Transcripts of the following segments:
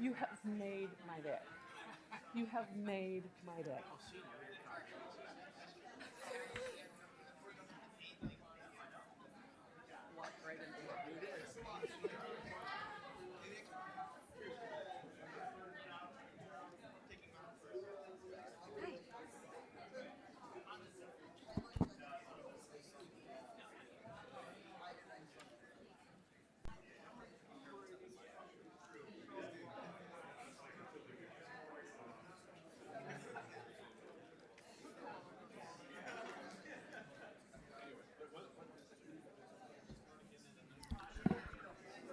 You have made my day. You have made my day. Walk right into it.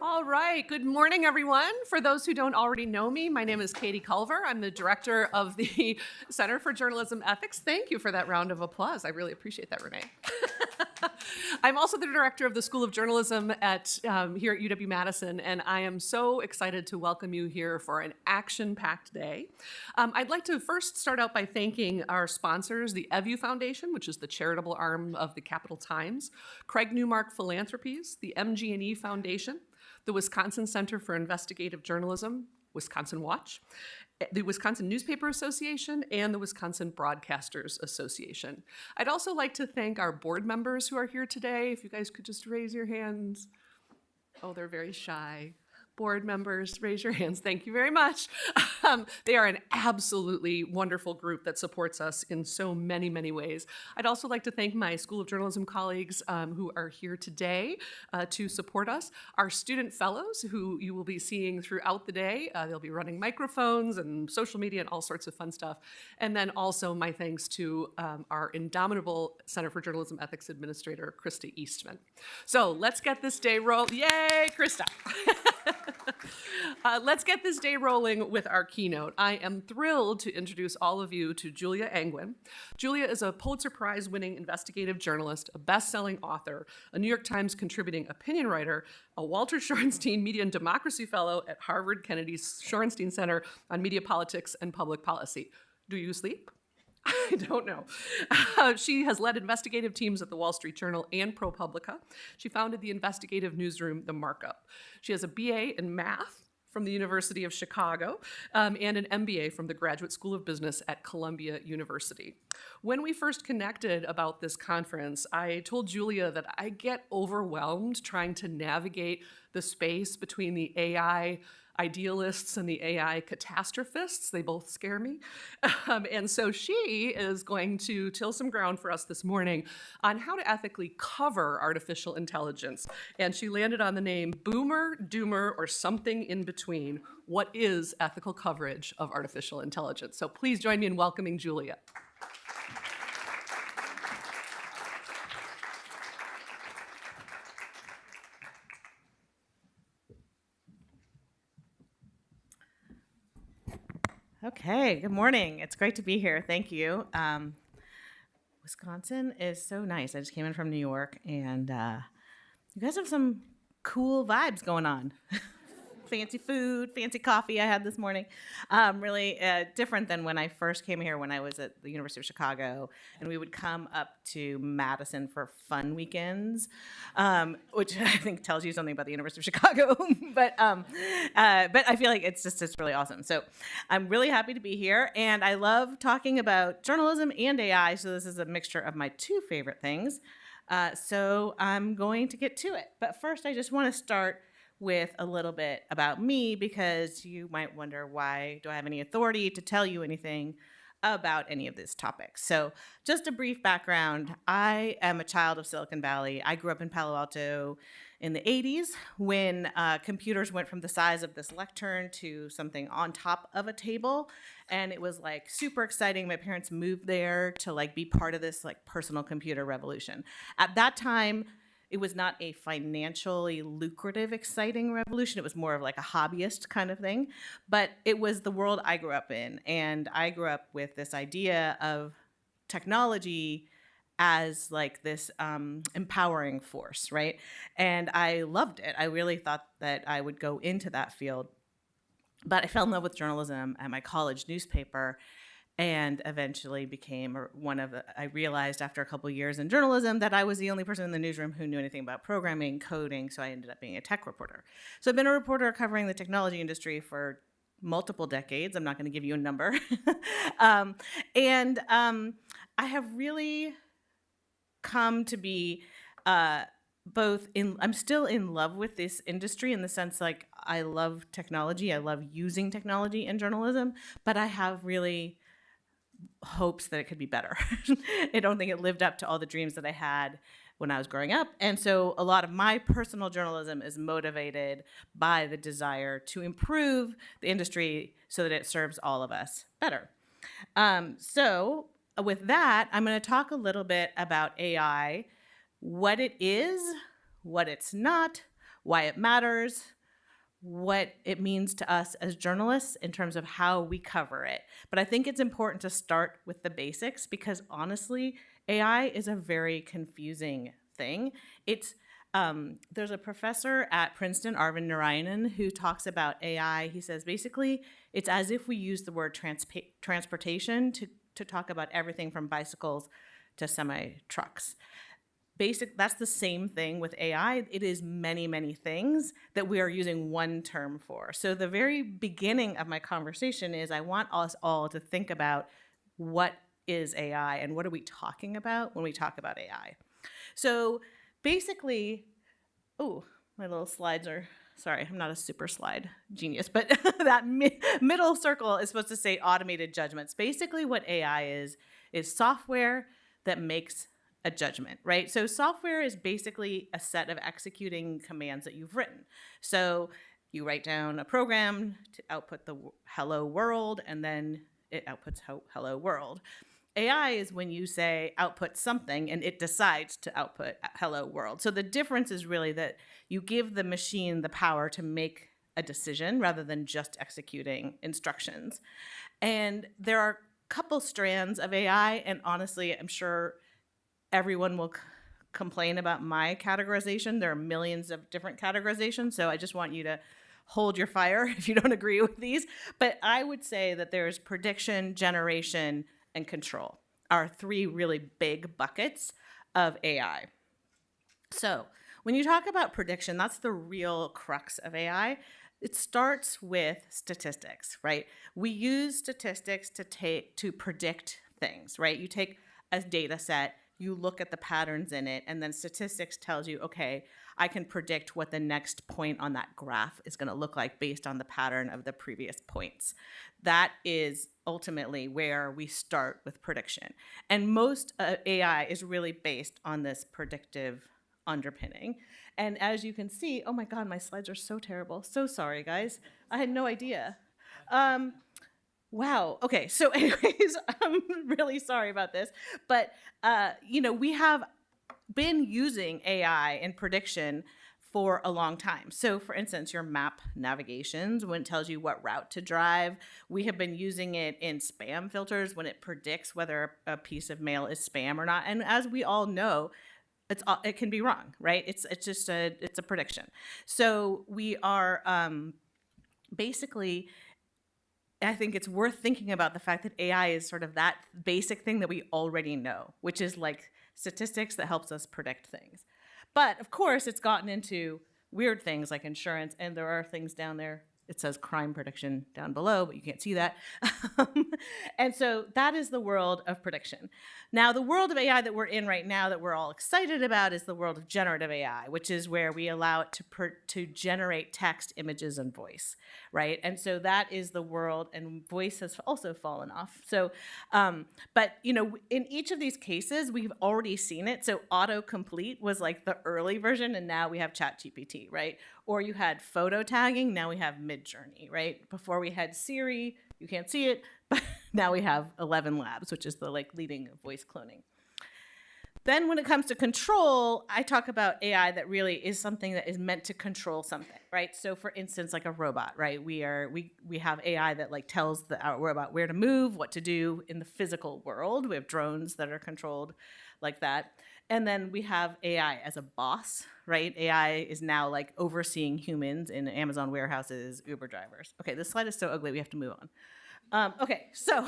All right, good morning, everyone. For those who don't already know me, my name is Katie Culver. I'm the director of the Center for Journalism Ethics. Thank you for that round of applause. I really appreciate that, Renee. I'm also the director of the School of Journalism here at UW-Madison, and I am so excited to welcome you here for an action-packed day. I'd like to first start out by thanking our sponsors, the EVU Foundation, which is the charitable arm of the Capital Times, Craig Newmark Philanthropies, the MG&E Foundation, the Wisconsin Center for Investigative Journalism, Wisconsin Watch, the Wisconsin Newspaper Association, and the Wisconsin Broadcasters Association. I'd also like to thank our board members who are here today. If you guys could just raise your hands. Oh, they're very shy. Board members, raise your hands. Thank you very much. They are an absolutely wonderful group that supports us in so many, many ways. I'd also like to thank my School of Journalism colleagues who are here today to support us. Our student fellows who you will be seeing throughout the day. They'll be running microphones and social media and all sorts of fun stuff. And then also my thanks to our indomitable Center for Journalism Ethics Administrator, Krista Eastman. So let's get this day rolled. Yay, Krista. Let's get this day rolling with our keynote. I am thrilled to introduce all of you to Julia Angwin. Julia is a Pulitzer Prize-winning investigative journalist, a best-selling author, a New York Times contributing opinion writer, a Walter Shorenstein Media and Democracy Fellow at Harvard Kennedy's Shorenstein Center on Media Politics and Public Policy. Do you sleep? I don't know. She has led investigative teams at the Wall Street Journal and ProPublica. She founded the investigative newsroom, The Markup. She has a BA in math from the University of Chicago and an MBA from the Graduate School of Business at Columbia University. When we first connected about this conference, I told Julia that I get overwhelmed trying to navigate the space between the AI idealists and the AI catastrophists. They both scare me. And so she is going to till some ground for us this morning on how to ethically cover artificial intelligence. And she landed on the name Boomer, Doomer, or something in between. What is ethical coverage of artificial intelligence? So please join me in welcoming Julia. Okay, good morning. It's great to be here. Thank you. Wisconsin is so nice. I just came in from New York, and you guys have some cool vibes going on. Fancy food, fancy coffee I had this morning. Really different than when I first came here when I was at the University of Chicago, and we would come up to Madison for fun weekends, which I think tells you something about the University of Chicago. but I feel like it's really awesome. So I'm really happy to be here, and I love talking about journalism and AI. So this is a mixture of my two favorite things. So I'm going to get to it. But first, I just want to start with a little bit about me, because you might wonder, why do I have any authority to tell you anything about any of these topics? So just a brief background. I am a child of Silicon Valley. I grew up in Palo Alto in the 80s when computers went from the size of this lectern to something on top of a table. And it was like super exciting. My parents moved there to like be part of this like personal computer revolution. At that time, it was not a financially lucrative, exciting revolution. It was more of like a hobbyist kind of thing. But it was the world I grew up in. And I grew up with this idea of technology as like this empowering force, right? And I loved it. I really thought that I would go into that field. But I fell in love with journalism at my college newspaper, and eventually became I realized after a couple years in journalism that I was the only person in the newsroom who knew anything about programming, coding, so I ended up being a tech reporter. So I've been a reporter covering the technology industry for multiple decades. I'm not going to give you a number. I have really come to be I'm still in love with this industry in the sense like I love technology. I love using technology in journalism, but I have really hopes that it could be better. I don't think it lived up to all the dreams that I had when I was growing up. And so a lot of my personal journalism is motivated by the desire to improve the industry so that it serves all of us better. So with that, I'm going to talk a little bit about AI, what it is, what it's not, why it matters, what it means to us as journalists in terms of how we cover it. But I think it's important to start with the basics because honestly, AI is a very confusing thing. There's a professor at Princeton, Arvind Narayanan, who talks about AI. He says basically it's as if we use the word transportation to talk about everything from bicycles to semi-trucks. That's the same thing with AI. It is many, many things that we are using one term for. So the very beginning of my conversation is I want us all to think about what is AI and what are we talking about when we talk about AI. So basically, my little slides are, sorry, I'm not a super slide genius, but that middle circle is supposed to say automated judgments. Basically what AI is software that makes a judgment, right? So software is basically a set of executing commands that you've written. So you write down a program to output the hello world, and then it outputs hello world. AI is when you say output something and it decides to output hello world. So the difference is really that you give the machine the power to make a decision rather than just executing instructions. And there are a couple strands of AI, and honestly, I'm sure everyone will complain about my categorization. There are millions of different categorizations, so I just want you to hold your fire if you don't agree with these. But I would say that there's prediction, generation, and control are three really big buckets of AI. So when you talk about prediction, that's the real crux of AI. It starts with statistics, right? We use statistics to predict things, right? You take a data set, you look at the patterns in it, and then statistics tells you, okay, I can predict what the next point on that graph is going to look like based on the pattern of the previous points. That is ultimately where we start with prediction. And most AI is really based on this predictive underpinning. And as you can see, oh my God, my slides are so terrible. So sorry, guys. I had no idea. Wow. Okay. So anyways, I'm really sorry about this. But, we have been using AI in prediction for a long time. So for instance, your map navigations, when it tells you what route to drive, we have been using it in spam filters when it predicts whether a piece of mail is spam or not. And as we all know, it can be wrong, right? It's a prediction. So we are basically, I think it's worth thinking about the fact that AI is sort of that basic thing that we already know, which is like statistics that helps us predict things. But of course, it's gotten into weird things like insurance, and there are things down there. It says crime prediction down below, but you can't see that. And so that is the world of prediction. Now, the world of AI that we're in right now that we're all excited about is the world of generative AI, which is where we allow it to generate text, images, and voice, right? And so that is the world, and voice has also fallen off. So, but in each of these cases, we've already seen it. So autocomplete was like the early version, and now we have ChatGPT, right? Or you had photo tagging, now we have Midjourney, right? Before we had Siri, you can't see it, but now we have 11 Labs, which is the leading voice cloning. Then when it comes to control, I talk about AI that really is something that is meant to control something, right? So for instance, like a robot, right? We have AI that tells our robot where to move, what to do in the physical world. We have drones that are controlled like that. And then we have AI as a boss, right? AI is now overseeing humans in Amazon warehouses, Uber drivers. Okay, this slide is so ugly, we have to move on. Okay, so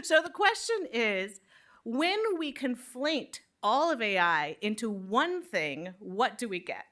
so the question is, when we conflate all of AI into one thing, what do we get?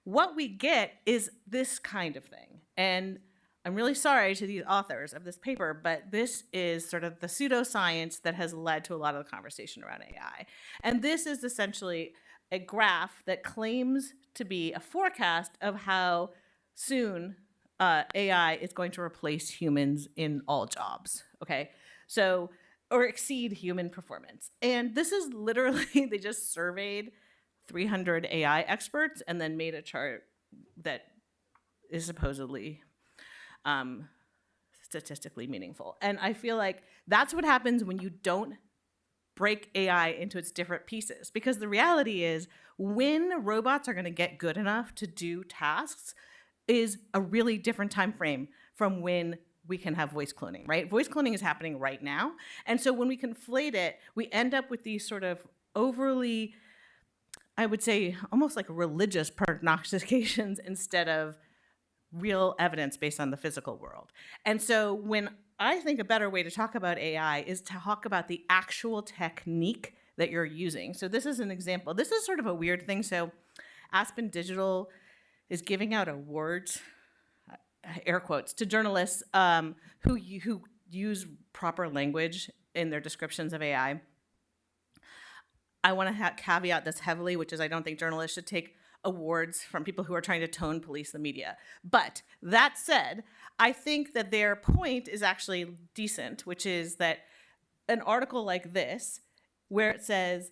What we get is this kind of thing. And I'm really sorry to these authors of this paper, but this is sort of the pseudoscience that has led to a lot of the conversation around AI. And this is essentially a graph that claims to be a forecast of how soon AI is going to replace humans in all jobs, okay? So, or exceed human performance. And this is literally, they just surveyed 300 AI experts and then made a chart that is supposedly statistically meaningful. And I feel like that's what happens when you don't break AI into its different pieces. Because the reality is, when robots are going to get good enough to do tasks is a really different time frame from when we can have voice cloning, right? Voice cloning is happening right now. And so when we conflate it, we end up with these sort of overly, I would say, almost like religious prognostications instead of real evidence based on the physical world. And so when I think a better way to talk about AI is to talk about the actual technique that you're using. So this is an example. This is sort of a weird thing. So Aspen Digital is giving out awards, air quotes, to journalists who use proper language in their descriptions of AI. I want to caveat this heavily, which is I don't think journalists should take awards from people who are trying to tone police the media. But that said, I think that their point is actually decent, which is that an article like this, where it says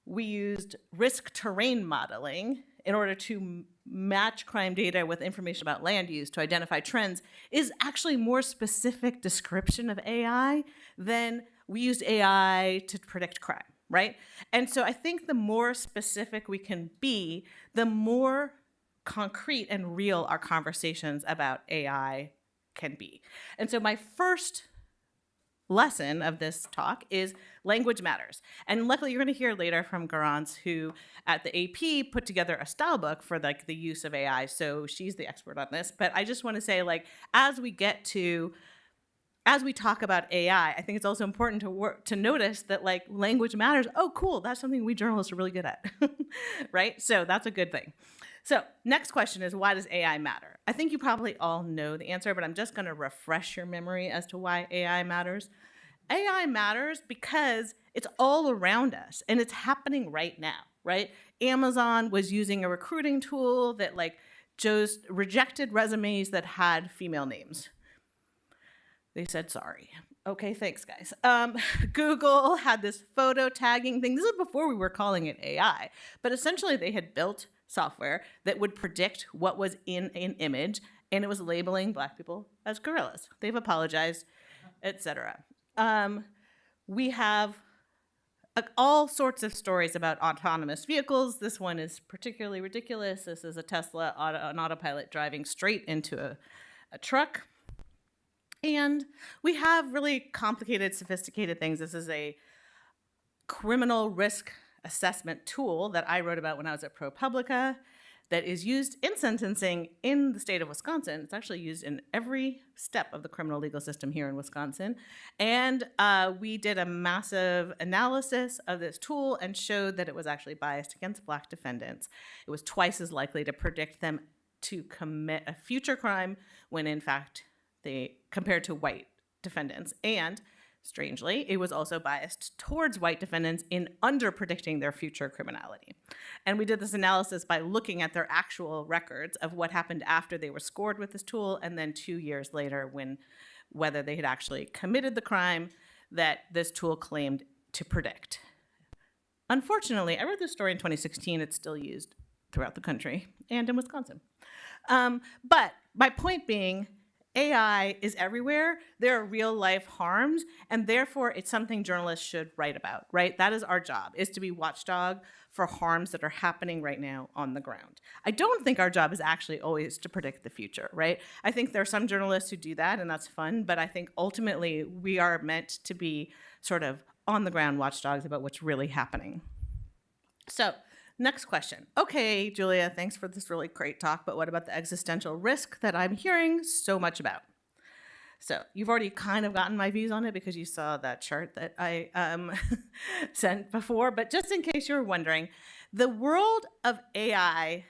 we used risk terrain modeling in order to match crime data with information about land use to identify trends, is actually more specific description of AI than we used AI to predict crime. Right? And so I think the more specific we can be, the more concrete and real our conversations about AI can be. And so my first lesson of this talk is language matters. And luckily you're going to hear later from Garance, who at the AP put together a style book for like the use of AI. So she's the expert on this. But I just want to say, like, as we talk about AI, I think it's also important to notice that, like, language matters. Oh, cool, that's something we journalists are really good at, right? So that's a good thing. So next question is, why does AI matter? I think you probably all know the answer, but I'm just going to refresh your memory as to why AI matters. AI matters because it's all around us, and it's happening right now, right? Amazon was using a recruiting tool that, like, just rejected resumes that had female names. They said, sorry. Okay, thanks, guys. Google had this photo tagging thing. This is before we were calling it AI. But essentially, they had built software that would predict what was in an image, and it was labeling Black people as gorillas. They've apologized, etc. We have all sorts of stories about autonomous vehicles. This one is particularly ridiculous. This is a Tesla on autopilot driving straight into a truck. And we have really complicated, sophisticated things. This is a criminal risk assessment tool that I wrote about when I was at ProPublica that is used in sentencing in the state of Wisconsin. It's actually used in every step of the criminal legal system here in Wisconsin. And we did a massive analysis of this tool and showed that it was actually biased against Black defendants. It was twice as likely to predict them to commit a future crime when, in fact, compared to white defendants. And strangely, it was also biased towards white defendants in under-predicting their future criminality. And we did this analysis by looking at their actual records of what happened after they were scored with this tool, and then 2 years later, whether they had actually committed the crime that this tool claimed to predict. Unfortunately, I wrote this story in 2016. It's still used throughout the country and in Wisconsin. But my point being, AI is everywhere. There are real life harms, and therefore it's something journalists should write about, right? That is our job, is to be watchdog for harms that are happening right now on the ground. I don't think our job is actually always to predict the future, right? I think there are some journalists who do that, and that's fun, but I think ultimately we are meant to be sort of on the ground watchdogs about what's really happening. So, next question. Okay, Julia, thanks for this really great talk, but what about the existential risk that I'm hearing so much about? So you've already kind of gotten my views on it because you saw that chart that I sent before, but just in case you were wondering, the world of AI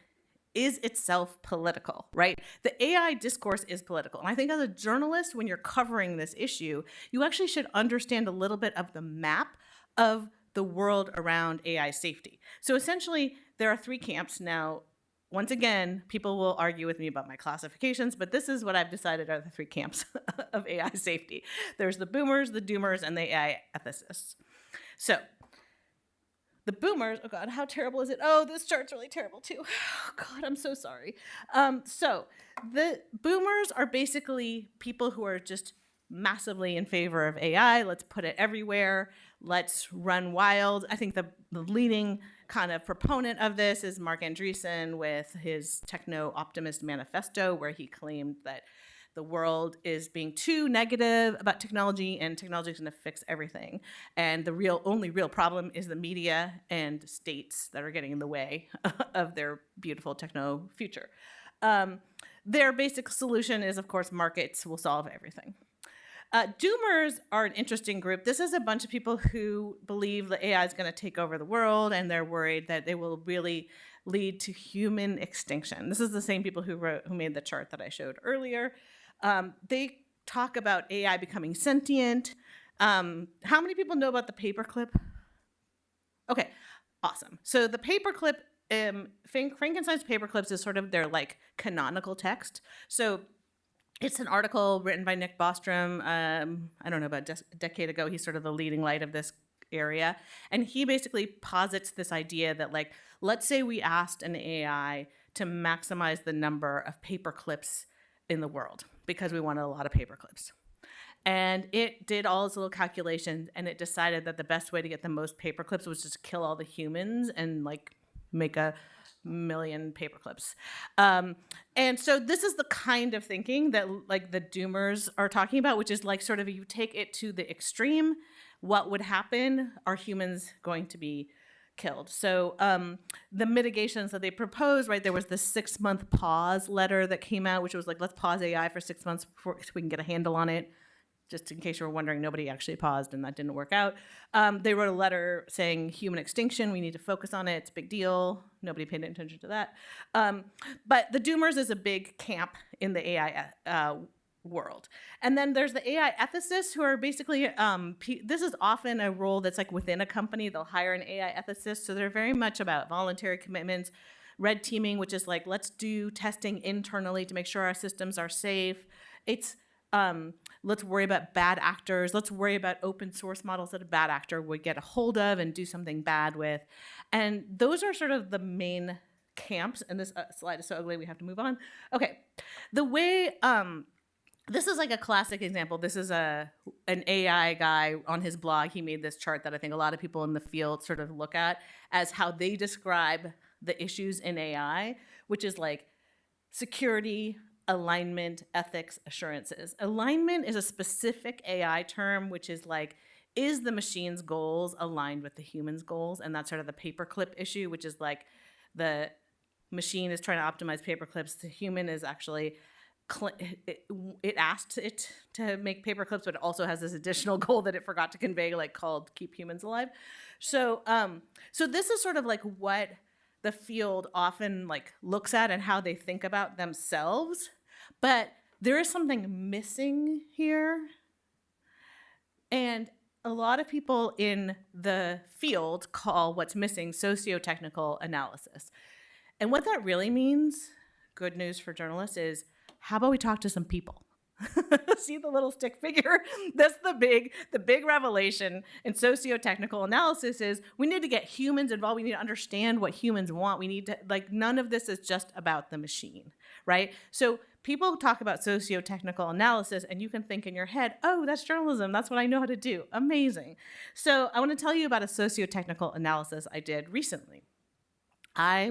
is itself political, right? The AI discourse is political. And I think as a journalist, when you're covering this issue, you actually should understand a little bit of the map of the world around AI safety. So essentially, there are three camps. Now, once again, people will argue with me about my classifications, but this is what I've decided are the three camps of AI safety. There's the boomers, the doomers, and the AI ethicists. So the boomers, oh God, how terrible is it? Oh, this chart's really terrible too. Oh God, I'm so sorry. So the boomers are basically people who are just massively in favor of AI. Let's put it everywhere. Let's run wild. I think the leading kind of proponent of this is Mark Andreessen with his techno-optimist manifesto, where he claimed that the world is being too negative about technology and technology is going to fix everything. And the only real problem is the media and states that are getting in the way of their beautiful techno future. Their basic solution is, of course, markets will solve everything. Doomers are an interesting group. This is a bunch of people who believe that AI is going to take over the world, and they're worried that it will really lead to human extinction. This is the same people who made the chart that I showed earlier. They talk about AI becoming sentient. How many people know about the paperclip? Okay, awesome. So the paperclip, Frankenstein's paperclips is sort of their like canonical text. So it's an article written by Nick Bostrom, I don't know, about a decade ago. He's sort of the leading light of this area. And he basically posits this idea that, like, let's say we asked an AI to maximize the number of paper clips in the world because we wanted a lot of paper clips. And it did all its little calculations, and it decided that the best way to get the most paper clips was just kill all the humans and, like, make a million paper clips. And so this is the kind of thinking that like the doomers are talking about, which is like sort of you take it to the extreme, what would happen? Are humans going to be killed? So the mitigations that they proposed, right, there was this 6-month pause letter that came out, which was like, let's pause AI for 6 months before so we can get a handle on it. Just in case you were wondering, nobody actually paused and that didn't work out. They wrote a letter saying human extinction, we need to focus on it, it's a big deal. Nobody paid attention to that. But the doomers is a big camp in the AI world. And then there's the AI ethicists who are basically, this is often a role that's like within a company, they'll hire an AI ethicist. So they're very much about voluntary commitments, red teaming, which is like, let's do testing internally to make sure our systems are safe. It's, let's worry about bad actors. Let's worry about open source models that a bad actor would get a hold of and do something bad with. And those are sort of the main camps. And this slide is so ugly, we have to move on. Okay, the way, this is like a classic example. This is an AI guy on his blog. He made this chart that I think a lot of people in the field sort of look at as how they describe the issues in AI, which is like security, alignment, ethics, assurances. Alignment is a specific AI term, which is like, is the machine's goals aligned with the human's goals? And that's sort of the paperclip issue, which is like the machine is trying to optimize paperclips. The human is actually, it asked it to make paperclips, but it also has this additional goal that it forgot to convey, like called keep humans alive. So, so this is sort of like what the field often like looks at and how they think about themselves. But there is something missing here. And a lot of people in the field call what's missing socio-technical analysis. And what that really means, good news for journalists, is how about we talk to some people? See the little stick figure? That's the big revelation in socio-technical analysis is we need to get humans involved. We need to understand what humans want. We need to, like, none of this is just about the machine, right? So people talk about socio-technical analysis and you can think in your head, oh, that's journalism. That's what I know how to do. Amazing. So I want to tell you about a socio-technical analysis I did recently. I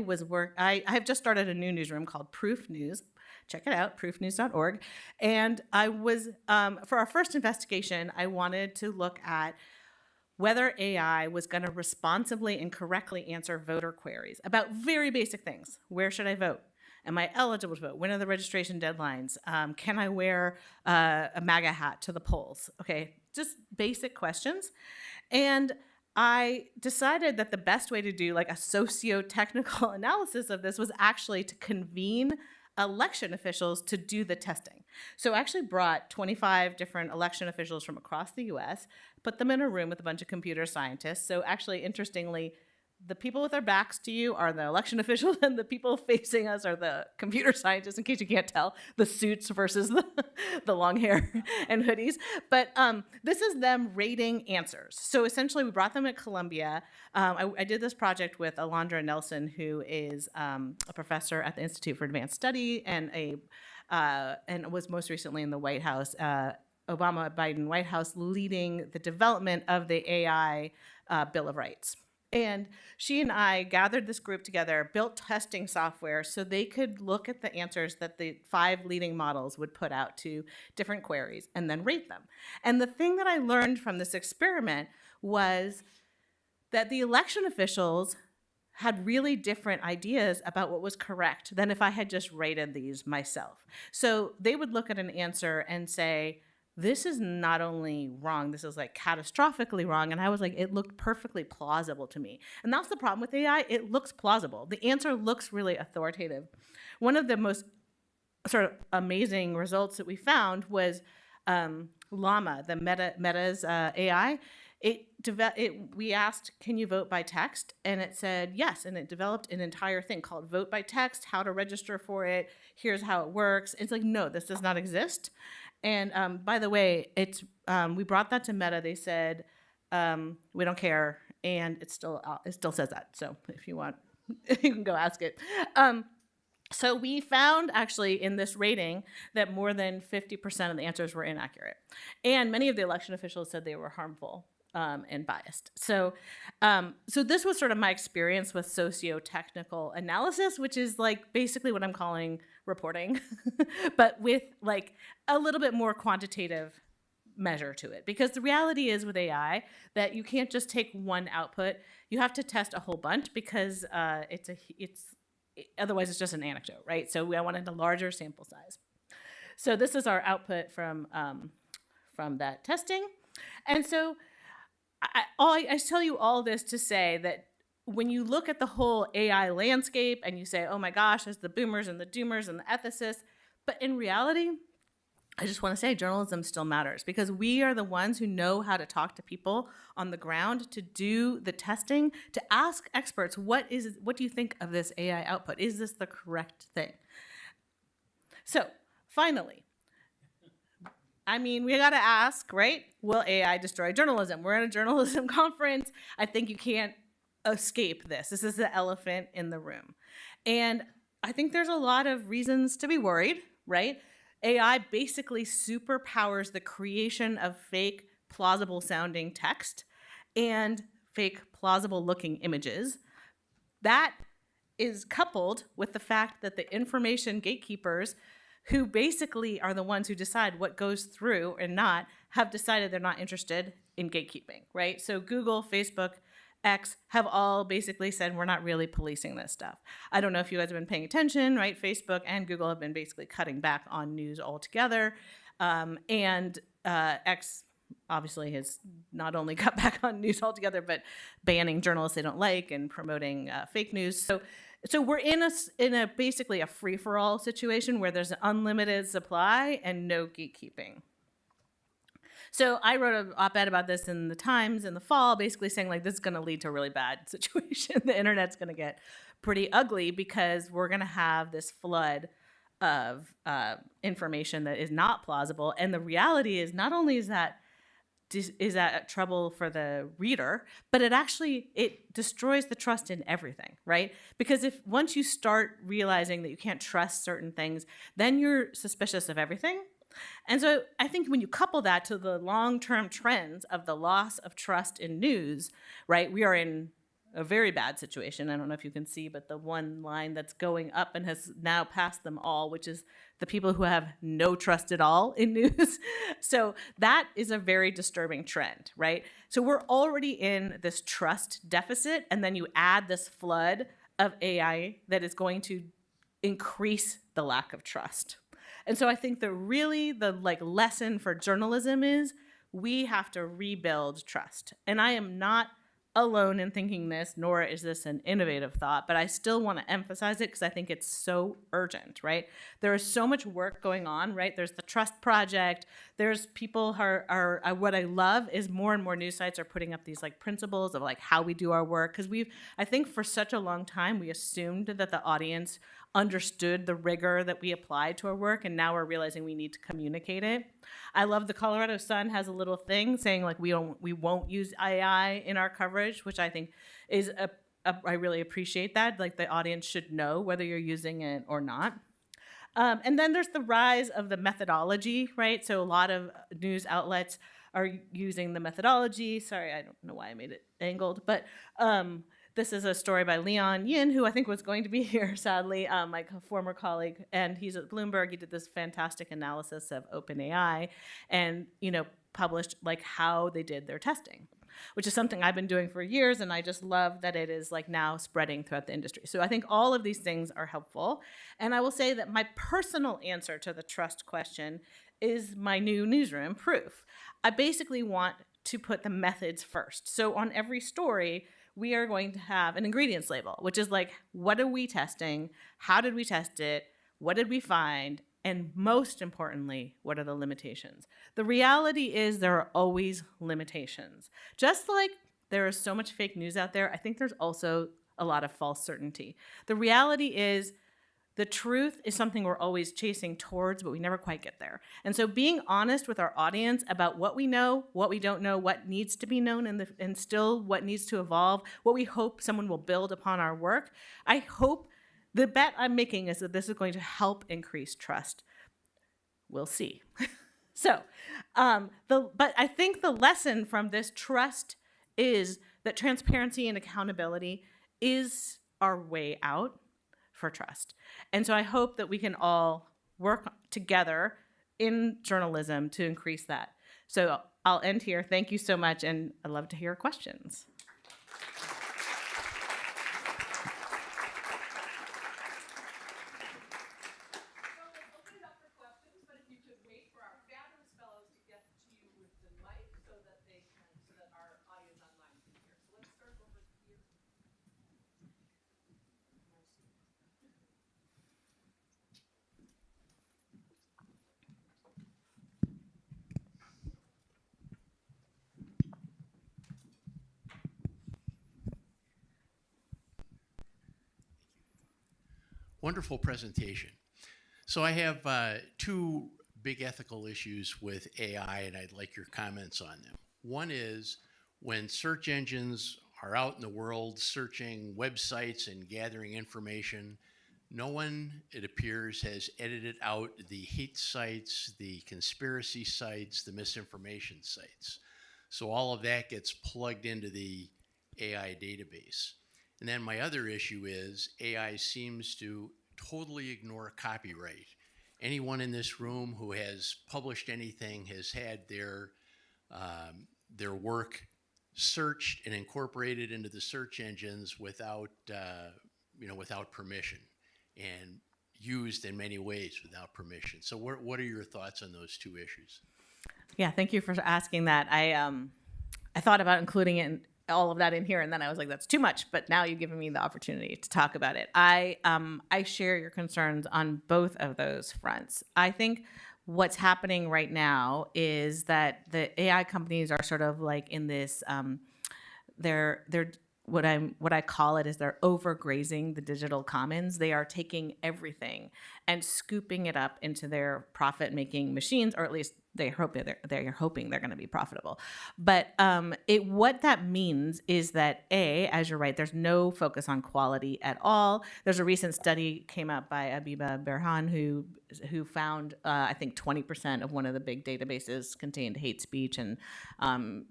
have just started a new newsroom called Proof News. Check it out, proofnews.org. And I was, for our first investigation, I wanted to look at whether AI was going to responsibly and correctly answer voter queries about very basic things. Where should I vote? Am I eligible to vote? When are the registration deadlines? Can I wear a MAGA hat to the polls? Okay, just basic questions. And I decided that the best way to do like a socio-technical analysis of this was actually to convene election officials to do the testing. So I actually brought 25 different election officials from across the US, put them in a room with a bunch of computer scientists. So actually, interestingly, the people with their backs to you are the election officials, and the people facing us are the computer scientists, in case you can't tell, the suits versus the long hair and hoodies. But this is them rating answers. So essentially, we brought them at Columbia. I did this project with Alondra Nelson, who is a professor at the Institute for Advanced Study and was most recently in the White House, Obama-Biden White House, leading the development of the AI Bill of Rights. And she and I gathered this group together, built testing software so they could look at the answers that the 5 leading models would put out to different queries and then rate them. And the thing that I learned from this experiment was that the election officials had really different ideas about what was correct than if I had just rated these myself. So they would look at an answer and say, this is not only wrong, this is like catastrophically wrong. And I was like, it looked perfectly plausible to me. And that's the problem with AI. It looks plausible. The answer looks really authoritative. One of the most sort of amazing results that we found was Llama, the Meta's AI. We asked, can you vote by text? And it said yes. And it developed an entire thing called Vote by Text, how to register for it. Here's how it works. It's like, no, this does not exist. And by the way, we brought that to Meta. They said, we don't care. And it still says that. So if you want, you can go ask it. So we found actually in this rating that more than 50% of the answers were inaccurate. And many of the election officials said they were harmful and biased. So this was sort of my experience with socio-technical analysis, which is like basically what I'm calling reporting, but with like a little bit more quantitative measure to it. Because the reality is with AI that you can't just take one output. You have to test a whole bunch because otherwise it's just an anecdote, right? So I wanted a larger sample size. So this is our output from that testing. And so I tell you all this to say that when you look at the whole AI landscape and you say, oh my gosh, there's the boomers and the doomers and the ethicists, but in reality, I just want to say journalism still matters because we are the ones who know how to talk to people on the ground, to do the testing, to ask experts, what do you think of this AI output? Is this the correct thing? So finally, I mean, we got to ask, right? Will AI destroy journalism? We're at a journalism conference. I think you can't escape this. This is the elephant in the room. And I think there's a lot of reasons to be worried, right? AI basically superpowers the creation of fake, plausible sounding text and fake, plausible looking images. That is coupled with the fact that the information gatekeepers, who basically are the ones who decide what goes through and not, have decided they're not interested in gatekeeping, right? So Google, Facebook, X have all basically said we're not really policing this stuff. I don't know if you guys have been paying attention, right? Facebook and Google have been basically cutting back on news altogether. And X obviously has not only cut back on news altogether, but banning journalists they don't like and promoting fake news. So we're in a basically a free-for-all situation where there's an unlimited supply and no gatekeeping. So I wrote an op-ed about this in the Times in the fall, basically saying like this is going to lead to a really bad situation. The internet's going to get pretty ugly because we're going to have this flood of information that is not plausible. And the reality is not only is that trouble for the reader, but it destroys the trust in everything, right? Because once you start realizing that you can't trust certain things, then you're suspicious of everything. And so I think when you couple that to the long-term trends of the loss of trust in news, right, we are in a very bad situation. I don't know if you can see, but the one line that's going up and has now passed them all, which is the people who have no trust at all in news. So that is a very disturbing trend, right? So we're already in this trust deficit, and then you add this flood of AI that is going to increase the lack of trust. And so I think that really the lesson for journalism is we have to rebuild trust. And I am not alone in thinking this, nor is this an innovative thought, but I still want to emphasize it because I think it's so urgent, right? There is so much work going on, right? There's the Trust Project. There's people who are what I love is more and more news sites are putting up these like principles of like how we do our work. Because I think for such a long time, we assumed that the audience understood the rigor that we applied to our work, and now we're realizing we need to communicate it. I love the Colorado Sun has a little thing saying like we won't use AI in our coverage, which I think is I really appreciate that. Like the audience should know whether you're using it or not. And then there's the rise of the methodology, right? So a lot of news outlets are using the methodology. Sorry, I don't know why I made it angled, but this is a story by Leon Yin, who I think was going to be here, sadly, my former colleague, and he's at Bloomberg. He did this fantastic analysis of OpenAI and, published like how they did their testing, which is something I've been doing for years, and I just love that it is like now spreading throughout the industry. So I think all of these things are helpful. And I will say that my personal answer to the trust question is my new newsroom proof. I basically want to put the methods first. So on every story, we are going to have an ingredients label, which is like, what are we testing? How did we test it? What did we find? And most importantly, what are the limitations? The reality is there are always limitations. Just like there is so much fake news out there, I think there's also a lot of false certainty. The reality is the truth is something we're always chasing towards, but we never quite get there. And so being honest with our audience about what we know, what we don't know, what needs to be known, and still what needs to evolve, what we hope someone will build upon our work, I hope the bet I'm making is that this is going to help increase trust. We'll see. But I think the lesson from this trust is that transparency and accountability is our way out for trust. And so I hope that we can all work together in journalism to increase that. So I'll end here. Thank you so much, and I'd love to hear questions. Wonderful presentation. So I have two big ethical issues with AI, and I'd like your comments on them. One is when search engines are out in the world searching websites and gathering information, no one, it appears, has edited out the hate sites, the conspiracy sites, the misinformation sites. So all of that gets plugged into the AI database. And then my other issue is AI seems to totally ignore copyright. Anyone in this room who has published anything has had their work searched and incorporated into the search engines without permission, and used in many ways without permission. So what are your thoughts on those two issues? Yeah, thank you for asking that. I thought about including all of that in here, and then I was like, that's too much. But now you've given me the opportunity to talk about it. I share your concerns on both of those fronts. I think what's happening right now is that the AI companies are sort of like in this, they're what I call it is they're overgrazing the digital commons. They are taking everything and scooping it up into their profit-making machines, or at least they're hoping they're going to be profitable. But what that means is that as you're right, there's no focus on quality at all. There's a recent study came out by Abiba Berhan who found I think 20% of one of the big databases contained hate speech and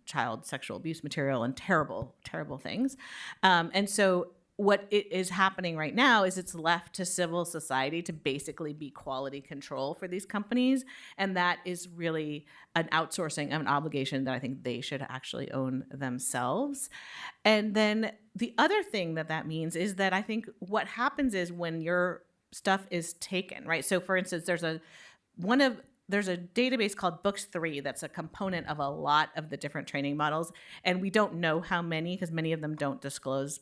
child sexual abuse material and terrible, terrible things. And so what is happening right now is it's left to civil society to basically be quality control for these companies. And that is really an outsourcing of an obligation that I think they should actually own themselves. And then the other thing that means is that I think what happens is when your stuff is taken, right? So for instance, there's one of there's a database called Books3 that's a component of a lot of the different training models. And we don't know how many, because many of them don't disclose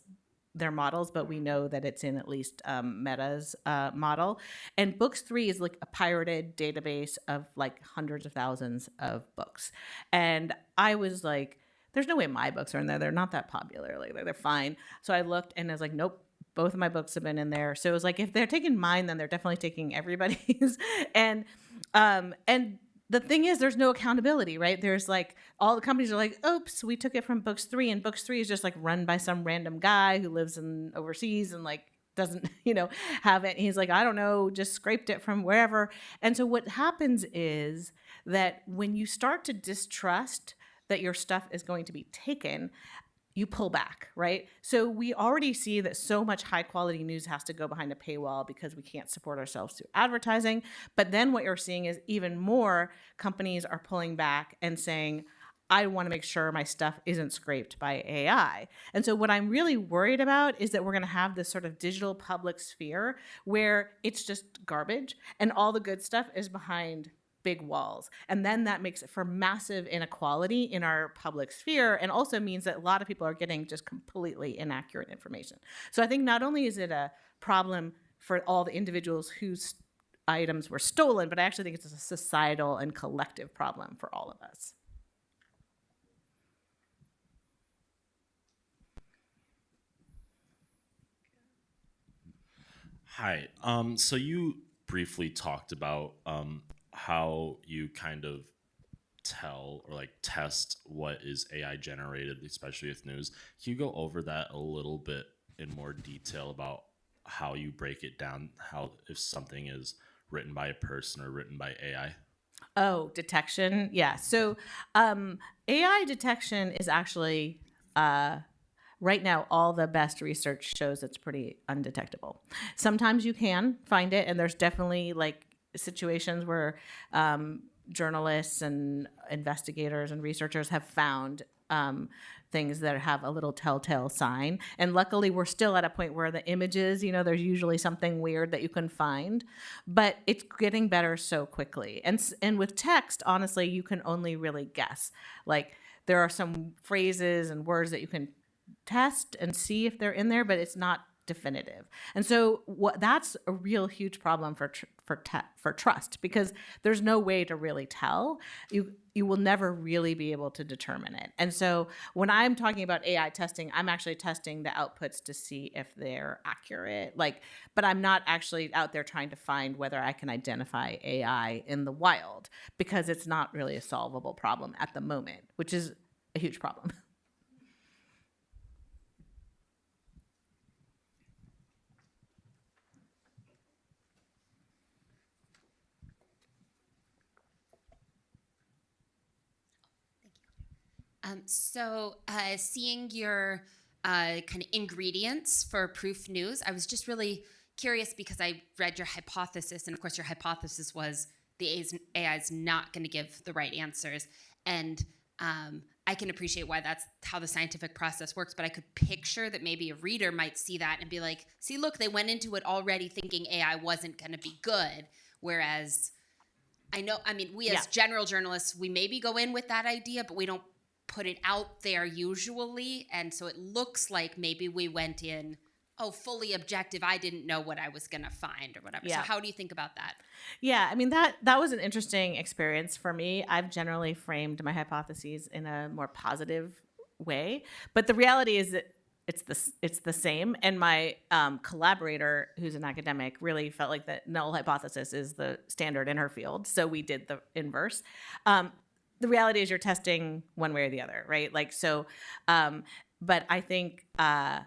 their models, but we know that it's in at least Meta's model. And Books3 is like a pirated database of like hundreds of thousands of books. And I was like, there's no way my books are in there. They're not that popular. Like they're fine. So I looked and I was like, nope, both of my books have been in there. So it was like, if they're taking mine, then they're definitely taking everybody's. and the thing is, there's no accountability, right? There's like, all the companies are like, oops, we took it from Books3, and Books3 is just like run by some random guy who lives in overseas and like doesn't, have it. He's like, I don't know, just scraped it from wherever. And so what happens is that when you start to distrust that your stuff is going to be taken, you pull back, right? So we already see that so much high quality news has to go behind a paywall because we can't support ourselves through advertising. But then what you're seeing is even more companies are pulling back and saying, I want to make sure my stuff isn't scraped by AI. And so what I'm really worried about is that we're going to have this sort of digital public sphere where it's just garbage and all the good stuff is behind big walls. And then that makes it for massive inequality in our public sphere, and also means that a lot of people are getting just completely inaccurate information. So I think not only is it a problem for all the individuals whose items were stolen, but I actually think it's a societal and collective problem for all of us. Hi. So you briefly talked about how you kind of tell or like test what is AI generated, especially with news. Can you go over that a little bit in more detail about how you break it down, how if something is written by a person or written by AI? Oh, detection. Yeah. So AI detection is actually right now, all the best research shows it's pretty undetectable. Sometimes you can find it, and there's definitely like situations where journalists and investigators and researchers have found things that have a little telltale sign. And luckily, we're still at a point where the images, there's usually something weird that you can find, but it's getting better so quickly. And with text, honestly, you can only really guess. Like there are some phrases and words that you can test and see if they're in there, but it's not definitive. And so that's a real huge problem for trust, because there's no way to really tell. You will never really be able to determine it. And so when I'm talking about AI testing, I'm actually testing the outputs to see if they're accurate. But I'm not actually out there trying to find whether I can identify AI in the wild, because it's not really a solvable problem at the moment, which is a huge problem. Seeing your kind of ingredients for proof news, I was just really curious because I read your hypothesis, and of course your hypothesis was the AI is not going to give the right answers. And I can appreciate why that's how the scientific process works, but I could picture that maybe a reader might see that and be like, see, look, they went into it already thinking AI wasn't going to be good, whereas we as general journalists, we maybe go in with that idea, but we don't put it out there usually. And so it looks like maybe we went in, fully objective. I didn't know what I was going to find or whatever. Yeah. So how do you think about that? Yeah, I mean, that was an interesting experience for me. I've generally framed my hypotheses in a more positive way, but the reality is that it's the same. And my collaborator, who's an academic, really felt like the null hypothesis is the standard in her field. So we did the inverse. The reality is you're testing one way or the other, right? But I think I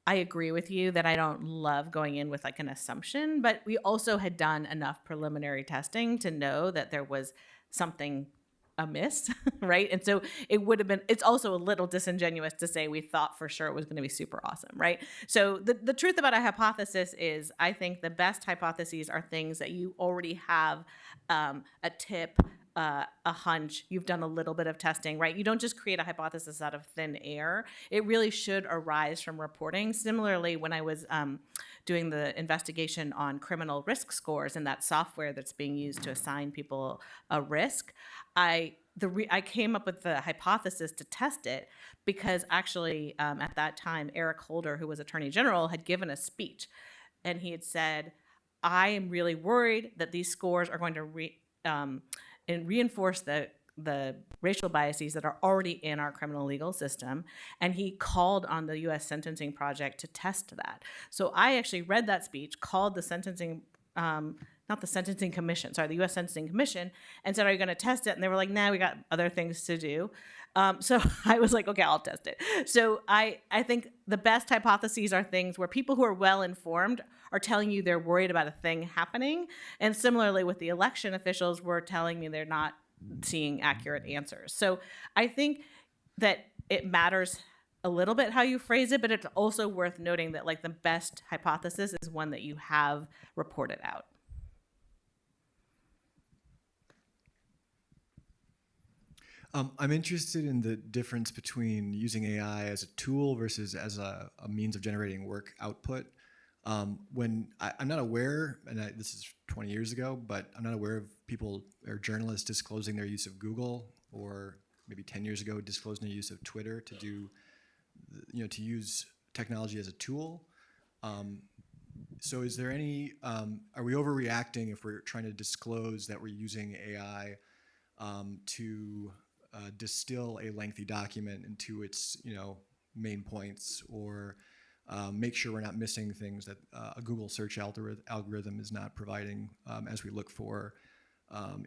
agree with you that I don't love going in with like an assumption, but we also had done enough preliminary testing to know that there was something amiss, right? And so it's also a little disingenuous to say we thought for sure it was going to be super awesome, right? So the truth about a hypothesis is I think the best hypotheses are things that you already have a tip, a hunch. You've done a little bit of testing, right? You don't just create a hypothesis out of thin air. It really should arise from reporting. Similarly, when I was doing the investigation on criminal risk scores and that software that's being used to assign people a risk, I came up with the hypothesis to test it because actually at that time, Eric Holder, who was Attorney General, had given a speech. And he had said, I am really worried that these scores are going to reinforce the racial biases that are already in our criminal legal system. And he called on the U.S. Sentencing Project to test that. So I actually read that speech, called the Sentencing not the Sentencing Commission, sorry, the U.S. Sentencing Commission, and said, are you going to test it? And they were like, nah, we got other things to do. So I was like, okay, I'll test it. So I think the best hypotheses are things where people who are well-informed are telling you they're worried about a thing happening. And similarly with the election officials were telling me they're not seeing accurate answers. So I think that it matters a little bit how you phrase it, but it's also worth noting that like the best hypothesis is one that you have reported out. I'm interested in the difference between using AI as a tool versus as a means of generating work output. I'm not aware, and this is 20 years ago, but I'm not aware of people or journalists disclosing their use of Google, or maybe 10 years ago disclosing their use of Twitter to do, to use technology as a tool. So is there any, are we overreacting if we're trying to disclose that we're using AI to distill a lengthy document into its, main points, or make sure we're not missing things that a Google search algorithm is not providing as we look for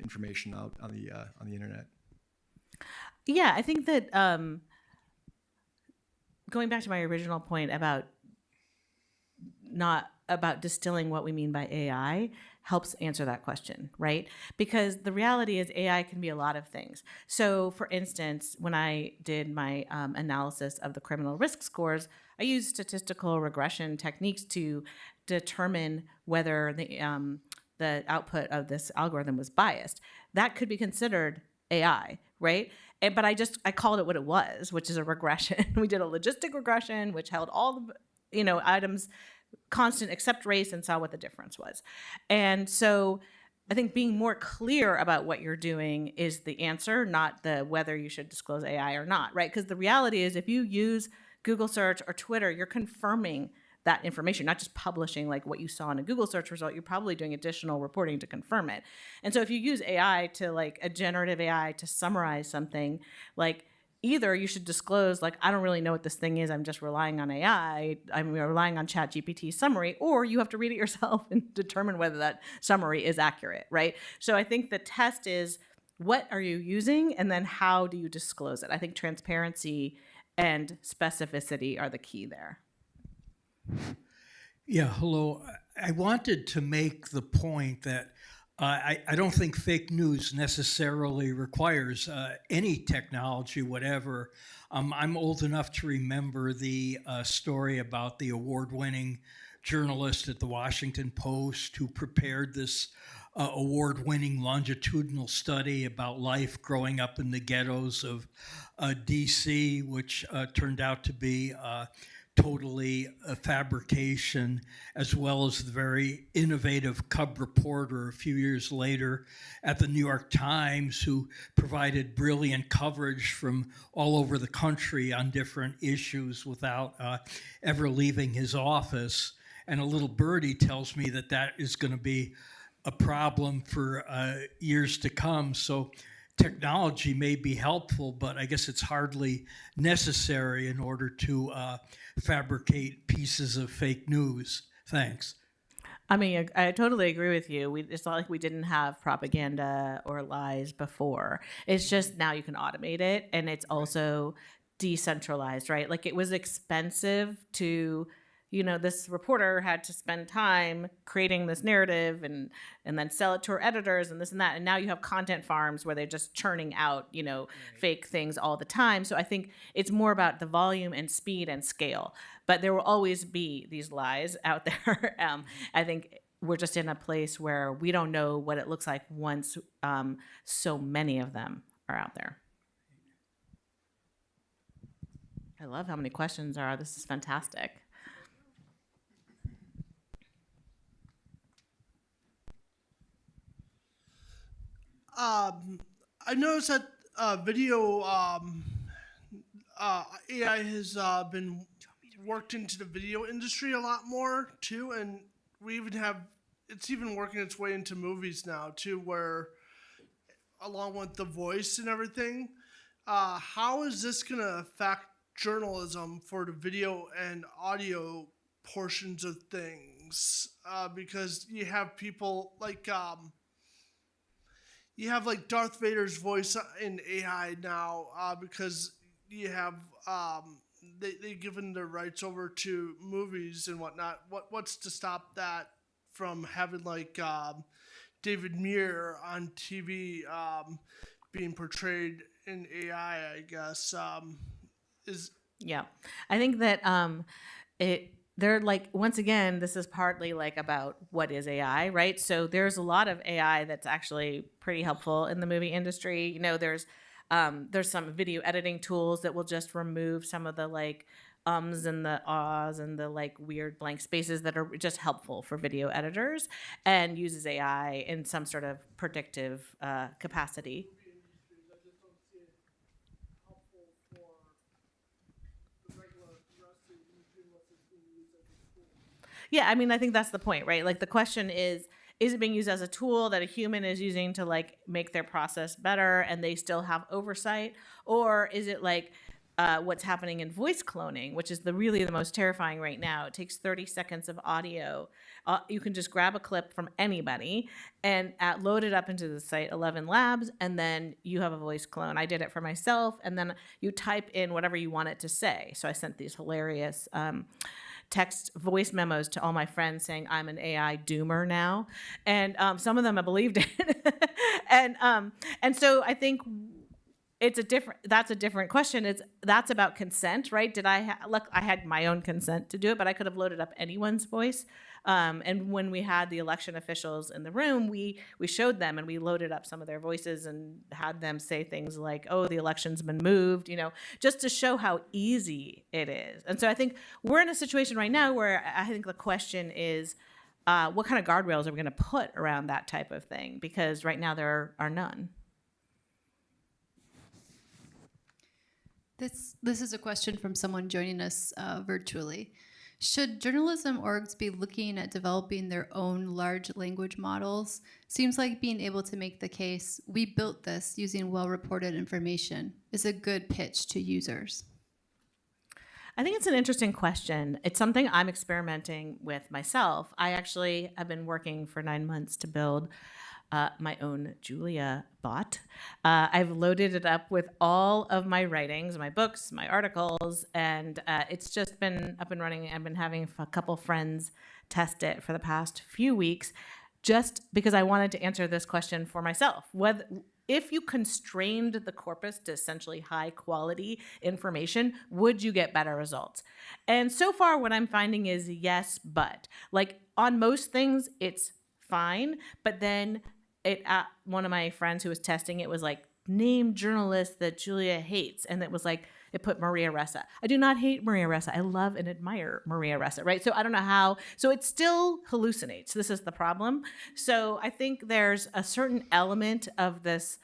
information out on the internet? Yeah, I think that going back to my original point about distilling what we mean by AI helps answer that question, right? Because the reality is AI can be a lot of things. So for instance, when I did my analysis of the criminal risk scores, I used statistical regression techniques to determine whether the output of this algorithm was biased. That could be considered AI, right? But I called it what it was, which is a regression. We did a logistic regression, which held all the items constant except race and saw what the difference was. And so I think being more clear about what you're doing is the answer, not the whether you should disclose AI or not, right? Because the reality is if you use Google search or Twitter, you're confirming that information, not just publishing like what you saw in a Google search result. You're probably doing additional reporting to confirm it. And so if you use AI to like a generative AI to summarize something, like either you should disclose, like, I don't really know what this thing is, I'm just relying on AI, I'm relying on ChatGPT's summary, or you have to read it yourself and determine whether that summary is accurate, right? So I think the test is, what are you using, and then how do you disclose it? I think transparency and specificity are the key there. Yeah, hello. I wanted to make the point that I don't think fake news necessarily requires any technology, whatever. I'm old enough to remember the story about the award-winning journalist at the Washington Post who prepared this award-winning longitudinal study about life growing up in the ghettos of D.C., which turned out to be totally a fabrication, as well as the very innovative cub reporter a few years later at the New York Times, who provided brilliant coverage from all over the country on different issues without ever leaving his office. And a little birdie tells me that that is going to be a problem for years to come. So technology may be helpful, but I guess it's hardly necessary in order to fabricate pieces of fake news. Thanks. I mean, I totally agree with you. It's not like we didn't have propaganda or lies before. It's just now you can automate it, and it's also decentralized, right? Like, it was expensive to, this reporter had to spend time creating this narrative and then sell it to her editors and this and that. And now you have content farms where they're just churning out, fake things all the time. So I think it's more about the volume and speed and scale. But there will always be these lies out there. I think we're just in a place where we don't know what it looks like once so many of them are out there. I love how many questions are. This is fantastic. I noticed that video AI has been worked into the video industry a lot more too, and we even have it's even working its way into movies now too, where along with the voice and everything. How is this going to affect journalism for the video and audio portions of things? Because you have people like Darth Vader's voice in AI now, because you have they've given their rights over to movies and whatnot. What's to stop that from having like David Muir on TV being portrayed in AI? I guess Yeah, I think that they're like, once again, this is partly like about what is AI, right? So there's a lot of AI that's actually pretty helpful in the movie industry. You know, there's some video editing tools that will just remove some of the like ums and the ahs and the like weird blank spaces that are just helpful for video editors, and uses AI in some sort of predictive capacity. Yeah, I mean, I think that's the point, right? Like the question is it being used as a tool that a human is using to like make their process better and they still have oversight? Or is it like what's happening in voice cloning, which is really the most terrifying right now? It takes 30 seconds of audio. You can just grab a clip from anybody and load it up into the site 11 Labs, and then you have a voice clone. I did it for myself, and then you type in whatever you want it to say. So I sent these hilarious text voice memos to all my friends saying I'm an AI doomer now, and some of them have believed it. and so I think that's a different question. That's about consent, right? Look, I had my own consent to do it, but I could have loaded up anyone's voice. And when we had the election officials in the room, we showed them and we loaded up some of their voices and had them say things like, oh, the election's been moved, you know, just to show how easy it is. And so I think we're in a situation right now where I think the question is, what kind of guardrails are we going to put around that type of thing? Because right now there are none. This is a question from someone joining us virtually. Should journalism orgs be looking at developing their own large language models? Seems like being able to make the case, we built this using well-reported information, is a good pitch to users. I think it's an interesting question. It's something I'm experimenting with myself. I actually have been working for 9 months to build my own Julia bot. I've loaded it up with all of my writings, my books, my articles, and it's just been up and running. I've been having a couple friends test it for the past few weeks, just because I wanted to answer this question for myself. If you constrained the corpus to essentially high quality information, would you get better results? And so far what I'm finding is yes, but like on most things, it's fine. But then one of my friends who was testing it was like, name journalists that Julia hates. And it was like, it put Maria Ressa. I do not hate Maria Ressa. I love and admire Maria Ressa, right? So I don't know how. So it still hallucinates. This is the problem. So I think there's a certain element of this,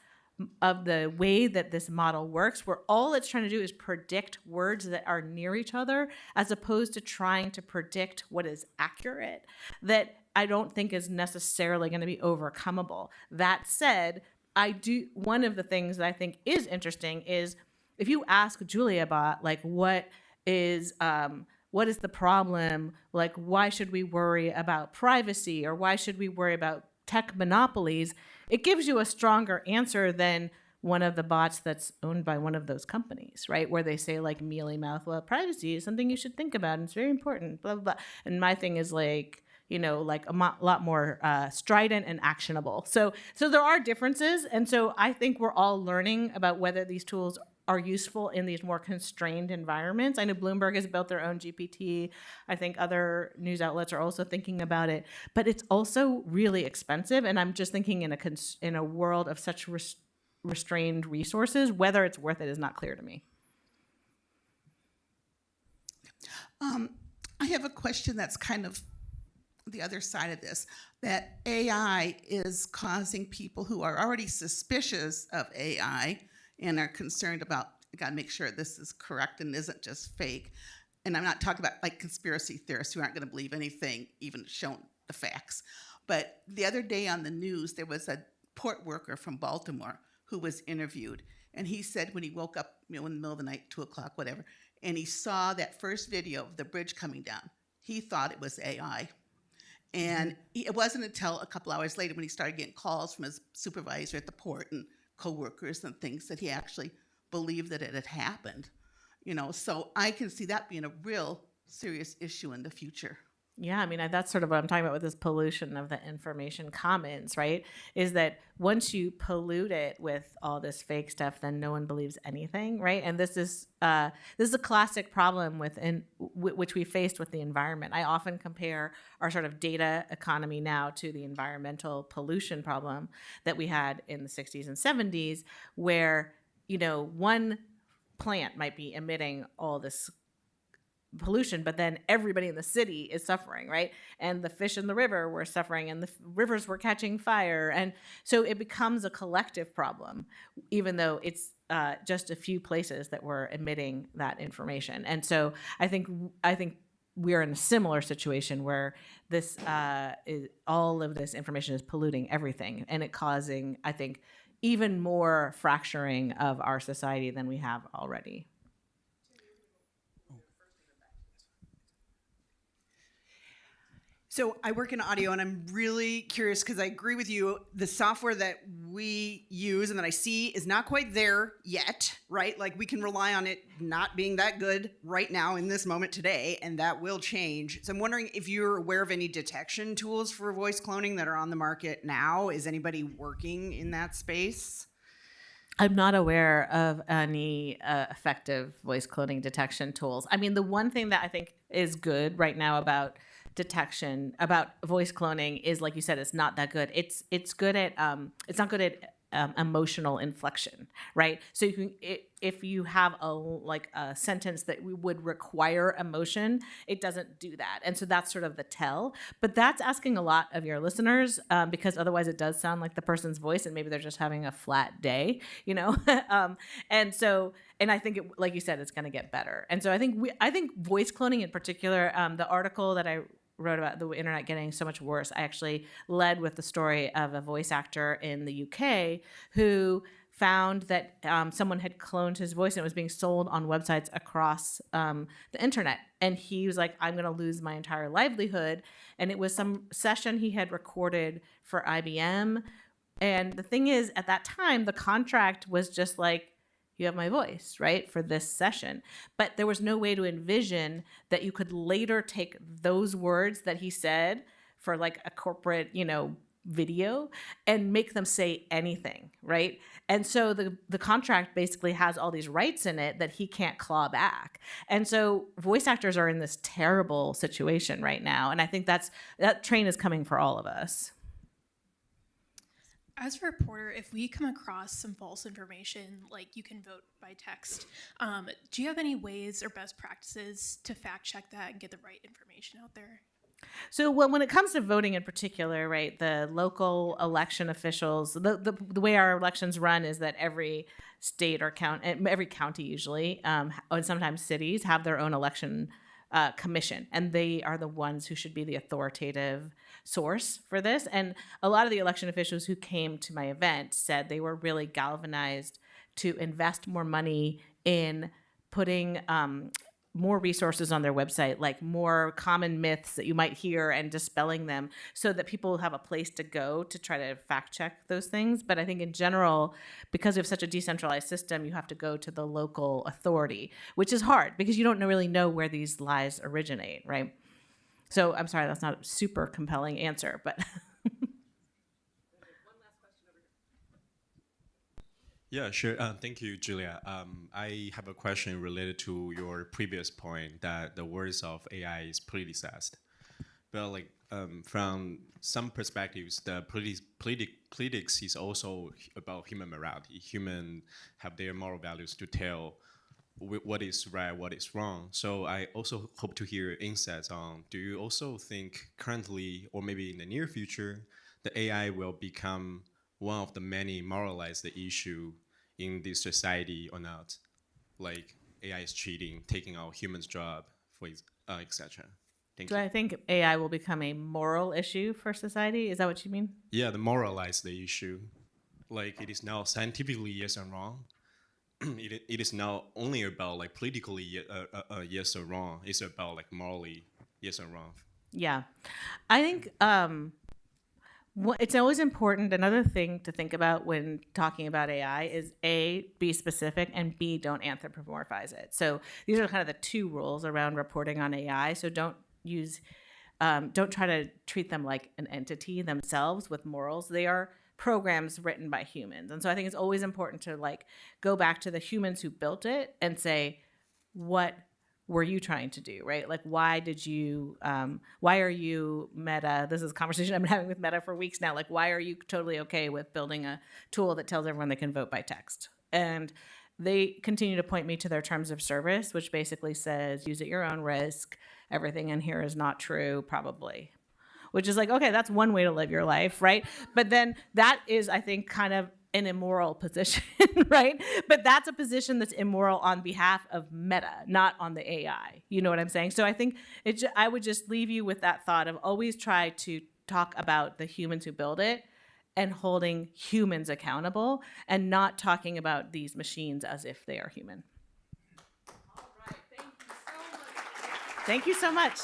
of the way that this model works, where all it's trying to do is predict words that are near each other, as opposed to trying to predict what is accurate, that I don't think is necessarily going to be overcomable. That said, one of the things that I think is interesting is if you ask Julia about like what is the problem, like why should we worry about privacy or why should we worry about tech monopolies, it gives you a stronger answer than one of the bots that's owned by one of those companies, right? Where they say like mealy mouth, well, privacy is something you should think about and it's very important, blah, blah, blah. And my thing is like, you know, like a lot more strident and actionable. So there are differences. And so I think we're all learning about whether these tools are useful in these more constrained environments. I know Bloomberg has built their own GPT. I think other news outlets are also thinking about it, but it's also really expensive. And I'm just thinking in a world of such restrained resources, whether it's worth it is not clear to me. I have a question that's kind of the other side of this, that AI is causing people who are already suspicious of AI and are concerned about, got to make sure this is correct and isn't just fake. And I'm not talking about like conspiracy theorists who aren't going to believe anything, even shown the facts. But the other day on the news, there was a port worker from Baltimore who was interviewed. And he said when he woke up, in the middle of the night, 2 o'clock, whatever, and he saw that first video of the bridge coming down, he thought it was AI. And it wasn't until a couple hours later when he started getting calls from his supervisor at the port and coworkers and things that he actually believed that it had happened. So I can see that being a real serious issue in the future. Yeah, I mean, that's sort of what I'm talking about with this pollution of the information commons, right? Is that once you pollute it with all this fake stuff, then no one believes anything, right? And this is a classic problem which we faced with the environment. I often compare our sort of data economy now to the environmental pollution problem that we had in the 60s and 70s, where, one plant might be emitting all this pollution, but then everybody in the city is suffering, right? And the fish in the river were suffering, and the rivers were catching fire. And so it becomes a collective problem, even though it's just a few places that were emitting that information. And so I think we're in a similar situation where this all of this information is polluting everything, and it causing, I think, even more fracturing of our society than we have already. So I work in audio, and I'm really curious because I agree with you. The software that we use and that I see is not quite there yet, right? Like, we can rely on it not being that good right now in this moment today, and that will change. So I'm wondering if you're aware of any detection tools for voice cloning that are on the market now. Is anybody working in that space? I'm not aware of any effective voice cloning detection tools. I mean, the one thing that I think is good right now about detection, about voice cloning, is, like you said, it's not that good. It's good at it's not good at emotional inflection, right? So you can, if you have a sentence that would require emotion, it doesn't do that, and so that's sort of the tell. But that's asking a lot of your listeners, because otherwise it does sound like the person's voice, and maybe they're just having a flat day, And I think, like you said, it's going to get better. And so I think voice cloning in particular, the article that I wrote about the internet getting so much worse, I actually led with the story of a voice actor in the UK who found that someone had cloned his voice and it was being sold on websites across the internet. And he was like, I'm going to lose my entire livelihood. And it was some session he had recorded for IBM. And the thing is, at that time, the contract was just like, you have my voice, right, for this session. But there was no way to envision that you could later take those words that he said for like a corporate, video and make them say anything, right? And so the contract basically has all these rights in it that he can't claw back. And so voice actors are in this terrible situation right now. And I think that train is coming for all of us. As a reporter, if we come across some false information, like you can vote by text, do you have any ways or best practices to fact check that and get the right information out there? So when it comes to voting in particular, right, the local election officials, the way our elections run is that every state or every county usually, and sometimes cities, have their own election commission, and they are the ones who should be the authoritative source for this. And a lot of the election officials who came to my event said they were really galvanized to invest more money in putting more resources on their website, like more common myths that you might hear and dispelling them so that people have a place to go to try to fact check those things. But I think in general, because we have such a decentralized system, you have to go to the local authority, which is hard because you don't really know where these lies originate, right? So I'm sorry, that's not a super compelling answer, but Yeah, sure. Thank you, Julia. I have a question related to your previous point that the words of AI is politicized. But like from some perspectives, the politics is also about human morality. Human have their moral values to tell what is right, what is wrong. So I also hope to hear insights on, do you also think currently, or maybe in the near future, the AI will become one of the many moralized issue in this society or not? Like AI is cheating, taking out humans' job, etc. Thank Do you. I think AI will become a moral issue for society? Is that what you mean? Yeah, the moralize the issue. Like it is now scientifically yes and wrong. It is now only about like politically yes or wrong. It's about like morally yes or wrong. Yeah. I think it's always important. Another thing to think about when talking about AI is A, be specific, and B, don't anthropomorphize it. So these are kind of the two rules around reporting on AI. So don't try to treat them like an entity themselves with morals. They are programs written by humans. And so I think it's always important to like go back to the humans who built it and say, what were you trying to do, right? Like, why are you Meta? This is a conversation I've been having with Meta for weeks now. Like, why are you totally okay with building a tool that tells everyone they can vote by text? And they continue to point me to their terms of service, which basically says, use at your own risk. Everything in here is not true, probably. Which is like, okay, that's one way to live your life, right? But then that is, I think, kind of an immoral position, right? But that's a position that's immoral on behalf of Meta, not on the AI. You know what I'm saying? So I think I would just leave you with that thought of always try to talk about the humans who build it and holding humans accountable and not talking about these machines as if they are human. All right, thank you so much. Thank you so much.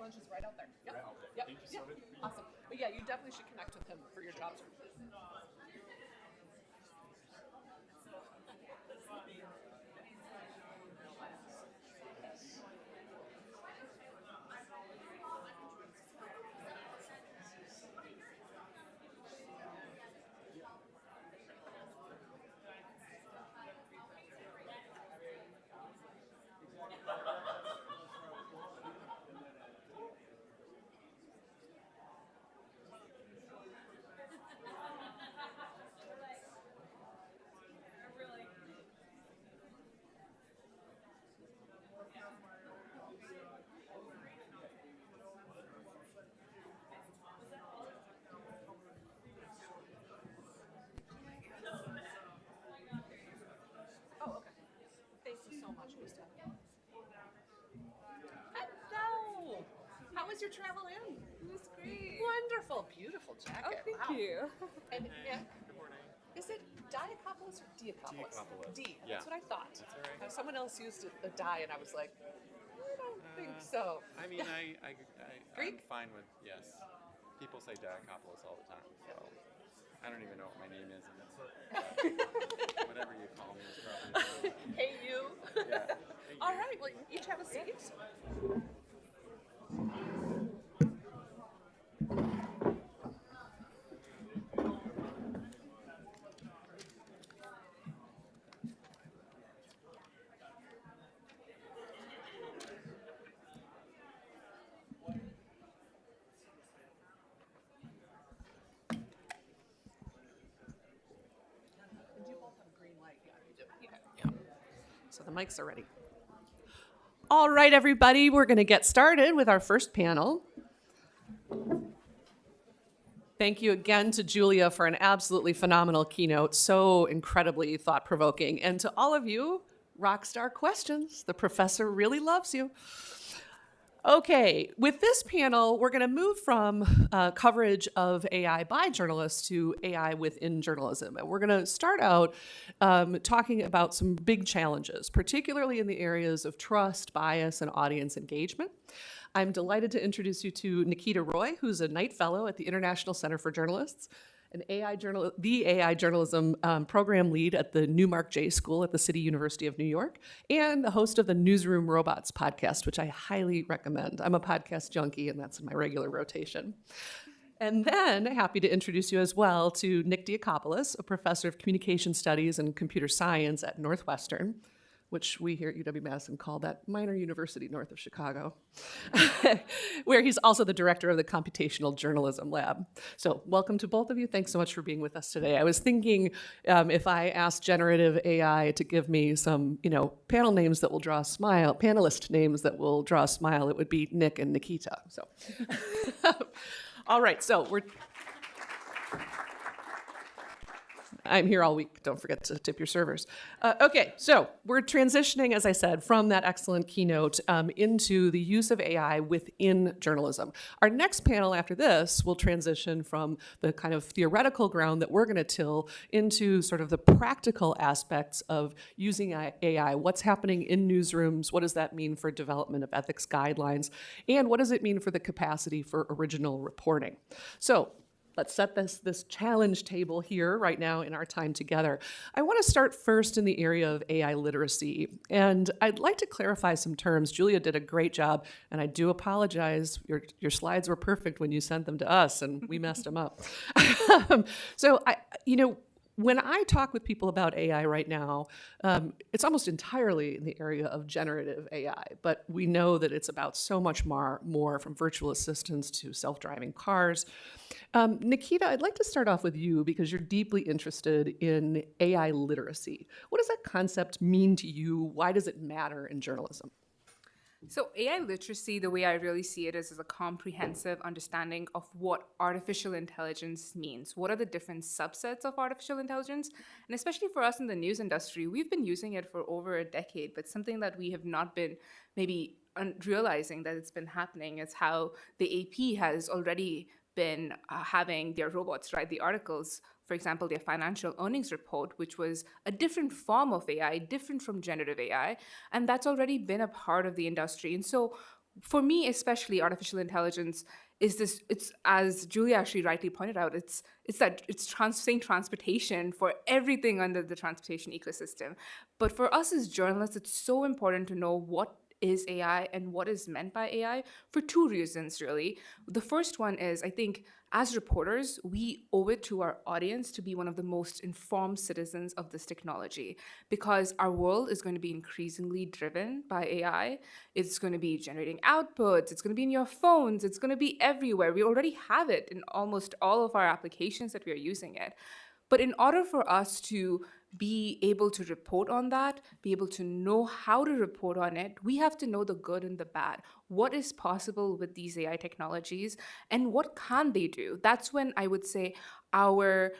lunch is right out there. Yep. Yep. Yeah. Awesome. But yeah, you definitely should connect with him for your job search. Oh, okay. Thank you so much, Lisa. Hello. How was your travel in? It was great. Wonderful, beautiful jacket. Oh, thank Wow. you. And yeah. Good morning. Is it Diakopoulos or Diakopoulos? Diakopoulos. D. Yeah. That's what I thought. That's all right. Someone else used a die, and I was like, I don't think so. I mean, I'm Greek? fine with, yes. People say Diakopoulos all the time, so I don't even know what my name is. Whatever you call me is probably. Hey, you. Yeah. Hey, All you. right. Well, each have a seat. And you both have a green light. Yeah, you do. Yeah. So the mics are ready. All right, everybody, we're going to get started with our first panel. Thank you again to Julia for an absolutely phenomenal keynote, so incredibly thought-provoking. And to all of you, rockstar questions. The professor really loves you. Okay, with this panel, we're going to move from coverage of AI by journalists to AI within journalism. And we're going to start out talking about some big challenges, particularly in the areas of trust, bias, and audience engagement. I'm delighted to introduce you to Nikita Roy, who's a Knight Fellow at the International Center for Journalists, the AI journalism program lead at the Newmark J School at the City University of New York, and the host of the Newsroom Robots podcast, which I highly recommend. I'm a podcast junkie, and that's in my regular rotation. And then happy to introduce you as well to Nick Diakopoulos, a professor of communication studies and computer science at Northwestern, which we here at UW-Madison call that minor university north of Chicago, where he's also the director of the Computational Journalism Lab. So welcome to both of you. Thanks so much for being with us today. I was thinking if I asked generative AI to give me some, panel names that will draw a smile, panelist names that will draw a smile, it would be Nick and Nikita. So, all right, so I'm here all week. Don't forget to tip your servers. Okay, so we're transitioning, as I said, from that excellent keynote into the use of AI within journalism. Our next panel after this will transition from the kind of theoretical ground that we're going to till into sort of the practical aspects of using AI. What's happening in newsrooms? What does that mean for development of ethics guidelines? And what does it mean for the capacity for original reporting? So let's set this challenge table here right now in our time together. I want to start first in the area of AI literacy. And I'd like to clarify some terms. Julia did a great job, and I do apologize. Your slides were perfect when you sent them to us, and we messed them up. So, when I talk with people about AI right now, it's almost entirely in the area of generative AI, but we know that it's about so much more from virtual assistants to self-driving cars. Nikita, I'd like to start off with you because you're deeply interested in AI literacy. What does that concept mean to you? Why does it matter in journalism? So AI literacy, the way I really see it is a comprehensive understanding of what artificial intelligence means. What are the different subsets of artificial intelligence? And especially for us in the news industry, we've been using it for over a decade, but something that we have not been maybe realizing that it's been happening is how the AP has already been having their robots write the articles. For example, their financial earnings report, which was a different form of AI, different from generative AI, and that's already been a part of the industry. And so for me, especially, artificial intelligence is this. It's, as Julia actually rightly pointed out, it's saying transportation for everything under the transportation ecosystem. But for us as journalists, it's so important to know what is AI and what is meant by AI for two reasons, really. The first one is, I think, as reporters, we owe it to our audience to be one of the most informed citizens of this technology, because our world is going to be increasingly driven by AI. It's going to be generating outputs, it's going to be in your phones, it's going to be everywhere. We already have it in almost all of our applications that we are using it. But in order for us to be able to report on that, be able to know how to report on it, we have to know the good and the bad. What is possible with these AI technologies and what can they do? That's when I would say our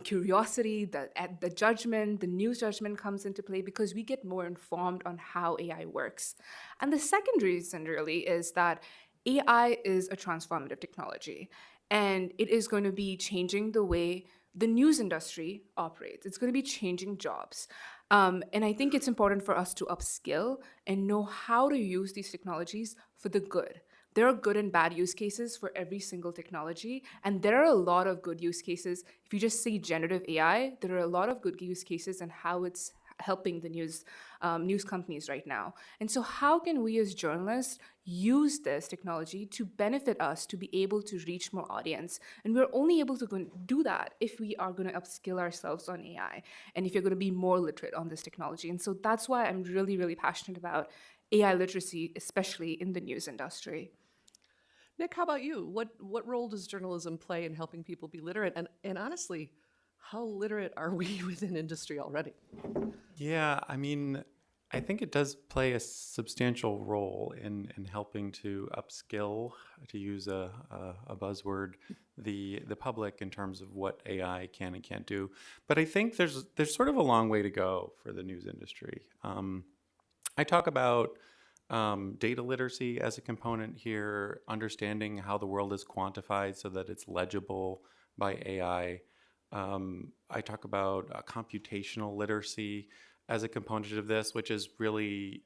curiosity, the judgment, the news judgment comes into play, because we get more informed on how AI works. And the second reason really is that AI is a transformative technology, and it is going to be changing the way the news industry operates. It's going to be changing jobs. And I think it's important for us to upskill and know how to use these technologies for the good. There are good and bad use cases for every single technology, and there are a lot of good use cases. If you just see generative AI, there are a lot of good use cases and how it's helping the news companies right now. And so how can we as journalists use this technology to benefit us to be able to reach more audience? And we're only able to do that if we are going to upskill ourselves on AI, and if you're going to be more literate on this technology. And so that's why I'm really, really passionate about AI literacy, especially in the news industry. Nick, how about you? What role does journalism play in helping people be literate? And honestly, how literate are we within industry already? Yeah, I mean, I think it does play a substantial role in helping to upskill, to use a buzzword, the public in terms of what AI can and can't do. But I think there's sort of a long way to go for the news industry. I talk about data literacy as a component here, understanding how the world is quantified so that it's legible by AI. I talk about computational literacy as a component of this, which is really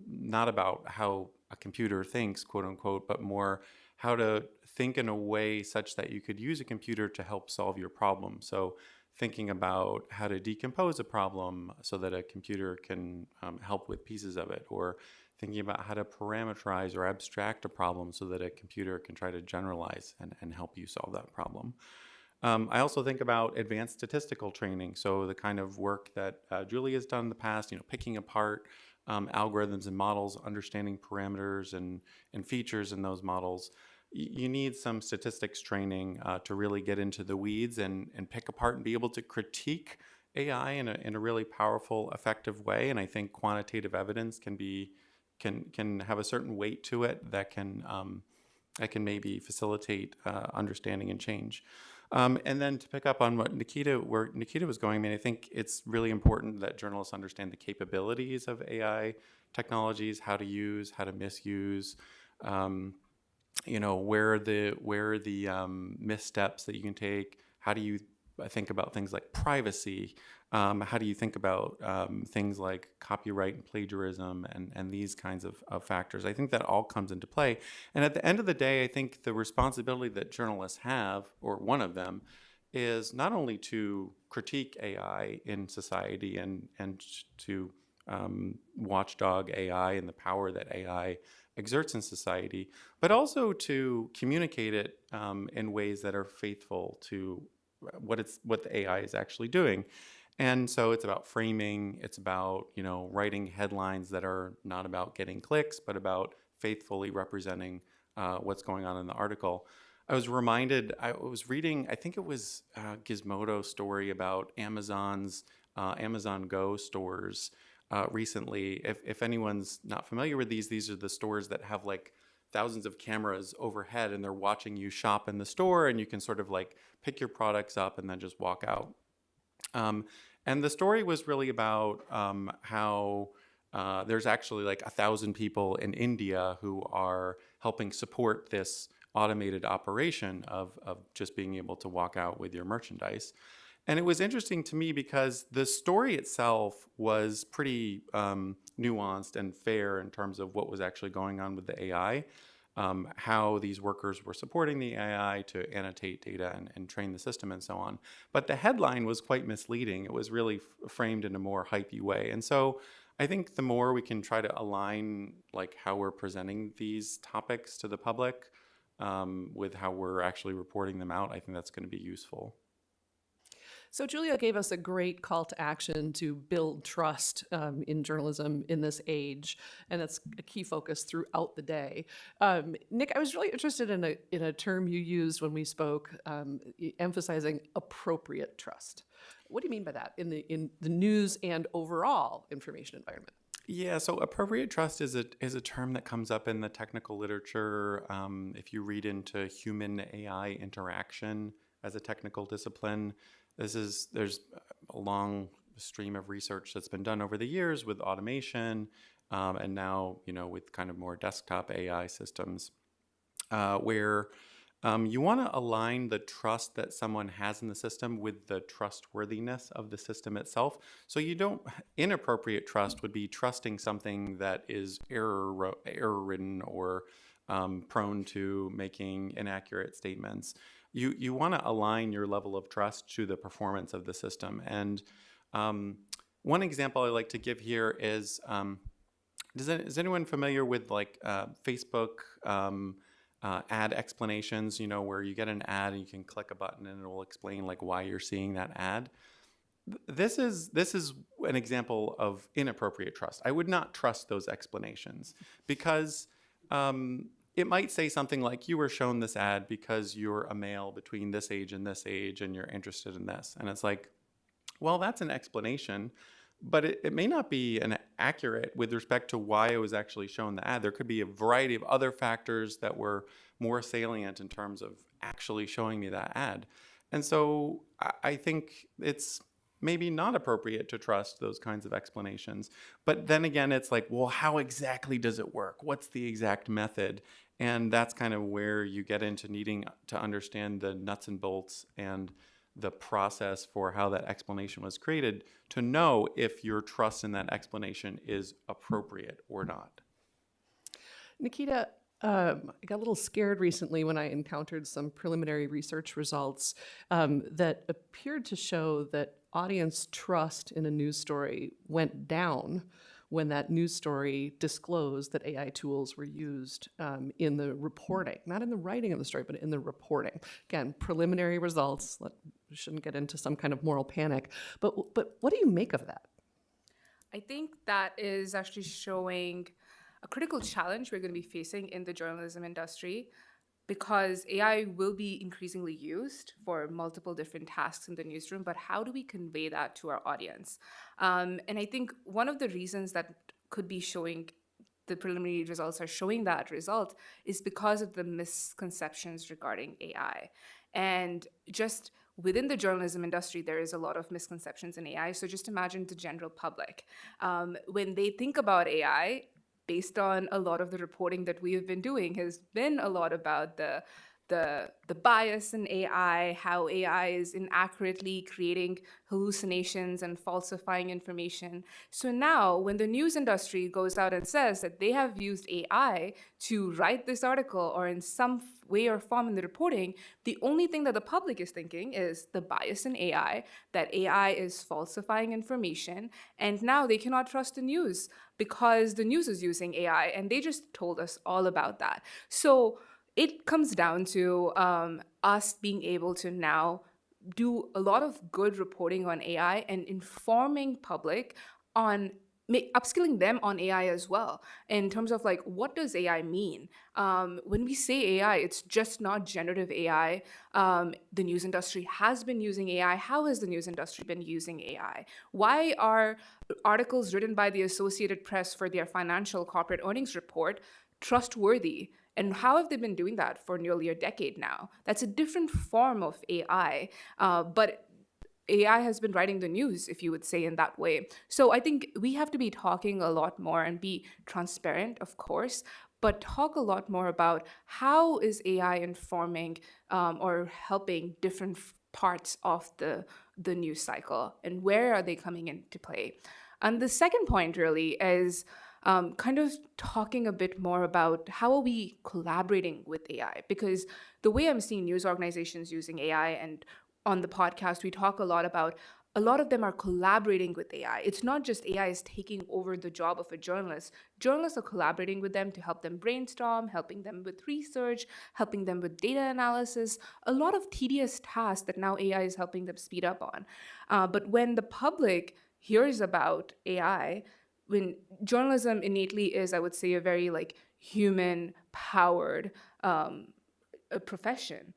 not about how a computer thinks, quote unquote, but more how to think in a way such that you could use a computer to help solve your problem. So thinking about how to decompose a problem so that a computer can help with pieces of it, or thinking about how to parameterize or abstract a problem so that a computer can try to generalize and help you solve that problem. I also think about advanced statistical training, so the kind of work that Julia has done in the past, picking apart algorithms and models, understanding parameters and features in those models. You need some statistics training to really get into the weeds and pick apart and be able to critique AI in a really powerful, effective way. And I think quantitative evidence can have a certain weight to it that can maybe facilitate understanding and change. And then to pick up on where Nikita was going, I mean, I think it's really important that journalists understand the capabilities of AI technologies, how to use, how to misuse, where are the missteps that you can take. How do you think about things like privacy? How do you think about things like copyright and plagiarism and these kinds of factors? I think that all comes into play. And at the end of the day, I think the responsibility that journalists have, or one of them, is not only to critique AI in society and to watchdog AI and the power that AI exerts in society, but also to communicate it in ways that are faithful to what the AI is actually doing. And so it's about framing, it's about, writing headlines that are not about getting clicks, but about faithfully representing what's going on in the article. I was reminded, I was reading, I think it was Gizmodo's story about Amazon's Amazon Go stores recently. If anyone's not familiar with these are the stores that have like thousands of cameras overhead and they're watching you shop in the store, and you can sort of like pick your products up and then just walk out. And the story was really about how there's actually like 1,000 people in India who are helping support this automated operation of just being able to walk out with your merchandise. And it was interesting to me because the story itself was pretty nuanced and fair in terms of what was actually going on with the AI, how these workers were supporting the AI to annotate data and train the system and so on. But the headline was quite misleading. It was really framed in a more hypey way. And so I think the more we can try to align like how we're presenting these topics to the public with how we're actually reporting them out, I think that's going to be useful. So Julia gave us a great call to action to build trust in journalism in this age, and that's a key focus throughout the day. Nick, I was really interested in a term you used when we spoke, emphasizing appropriate trust. What do you mean by that in the news and overall information environment? Yeah, so appropriate trust is a term that comes up in the technical literature. If you read into human AI interaction as a technical discipline, there's a long stream of research that's been done over the years with automation, and now with kind of more desktop AI systems, where you want to align the trust that someone has in the system with the trustworthiness of the system itself. So inappropriate trust would be trusting something that is error-ridden or prone to making inaccurate statements. You want to align your level of trust to the performance of the system. And one example I like to give here is, is anyone familiar with like Facebook ad explanations, where you get an ad and you can click a button and it will explain like why you're seeing that ad? This is an example of inappropriate trust. I would not trust those explanations because it might say something like, you were shown this ad because you're a male between this age and you're interested in this. And it's like, well, that's an explanation, but it may not be accurate with respect to why I was actually shown the ad. There could be a variety of other factors that were more salient in terms of actually showing me that ad. And so I think it's maybe not appropriate to trust those kinds of explanations. But then again, it's like, well, how exactly does it work? What's the exact method? And that's kind of where you get into needing to understand the nuts and bolts and the process for how that explanation was created to know if your trust in that explanation is appropriate or not. Nikita, I got a little scared recently when I encountered some preliminary research results that appeared to show that audience trust in a news story went down when that news story disclosed that AI tools were used in the reporting, not in the writing of the story, but in the reporting. Again, preliminary results. We shouldn't get into some kind of moral panic. But what do you make of that? I think that is actually showing a critical challenge we're going to be facing in the journalism industry, because AI will be increasingly used for multiple different tasks in the newsroom, but how do we convey that to our audience? And I think one of the reasons that could be showing the preliminary results are showing that result is because of the misconceptions regarding AI. And just within the journalism industry, there is a lot of misconceptions in AI. So just imagine the general public. When they think about AI, based on a lot of the reporting that we have been doing, has been a lot about the bias in AI, how AI is inaccurately creating hallucinations and falsifying information. So now when the news industry goes out and says that they have used AI to write this article or in some way or form in the reporting, the only thing that the public is thinking is the bias in AI, that AI is falsifying information, and now they cannot trust the news because the news is using AI, and they just told us all about that. So it comes down to us being able to now do a lot of good reporting on AI and informing public on upskilling them on AI as well, in terms of like, what does AI mean? When we say AI, it's just not generative AI. The news industry has been using AI. How has the news industry been using AI? Why are articles written by the Associated Press for their financial corporate earnings report trustworthy? And how have they been doing that for nearly a decade now? That's a different form of AI, but AI has been writing the news, if you would say, in that way. So I think we have to be talking a lot more and be transparent, of course, but talk a lot more about how is AI informing or helping different parts of the news cycle, and where are they coming into play? And the second point really is kind of talking a bit more about how are we collaborating with AI? Because the way I'm seeing news organizations using AI, and on the podcast, we talk a lot about a lot of them are collaborating with AI. It's not just AI is taking over the job of a journalist. Journalists are collaborating with them to help them brainstorm, helping them with research, helping them with data analysis, a lot of tedious tasks that now AI is helping them speed up on. But when the public hears about AI, when journalism innately is, I would say, a very like human-powered profession.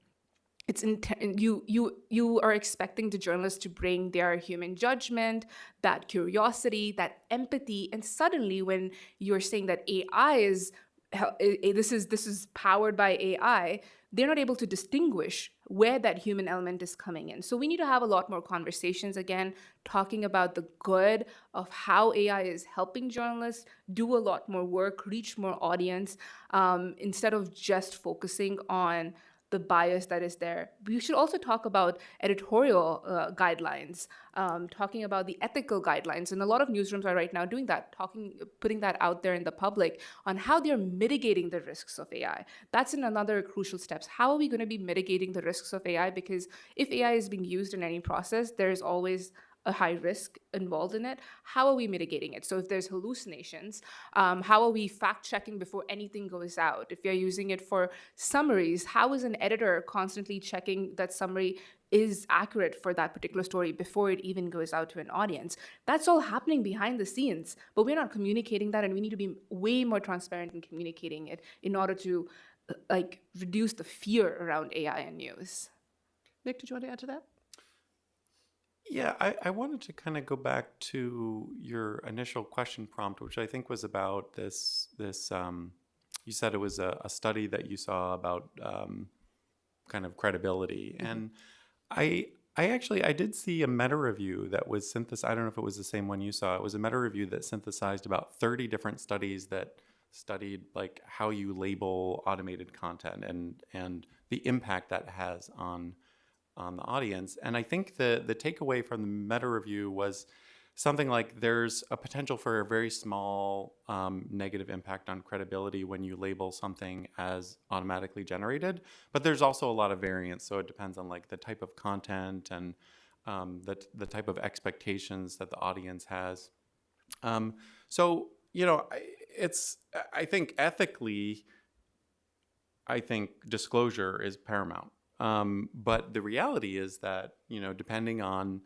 It's you are expecting the journalists to bring their human judgment, that curiosity, that empathy, and suddenly when you're saying that AI is this is powered by AI, they're not able to distinguish where that human element is coming in. So we need to have a lot more conversations again, talking about the good of how AI is helping journalists do a lot more work, reach more audience, instead of just focusing on the bias that is there. We should also talk about editorial guidelines, talking about the ethical guidelines. And a lot of newsrooms are right now doing that, putting that out there in the public on how they're mitigating the risks of AI. That's another crucial steps. How are we going to be mitigating the risks of AI? Because if AI is being used in any process, there's always a high risk involved in it. How are we mitigating it? So if there's hallucinations, how are we fact checking before anything goes out? If you're using it for summaries, how is an editor constantly checking that summary is accurate for that particular story before it even goes out to an audience? That's all happening behind the scenes, but we're not communicating that, and we need to be way more transparent in communicating it in order to reduce the fear around AI and news. Nick, did you want to add to that? Yeah, I wanted to kind of go back to your initial question prompt, which I think was about this. You said it was a study that you saw about kind of credibility, and I did see a meta review that was synthesized. I don't know if it was the same one you saw. It was a meta review that synthesized about 30 different studies that studied like how you label automated content and the impact that has on the audience. And I think the takeaway from the meta review was something like there's a potential for a very small negative impact on credibility when you label something as automatically generated, but there's also a lot of variance. So it depends on like the type of content and the type of expectations that the audience has. So, you know, I think ethically, I think disclosure is paramount. But the reality is that, you know, depending on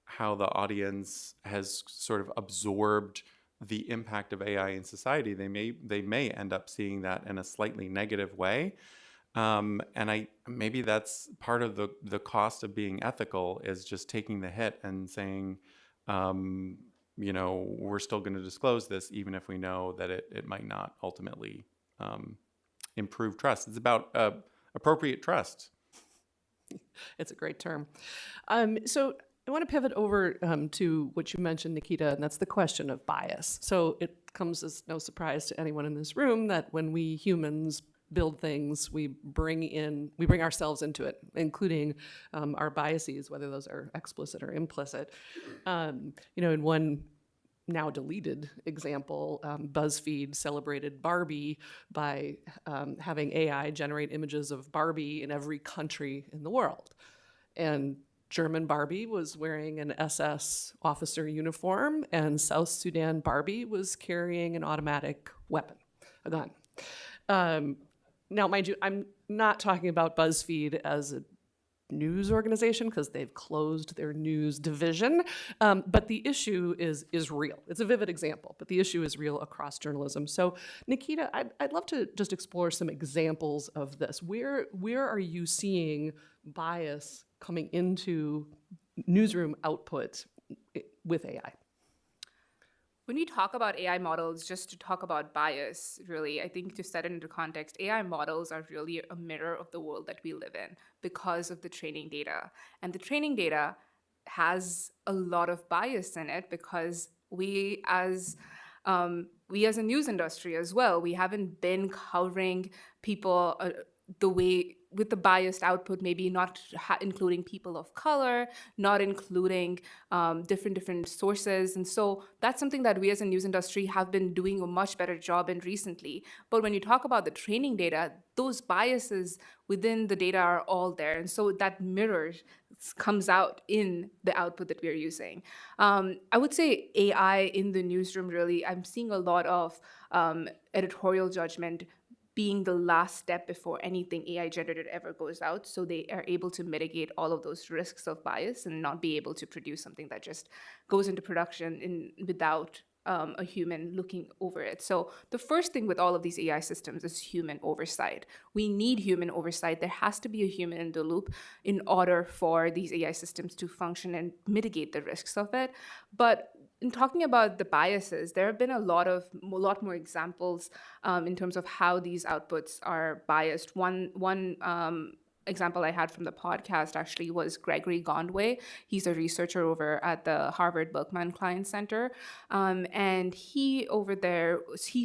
how the audience has sort of absorbed the impact of AI in society, they may end up seeing that in a slightly negative way. And maybe that's part of the cost of being ethical, is just taking the hit and saying, you know, we're still going to disclose this even if we know that it might not ultimately improve trust. It's about appropriate trust. It's a great term. So I want to pivot over to what you mentioned, Nikita, and that's the question of bias. So it comes as no surprise to anyone in this room that when we humans build things, we bring ourselves into it, including our biases, whether those are explicit or implicit. You know, in one now deleted example, BuzzFeed celebrated Barbie by having AI generate images of Barbie in every country in the world. And German Barbie was wearing an SS officer uniform, and South Sudan Barbie was carrying an automatic weapon, a gun. Now, mind you, I'm not talking about BuzzFeed as a news organization because they've closed their news division, but the issue is real. It's a vivid example, but the issue is real across journalism. So, Nikita, I'd love to just explore some examples of this. Where are you seeing bias coming into newsroom output with AI? When we talk about AI models, just to talk about bias, really, I think to set it into context, AI models are really a mirror of the world that we live in because of the training data. And the training data has a lot of bias in it because we as a news industry as well, we haven't been covering people the way with the biased output, maybe not including people of color, not including different sources. And so that's something that we as a news industry have been doing a much better job in recently. But when you talk about the training data, those biases within the data are all there. And so that mirror comes out in the output that we're using. I would say AI in the newsroom, really, I'm seeing a lot of editorial judgment being the last step before anything AI generated ever goes out. So they are able to mitigate all of those risks of bias and not be able to produce something that just goes into production without a human looking over it. So the first thing with all of these AI systems is human oversight. We need human oversight. There has to be a human in the loop in order for these AI systems to function and mitigate the risks of it. But in talking about the biases, there have been a lot more examples in terms of how these outputs are biased. One example I had from the podcast actually was Gregory Gondway. He's a researcher over at the Harvard Berkman Klein Center. And he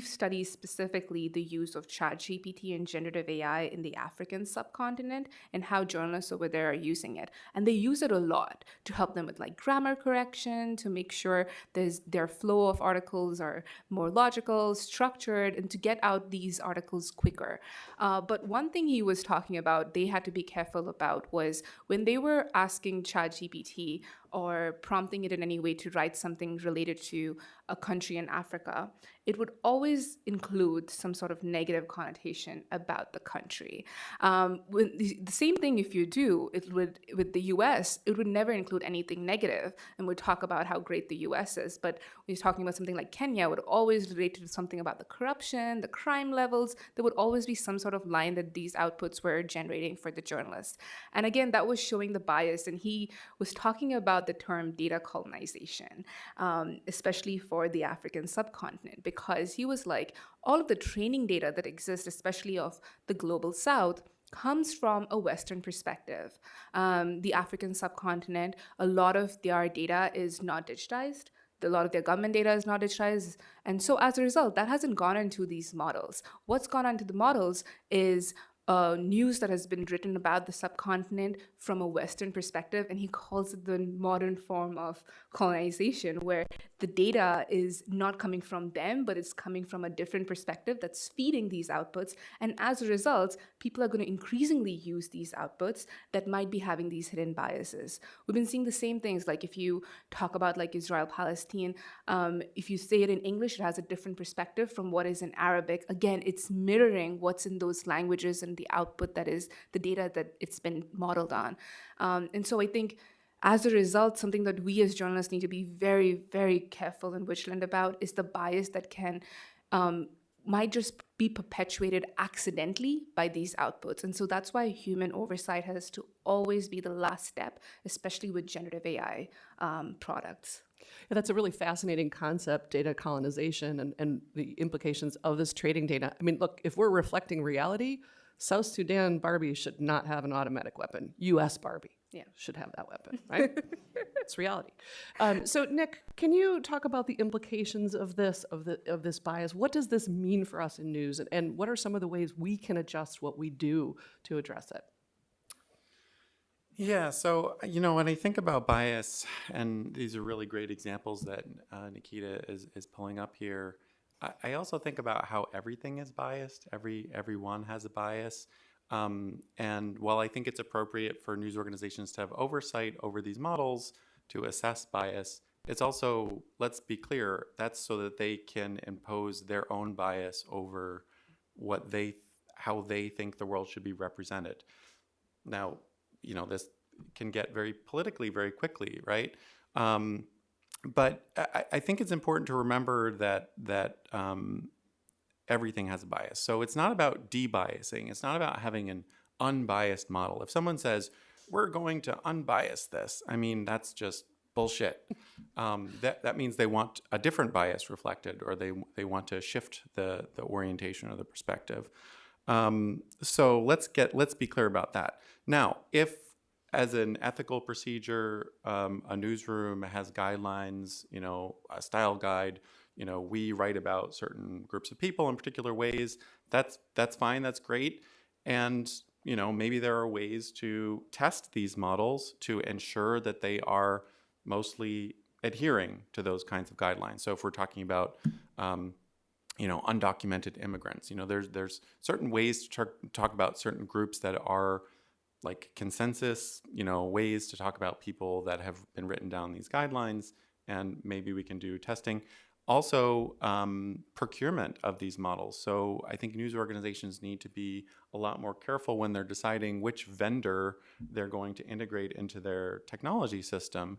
studies specifically the use of ChatGPT and generative AI in the African subcontinent and how journalists over there are using it. And they use it a lot to help them with like grammar correction, to make sure their flow of articles are more logical, structured, and to get out these articles quicker. But one thing he was talking about, they had to be careful about, was when they were asking ChatGPT or prompting it in any way to write something related to a country in Africa, it would always include some sort of negative connotation about the country. The same thing if you do, with the US, it would never include anything negative and would talk about how great the US is. But when you're talking about something like Kenya, it would always relate to something about the corruption, the crime levels. There would always be some sort of line that these outputs were generating for the journalist. And again, that was showing the bias. And he was talking about the term data colonization, especially for the African subcontinent, because he was like, all of the training data that exists, especially of the global South, comes from a Western perspective. The African subcontinent, a lot of their data is not digitized. A lot of their government data is not digitized. And so as a result, that hasn't gone into these models. What's gone into the models is news that has been written about the subcontinent from a Western perspective, and he calls it the modern form of colonization, where the data is not coming from them, but it's coming from a different perspective that's feeding these outputs. And as a result, people are going to increasingly use these outputs that might be having these hidden biases. We've been seeing the same things, like if you talk about like Israel-Palestine, if you say it in English, it has a different perspective from what is in Arabic. Again, it's mirroring what's in those languages and the output that is the data that it's been modeled on. And so I think as a result, something that we as journalists need to be very, very careful and vigilant about is the bias that might just be perpetuated accidentally by these outputs. And so that's why human oversight has to always be the last step, especially with generative AI products. Yeah, that's a really fascinating concept, data colonization and the implications of this trading data. I mean, look, if we're reflecting reality, South Sudan Barbie should not have an automatic weapon. U.S. Barbie should have that weapon, right? It's reality. So, Nick, can you talk about the implications of this bias? What does this mean for us in news, and what are some of the ways we can adjust what we do to address it? Yeah, so, when I think about bias, and these are really great examples that Nikita is pulling up here, I also think about how everything is biased. Everyone has a bias. And while I think it's appropriate for news organizations to have oversight over these models to assess bias, it's also, let's be clear, that's so that they can impose their own bias over how they think the world should be represented. Now, this can get very politically very quickly, right? But I think it's important to remember that everything has a bias. So it's not about debiasing. It's not about having an unbiased model. If someone says, we're going to unbias this, I mean, that's just bullshit. That means they want a different bias reflected, or they want to shift the orientation or the perspective. So let's be clear about that. Now, if as an ethical procedure, a newsroom has guidelines, a style guide, we write about certain groups of people in particular ways, that's fine, that's great. And maybe there are ways to test these models to ensure that they are mostly adhering to those kinds of guidelines. So if we're talking about, undocumented immigrants, there's certain ways to talk about certain groups that are like consensus, ways to talk about people that have been written down these guidelines, and maybe we can do testing. Also, procurement of these models. So I think news organizations need to be a lot more careful when they're deciding which vendor they're going to integrate into their technology system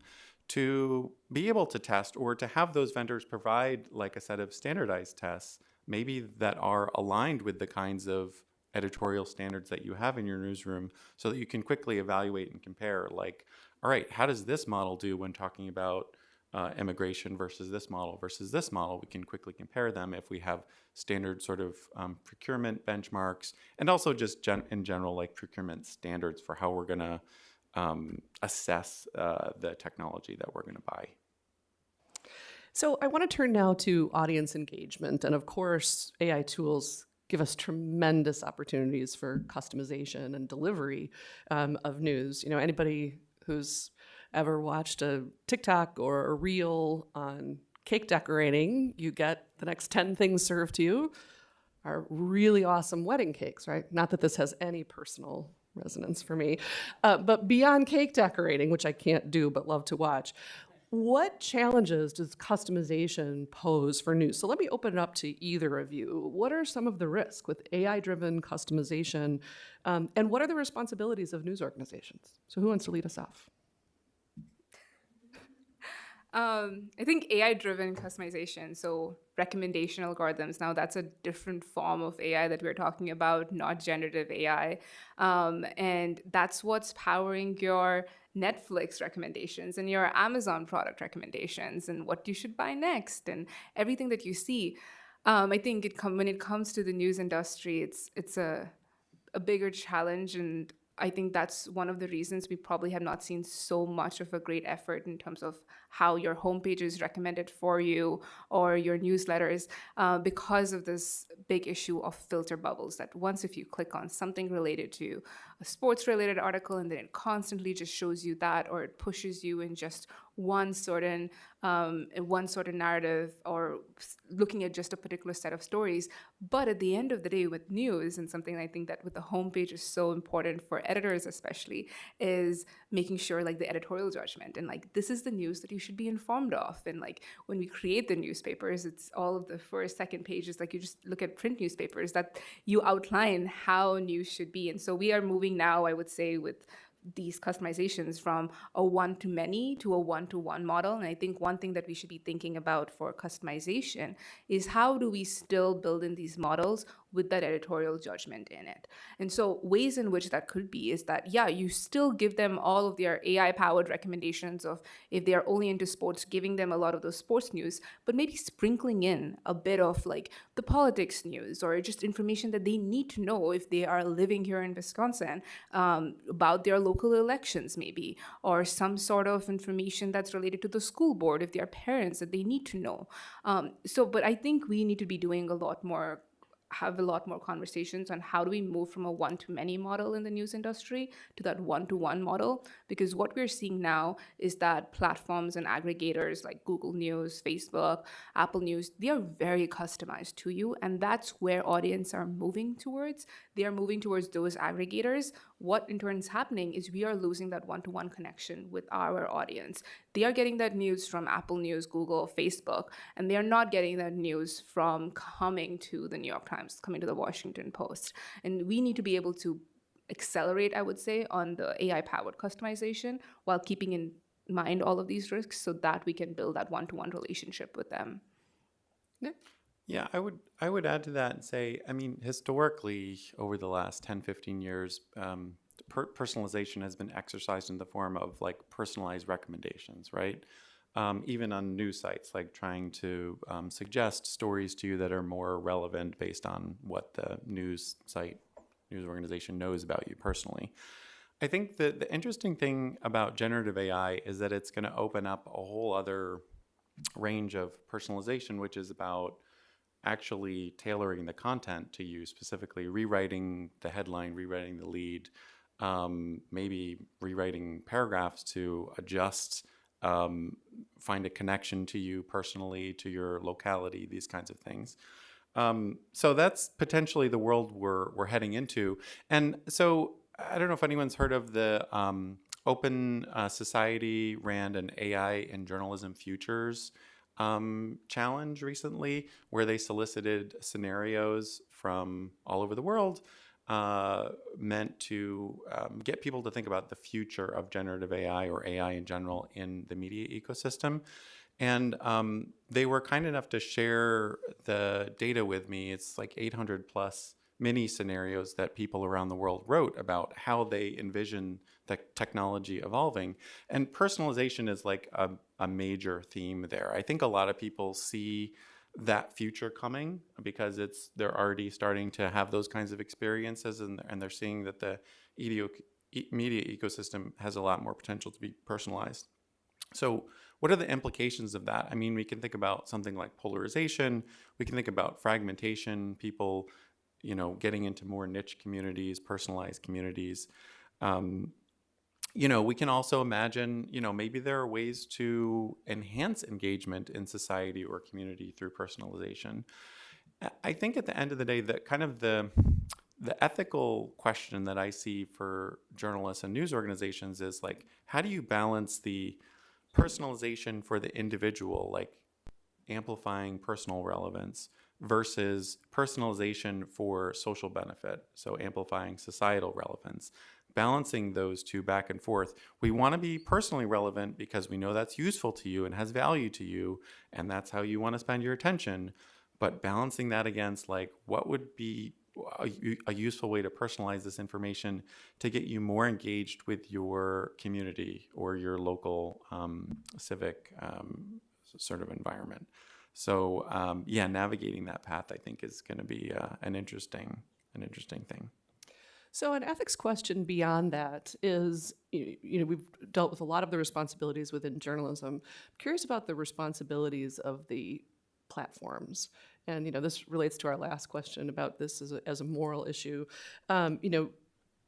to be able to test, or to have those vendors provide like a set of standardized tests, maybe that are aligned with the kinds of editorial standards that you have in your newsroom, so that you can quickly evaluate and compare, like, all right, how does this model do when talking about immigration versus this model versus this model? We can quickly compare them if we have standard sort of procurement benchmarks, and also just in general, like procurement standards for how we're going to assess the technology that we're going to buy. So I want to turn now to audience engagement. And of course, AI tools give us tremendous opportunities for customization and delivery of news. Anybody who's ever watched a TikTok or a reel on cake decorating, you get the next 10 things served to you are really awesome wedding cakes, right? Not that this has any personal resonance for me, but beyond cake decorating, which I can't do but love to watch, what challenges does customization pose for news? So let me open it up to either of you. What are some of the risks with AI-driven customization, and what are the responsibilities of news organizations? So who wants to lead us off? I think AI-driven customization, so recommendation algorithms, now that's a different form of AI that we're talking about, not generative AI. And that's what's powering your Netflix recommendations and your Amazon product recommendations and what you should buy next and everything that you see. I think when it comes to the news industry, it's a bigger challenge, and I think that's one of the reasons we probably have not seen so much of a great effort in terms of how your homepage is recommended for you or your newsletters, because of this big issue of filter bubbles, that once if you click on something related to a sports related article, and then it constantly just shows you that, or it pushes you in just one certain narrative, or looking at just a particular set of stories. But at the end of the day, with news, and something I think that with the homepage is so important for editors especially, is making sure like the editorial judgment, and like this is the news that you should be informed of. And like when we create the newspapers, it's all of the first, second pages, like you just look at print newspapers, that you outline how news should be. And so we are moving now, I would say, with these customizations from a one-to-many to a one-to-one model. And I think one thing that we should be thinking about for customization is how do we still build in these models with that editorial judgment in it. And so ways in which that could be is that, yeah, you still give them all of their AI-powered recommendations of, if they are only into sports, giving them a lot of those sports news, but maybe sprinkling in a bit of like the politics news, or just information that they need to know if they are living here in Wisconsin, about their local elections maybe, or some sort of information that's related to the school board if they are parents that they need to know. But I think we need to be doing have a lot more conversations on how do we move from a one-to-many model in the news industry to that one-to-one model, because what we're seeing now is that platforms and aggregators like Google News, Facebook, Apple News, they are very customized to you, and that's where audience are moving towards. They are moving towards those aggregators. What in turn is happening is we are losing that one-to-one connection with our audience. They are getting that news from Apple News, Google, Facebook, and they are not getting that news from coming to the New York Times, coming to the Washington Post. And we need to be able to accelerate, I would say, on the AI-powered customization while keeping in mind all of these risks so that we can build that one-to-one relationship with them. Yeah, I would add to that and say, I mean, historically, over the last 10, 15 years, personalization has been exercised in the form of like personalized recommendations, right? Even on news sites, like trying to suggest stories to you that are more relevant based on what the news organization knows about you personally. I think that the interesting thing about generative AI is that it's going to open up a whole other range of personalization, which is about actually tailoring the content to you specifically, rewriting the headline, rewriting the lead, maybe rewriting paragraphs to adjust, find a connection to you personally, to your locality, these kinds of things. So that's potentially the world we're heading into. And so I don't know if anyone's heard of the Open Society ran an AI in Journalism Futures challenge recently, where they solicited scenarios from all over the world meant to get people to think about the future of generative AI or AI in general in the media ecosystem. And they were kind enough to share the data with me. It's like 800 plus mini scenarios that people around the world wrote about how they envision the technology evolving. And personalization is like a major theme there. I think a lot of people see that future coming because they're already starting to have those kinds of experiences, and they're seeing that the media ecosystem has a lot more potential to be personalized. So what are the implications of that? I mean, we can think about something like polarization. We can think about fragmentation, people, getting into more niche communities, personalized communities. We can also imagine, maybe there are ways to enhance engagement in society or community through personalization. I think at the end of the day, that kind of the ethical question that I see for journalists and news organizations is like, how do you balance the personalization for the individual, like amplifying personal relevance, versus personalization for social benefit, so amplifying societal relevance, balancing those two back and forth. We want to be personally relevant because we know that's useful to you and has value to you, and that's how you want to spend your attention. But balancing that against like what would be a useful way to personalize this information to get you more engaged with your community or your local civic sort of environment. So navigating that path, I think, is going to be an interesting thing. So an ethics question beyond that is, we've dealt with a lot of the responsibilities within journalism. I'm curious about the responsibilities of the platforms. And, this relates to our last question about this as a moral issue.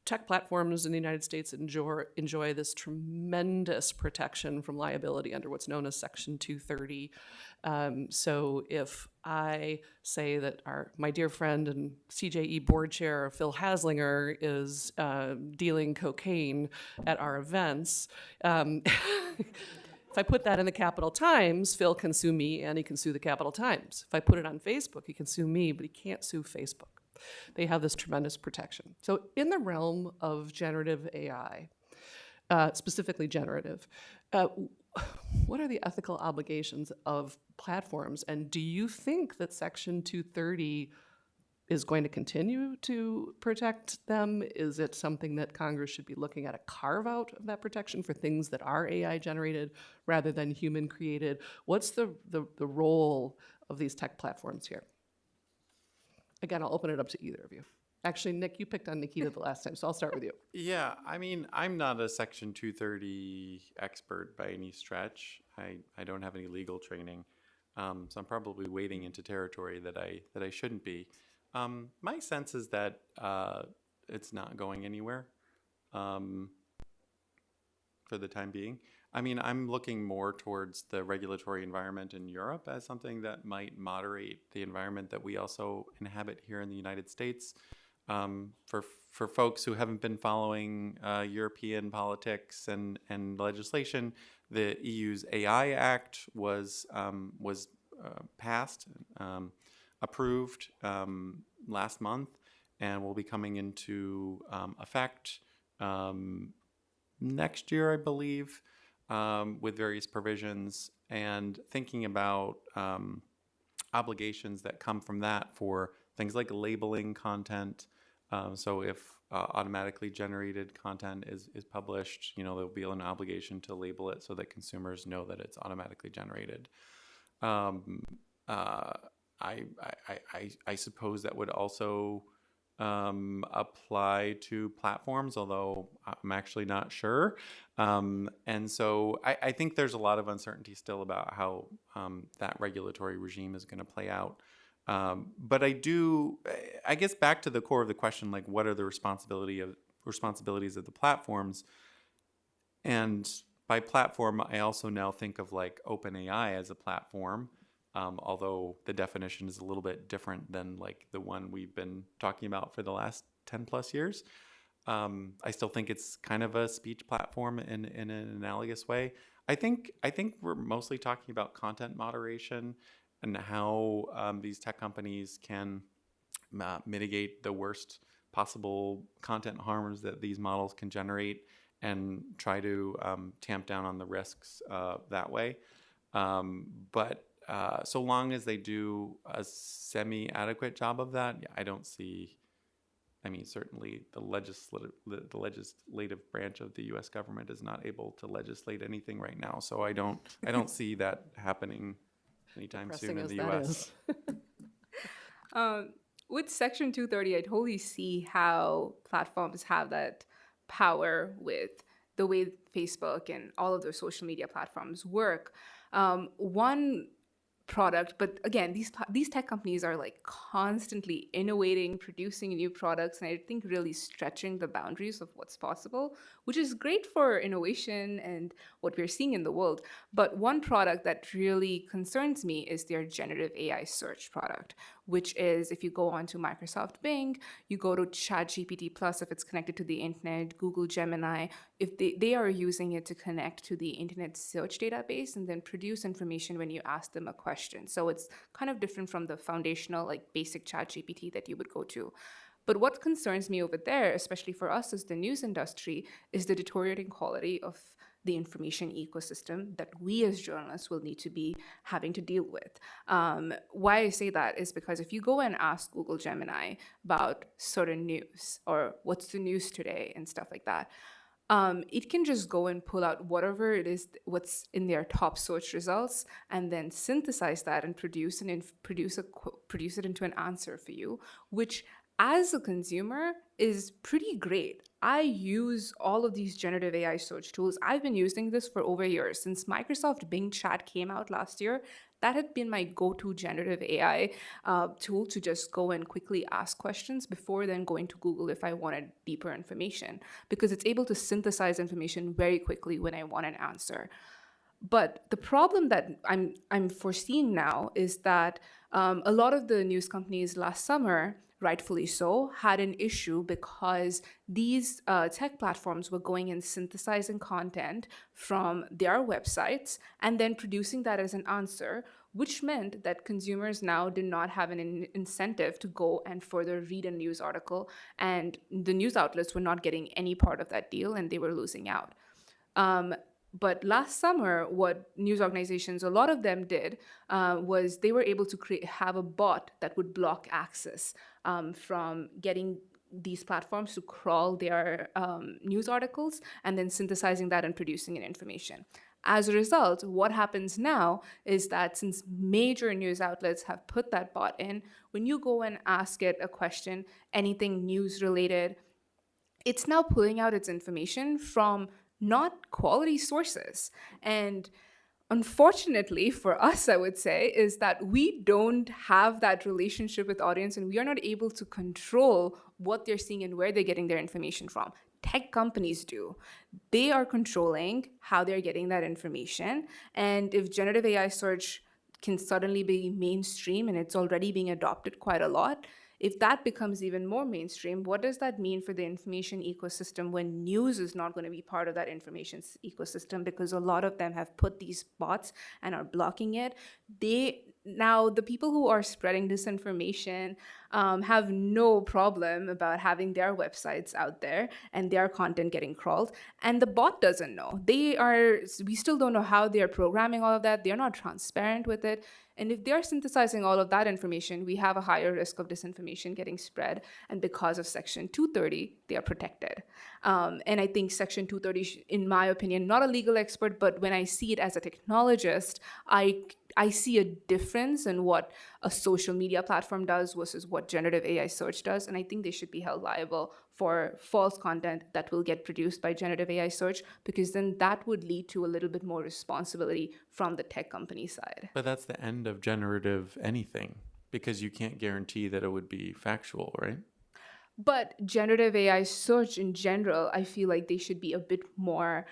Tech platforms in the United States enjoy this tremendous protection from liability under what's known as Section 230. So if I say that my dear friend and CJE board chair, Phil Haslinger, is dealing cocaine at our events, if I put that in the Capital Times, Phil can sue me and he can sue the Capital Times. If I put it on Facebook, he can sue me, but he can't sue Facebook. They have this tremendous protection. So in the realm of generative AI, specifically generative, what are the ethical obligations of platforms? And do you think that Section 230 is going to continue to protect them? Is it something that Congress should be looking at a carve out of that protection for things that are AI generated rather than human created? What's the role of these tech platforms here? Again, I'll open it up to either of you. Actually, Nick, you picked on Nikita the last time, so I'll start with you. Yeah, I mean, I'm not a Section 230 expert by any stretch. I don't have any legal training, so I'm probably wading into territory that I shouldn't be. My sense is that it's not going anywhere for the time being. I mean, I'm looking more towards the regulatory environment in Europe as something that might moderate the environment that we also inhabit here in the United States. For folks who haven't been following European politics and legislation, the EU's AI Act was passed, approved last month, and will be coming into effect next year, I believe. With various provisions, and thinking about obligations that come from that for things like labeling content. So if automatically generated content is published, there'll be an obligation to label it so that consumers know that it's automatically generated. I suppose that would also apply to platforms, although I'm actually not sure. And so I think there's a lot of uncertainty still about how that regulatory regime is going to play out. But I guess back to the core of the question, like what are the responsibilities of the platforms? And by platform, I also now think of like OpenAI as a platform, although the definition is a little bit different than like the one we've been talking about for the last 10 plus years. I still think it's kind of a speech platform in an analogous way. I think we're mostly talking about content moderation and how these tech companies can mitigate the worst possible content harms that these models can generate and try to tamp down on the risks that way. But so long as they do a semi-adequate job of that, I don't see. I mean, certainly the legislative branch of the U.S. government is not able to legislate anything right now. So I don't see that happening anytime soon in the U.S. With Section 230, I totally see how platforms have that power with the way Facebook and all of their social media platforms work. One product, but again, these tech companies are like constantly innovating, producing new products, and I think really stretching the boundaries of what's possible, which is great for innovation and what we're seeing in the world. But one product that really concerns me is their generative AI search product, which is if you go onto Microsoft Bing, you go to ChatGPT Plus if it's connected to the internet, Google Gemini, if they are using it to connect to the internet search database and then produce information when you ask them a question. So it's kind of different from the foundational, like basic ChatGPT that you would go to. But what concerns me over there, especially for us as the news industry, is the deteriorating quality of the information ecosystem that we as journalists will need to be having to deal with. Why I say that is because if you go and ask Google Gemini about certain news or what's the news today and stuff like that, it can just go and pull out whatever it is, what's in their top search results, and then synthesize that and produce it into an answer for you, which as a consumer is pretty great. I use all of these generative AI search tools. I've been using this for over a year. Since Microsoft Bing Chat came out last year, that had been my go-to generative AI tool to just go and quickly ask questions before then going to Google if I wanted deeper information, because it's able to synthesize information very quickly when I want an answer. But the problem that I'm foreseeing now is that a lot of the news companies last summer, rightfully so, had an issue because these tech platforms were going and synthesizing content from their websites and then producing that as an answer, which meant that consumers now did not have an incentive to go and further read a news article, and the news outlets were not getting any part of that deal and they were losing out. But last summer, what news organizations, a lot of them did, was they were able to have a bot that would block access from getting these platforms to crawl their news articles and then synthesizing that and producing an information. As a result, what happens now is that since major news outlets have put that bot in, when you go and ask it a question, anything news related, it's now pulling out its information from not quality sources. And unfortunately for us, I would say, is that we don't have that relationship with audience and we are not able to control what they're seeing and where they're getting their information from. Tech companies do. They are controlling how they're getting that information. And if generative AI search can suddenly be mainstream, and it's already being adopted quite a lot, if that becomes even more mainstream, what does that mean for the information ecosystem when news is not going to be part of that information ecosystem, because a lot of them have put these bots and are blocking it? Now, the people who are spreading disinformation have no problem about having their websites out there and their content getting crawled, and the bot doesn't know. We still don't know how they're programming all of that. They're not transparent with it. And if they're synthesizing all of that information, we have a higher risk of disinformation getting spread. And because of Section 230, they are protected. And I think Section 230, in my opinion, not a legal expert, but when I see it as a technologist, I see a difference in what a social media platform does versus what generative AI search does. And I think they should be held liable for false content that will get produced by generative AI search, because then that would lead to a little bit more responsibility from the tech company side. But that's the end of generative anything, because you can't guarantee that it would be factual, right? But generative AI search in general, I feel like they should be a bit more,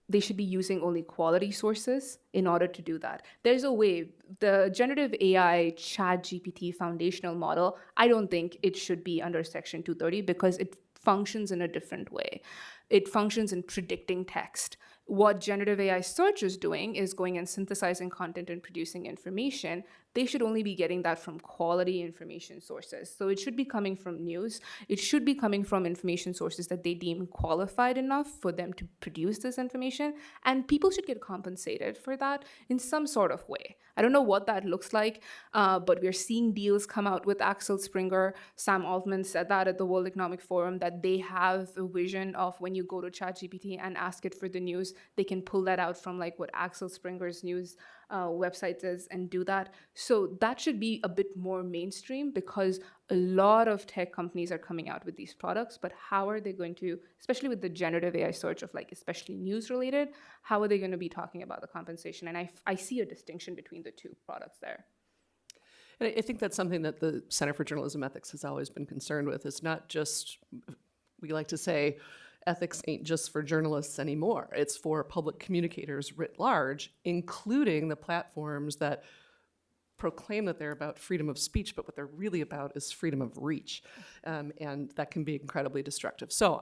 they should be using only quality sources in order to do that. There's a way, the generative AI chat GPT foundational model, I don't think it should be under Section 230 because it functions in a different way. It functions in predicting text. What generative AI search is doing is going and synthesizing content and producing information. They should only be getting that from quality information sources. So it should be coming from news. It should be coming from information sources that they deem qualified enough for them to produce this information. And people should get compensated for that in some sort of way. I don't know what that looks like, but we're seeing deals come out with Axel Springer. Sam Altman said that at the World Economic Forum, that they have a vision of when you go to ChatGPT and ask it for the news, they can pull that out from like what Axel Springer's news website is and do that. So that should be a bit more mainstream because a lot of tech companies are coming out with these products, but how are they going to, especially with the generative AI search of like especially news related, how are they going to be talking about the compensation? And I see a distinction between the two products there. And I think that's something that the Center for Journalism Ethics has always been concerned with. It's not just, we like to say, ethics ain't just for journalists anymore. It's for public communicators writ large, including the platforms that proclaim that they're about freedom of speech, but what they're really about is freedom of reach. And that can be incredibly destructive. So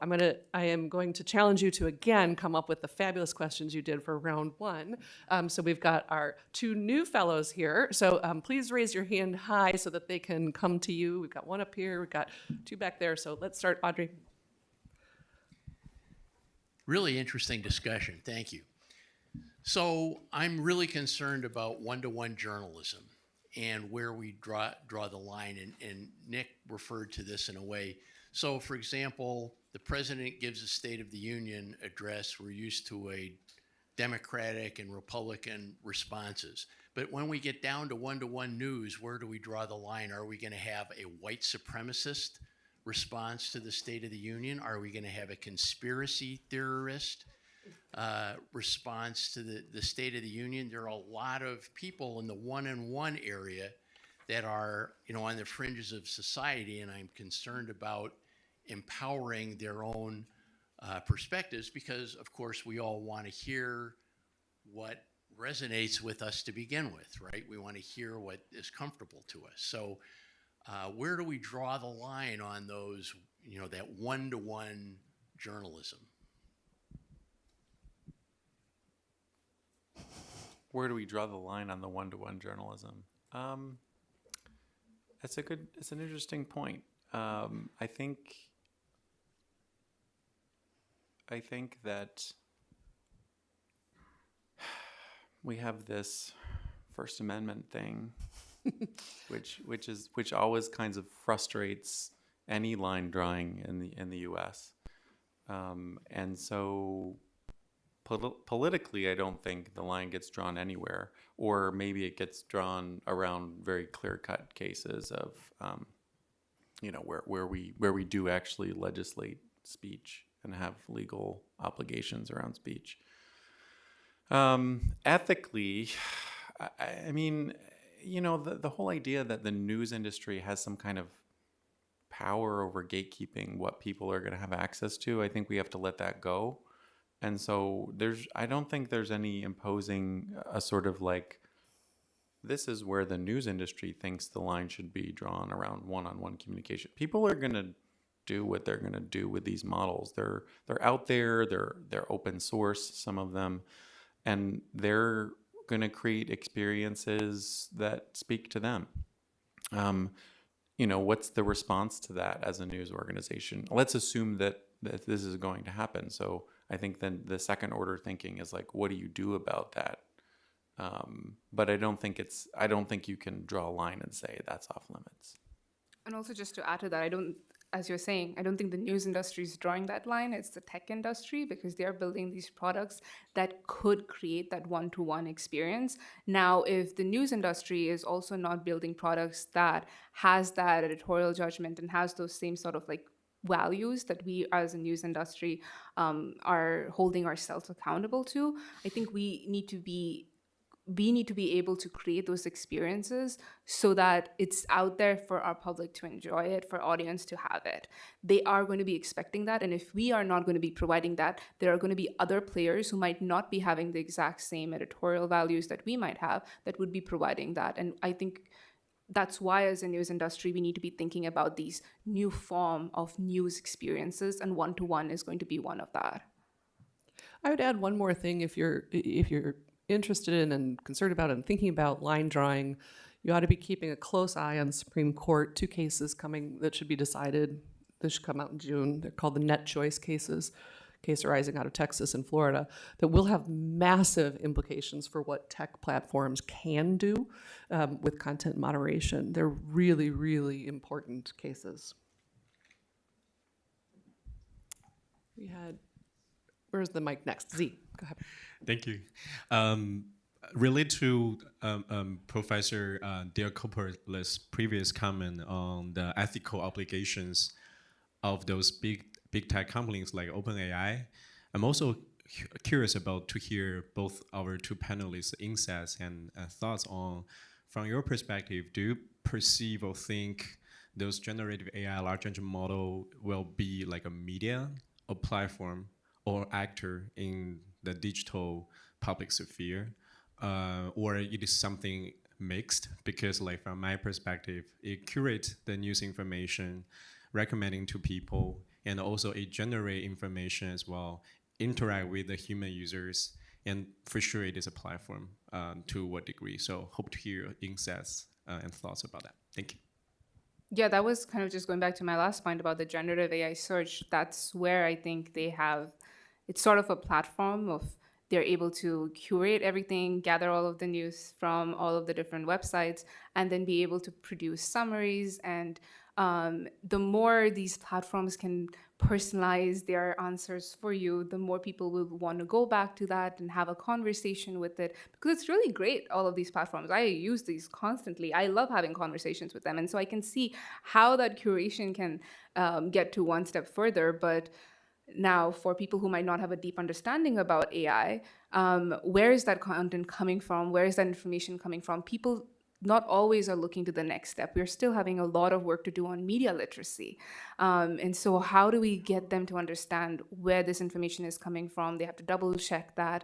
I am going to challenge you to again come up with the fabulous questions you did for round one. So we've got our two new fellows here. So please raise your hand high so that they can come to you. We've got one up here, we've got two back there. So let's start, Audrey. Really interesting discussion. Thank you. So I'm really concerned about one-to-one journalism and where we draw the line. And Nick referred to this in a way. So, for example, the president gives a State of the Union address. We're used to a Democratic and Republican responses. But when we get down to one-to-one news, where do we draw the line? Are we going to have a white supremacist response to the State of the Union? Are we going to have a conspiracy theorist response to the State of the Union? There are a lot of people in the one-on-one area that are, on the fringes of society, and I'm concerned about empowering their own perspectives because, of course, we all want to hear what resonates with us to begin with, right? We want to hear what is comfortable to us. So where do we draw the line on those, that one-to-one journalism? Where do we draw the line on the one-to-one journalism? It's an interesting point. I think that we have this First Amendment thing, which always kinds of frustrates any line drawing in the U.S. And so politically, I don't think the line gets drawn anywhere, or maybe it gets drawn around very clear-cut cases of, where we do actually legislate speech and have legal obligations around speech. Ethically, I mean, the whole idea that the news industry has some kind of power over gatekeeping what people are going to have access to, I think we have to let that go. And so I don't think there's any imposing a sort of like, this is where the news industry thinks the line should be drawn around one-on-one communication. People are going to do what they're going to do with these models. They're out there, they're open source, some of them, and they're going to create experiences that speak to them. What's the response to that as a news organization? Let's assume that this is going to happen. So I think then the second order thinking is like, what do you do about that? But I don't think you can draw a line and say that's off limits. And also just to add to that, as you're saying, I don't think the news industry is drawing that line. It's the tech industry because they're building these products that could create that one-to-one experience. Now, if the news industry is also not building products that has that editorial judgment and has those same sort of like values that we as a news industry are holding ourselves accountable to, I think we need to be we need to be able to create those experiences so that it's out there for our public to enjoy it, for audience to have it. They are going to be expecting that. And if we are not going to be providing that, there are going to be other players who might not be having the exact same editorial values that we might have that would be providing that. And I think that's why as a news industry, we need to be thinking about these new form of news experiences, and one-to-one is going to be one of that. I would add one more thing. If you're interested in and concerned about and thinking about line drawing, you ought to be keeping a close eye on the Supreme Court. 2 cases coming that should be decided. This should come out in June. They're called the net choice cases, case arising out of Texas and Florida, that will have massive implications for what tech platforms can do with content moderation. They're really, really important cases. We had, where's the mic next? Z, go ahead. Thank you. Related to Professor Diakopoulos' previous comment on the ethical obligations of those big tech companies like OpenAI, I'm also curious to hear both our 2 panelists' insights and thoughts on, from your perspective, do you perceive or think those generative AI large engine model will be like a media, a platform, or actor in the digital public sphere, or it is something mixed? Because like from my perspective, it curates the news information, recommending to people, and also it generate information as well, interact with the human users, and for sure it is a platform to what degree. So hope to hear your insights and thoughts about that. Thank you. Yeah, that was kind of just going back to my last point about the generative AI search. That's where I think they have, it's sort of a platform of, they're able to curate everything, gather all of the news from all of the different websites, and then be able to produce summaries. And the more these platforms can personalize their answers for you, the more people will want to go back to that and have a conversation with it, because it's really great, all of these platforms. I use these constantly. I love having conversations with them. And so I can see how that curation can get to one step further. But now, for people who might not have a deep understanding about AI, where is that content coming from? Where is that information coming from? People not always are looking to the next step. We're still having a lot of work to do on media literacy. And so how do we get them to understand where this information is coming from? They have to double check that.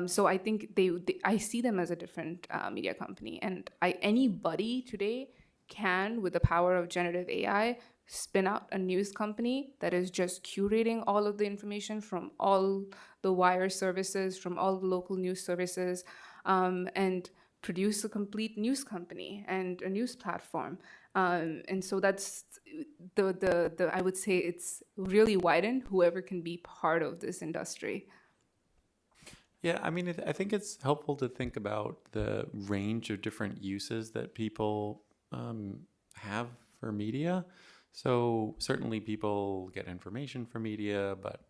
So I think I see them as a different media company. And anybody today can, with the power of generative AI, spin out a news company that is just curating all of the information from all the wire services, from all the local news services, and produce a complete news company and a news platform. And so that's the I would say it's really widened whoever can be part of this industry. Yeah, I mean, I think it's helpful to think about the range of different uses that people have for media. So certainly people get information from media, but,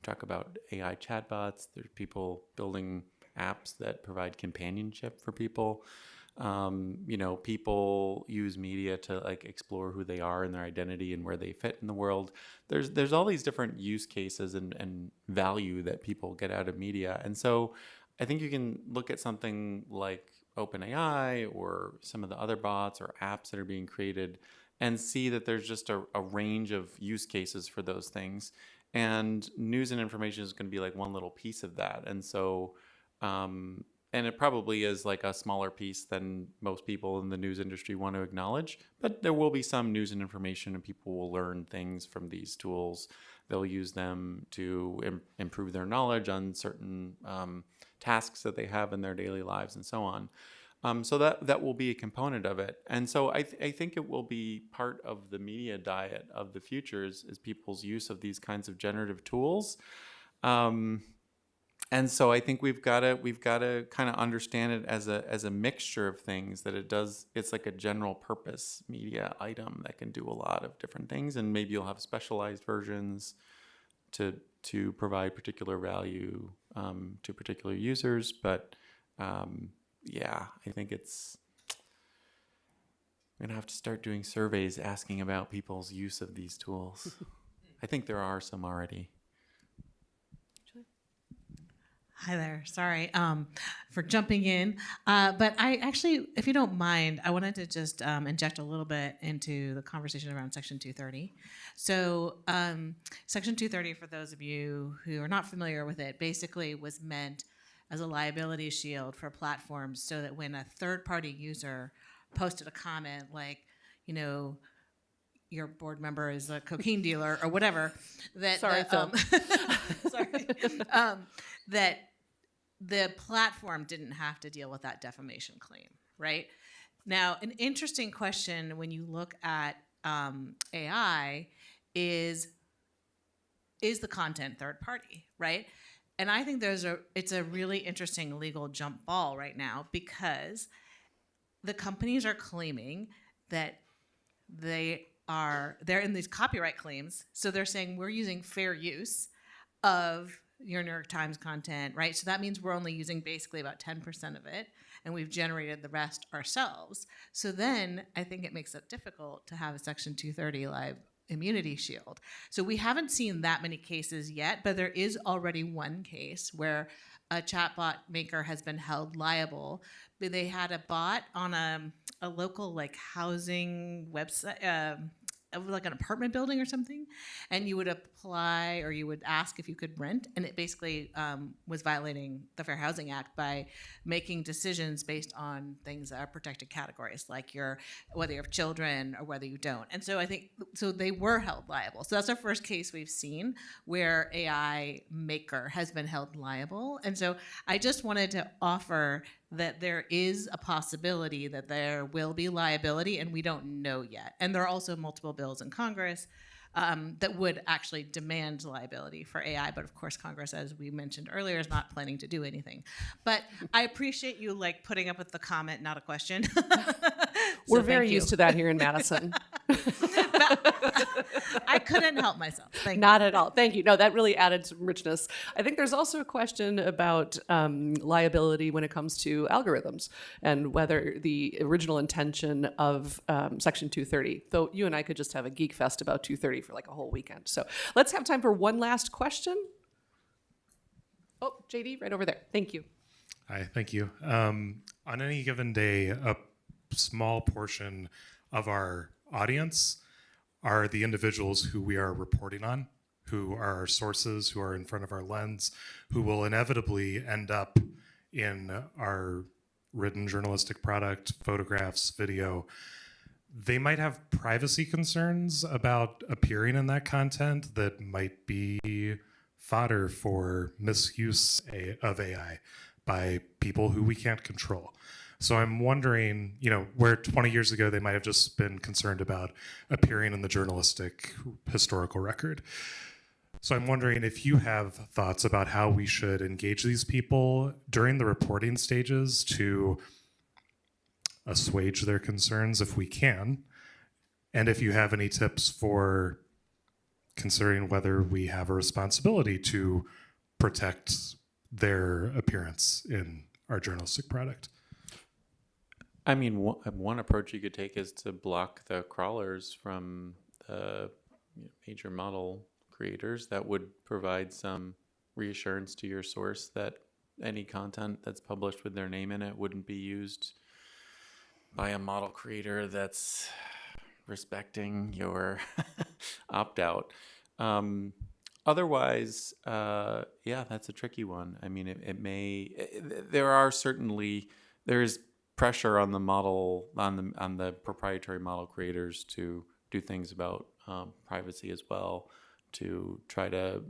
talk about AI chatbots. There's people building apps that provide companionship for people. People use media to explore who they are and their identity and where they fit in the world. There's all these different use cases and value that people get out of media. And so I think you can look at something like OpenAI or some of the other bots or apps that are being created and see that there's just a range of use cases for those things. And news and information is going to be like one little piece of that. And so, and it probably is like a smaller piece than most people in the news industry want to acknowledge, but there will be some news and information and people will learn things from these tools. They'll use them to improve their knowledge on certain tasks that they have in their daily lives and so on. So that will be a component of it. And so I think it will be part of the media diet of the future is people's use of these kinds of generative tools. And so I think we've got to kind of understand it as a mixture of things that it's like a general purpose media item that can do a lot of different things. And maybe you'll have specialized versions to provide particular value to particular users. But yeah, I think I'm going to have to start doing surveys asking about people's use of these tools. I think there are some already. Hi there. Sorry for jumping in. But I actually, if you don't mind, I wanted to just inject a little bit into the conversation around Section 230. So Section 230, for those of you who are not familiar with it, basically was meant as a liability shield for platforms so that when a third-party user posted a comment like, you know, your board member is a cocaine dealer or whatever, that that the platform didn't have to deal with that defamation claim, right? Now, an interesting question when you look at AI is the content third party, right? And I think it's a really interesting legal jump ball right now because the companies are claiming that they're in these copyright claims. So they're saying we're using fair use of your New York Times content, right? So that means we're only using basically about 10% of it, and we've generated the rest ourselves. So then I think it makes it difficult to have a Section 230 live immunity shield. So we haven't seen that many cases yet, but there is already one case where a chatbot maker has been held liable. But they had a bot on a local like housing website, like an apartment building or something, and you would apply or you would ask if you could rent, and it basically was violating the Fair Housing Act by making decisions based on things that are protected categories, like whether you have children or whether you don't. And so I think they were held liable. So that's our first case we've seen where AI maker has been held liable. And so I just wanted to offer that there is a possibility that there will be liability, and we don't know yet. And there are also multiple bills in Congress that would actually demand liability for AI. But of course, Congress, as we mentioned earlier, is not planning to do anything. But I appreciate you like putting up with the comment, not a question. We're very used to that here in Madison. I couldn't help myself. Not at all. Thank you. No, that really added some richness. I think there's also a question about liability when it comes to algorithms and whether the original intention of Section 230, though you and I could just have a geek fest about 230 for like a whole weekend. So let's have time for one last question. Oh, JD, right over there. Thank you. Hi, thank you. On any given day, a small portion of our audience are the individuals who we are reporting on, who are our sources, who are in front of our lens, who will inevitably end up in our written journalistic product, photographs, video. They might have privacy concerns about appearing in that content that might be fodder for misuse of AI by people who we can't control. So I'm wondering, where 20 years ago they might have just been concerned about appearing in the journalistic historical record. So I'm wondering if you have thoughts about how we should engage these people during the reporting stages to assuage their concerns if we can, and if you have any tips for considering whether we have a responsibility to protect their appearance in our journalistic product. I mean, one approach you could take is to block the crawlers from the major model creators. That would provide some reassurance to your source that any content that's published with their name in it wouldn't be used by a model creator that's respecting your opt-out. Otherwise, yeah, that's a tricky one. I mean, there is pressure on the model, on the proprietary model creators to do things about privacy as well, to try to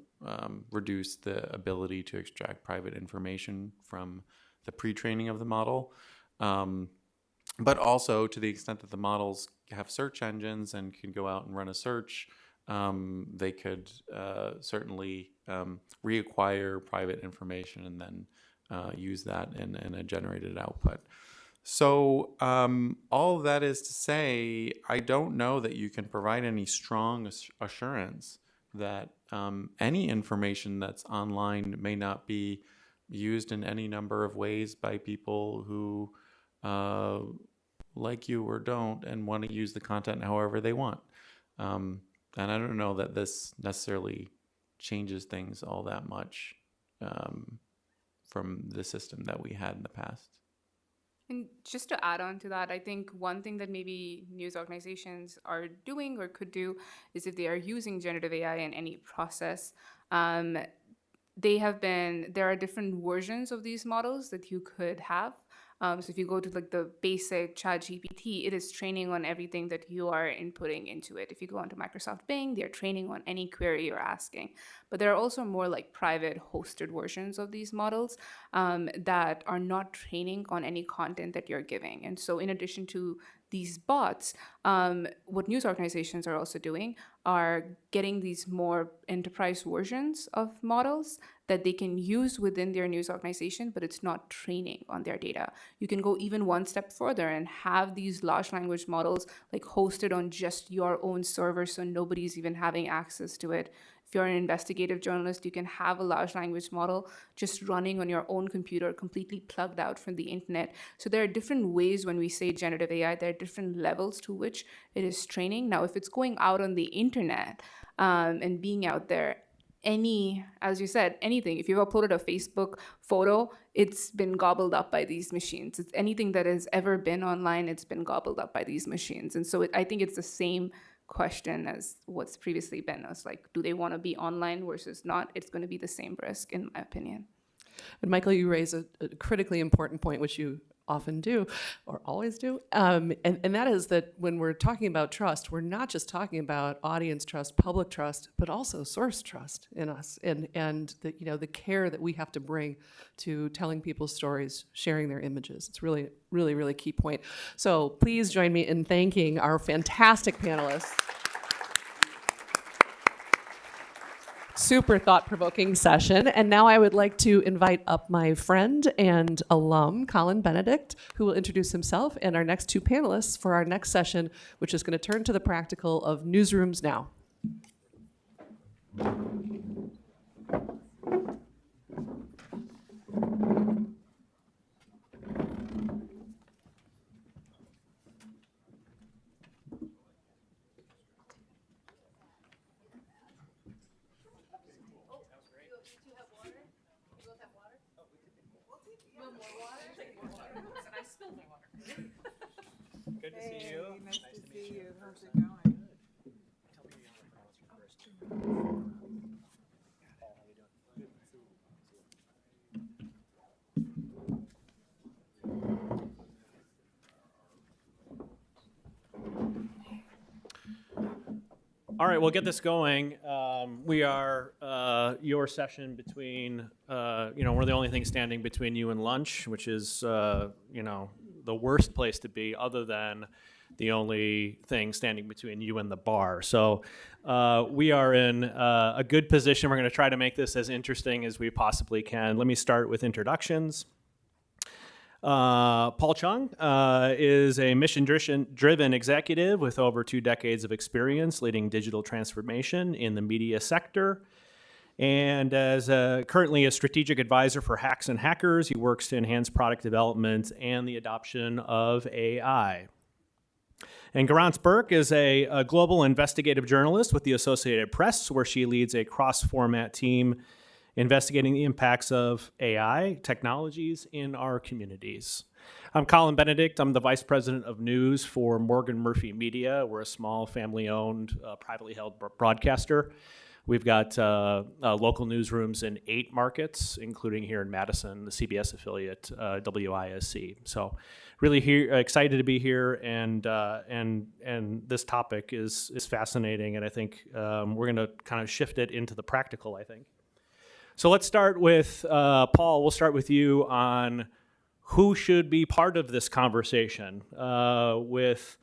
reduce the ability to extract private information from the pre-training of the model. But also, to the extent that the models have search engines and can go out and run a search, they could certainly reacquire private information and then use that in a generated output. So all of that is to say, I don't know that you can provide any strong assurance that any information that's online may not be used in any number of ways by people who like you or don't and want to use the content however they want. And I don't know that this necessarily changes things all that much from the system that we had in the past. And just to add on to that, I think one thing that maybe news organizations are doing or could do is if they are using generative AI in any process, there are different versions of these models that you could have. So if you go to like the basic ChatGPT, it is training on everything that you are inputting into it. If you go onto Microsoft Bing, they're training on any query you're asking. But there are also more like private hosted versions of these models that are not training on any content that you're giving. And so in addition to these bots, what news organizations are also doing are getting these more enterprise versions of models that they can use within their news organization, but it's not training on their data. You can go even one step further and have these large language models like hosted on just your own server, so nobody's even having access to it. If you're an investigative journalist, you can have a large language model just running on your own computer, completely plugged out from the internet. So there are different ways when we say generative AI, there are different levels to which it is training. Now, if it's going out on the internet and being out there, as you said, anything, if you've uploaded a Facebook photo, it's been gobbled up by these machines. It's anything that has ever been online, it's been gobbled up by these machines. And so I think it's the same question as what's previously been as like, do they want to be online versus not? It's going to be the same risk, in my opinion. And Michael, you raise a critically important point, which you often do, or always do, and that is that when we're talking about trust, we're not just talking about audience trust, public trust, but also source trust in us, and the care that we have to bring to telling people's stories, sharing their images. It's really, really, really key point. So please join me in thanking our fantastic panelists. Super thought-provoking session. And now I would like to invite up my friend and alum, Colin Benedict, who will introduce himself and our next two panelists for our next session, which is going to turn to the practical of newsrooms now. Good to see you. Nice to see you. How's it going? All right, we'll get this going. We are your session between, we're the only thing standing between you and lunch, which is, the worst place to be other than the only thing standing between you and the bar. So we are in a good position. We're going to try to make this as interesting as we possibly can. Let me start with introductions. Paul Cheung is a mission-driven executive with over 2 decades of experience leading digital transformation in the media sector. And as currently a strategic advisor for Hacks and Hackers, he works to enhance product development and the adoption of AI. And Garance Burke is a global investigative journalist with the Associated Press, where she leads a cross-format team investigating the impacts of AI technologies in our communities. I'm Colin Benedict. I'm the Vice President of News for Morgan Murphy Media. We're a small family-owned, privately held broadcaster. We've got local newsrooms in 8 markets, including here in Madison, the CBS affiliate, WISC. So really excited to be here, and this topic is fascinating, and I think we're going to kind of shift it into the practical, I think. So let's start with Paul. We'll start with you on who should be part of this conversation with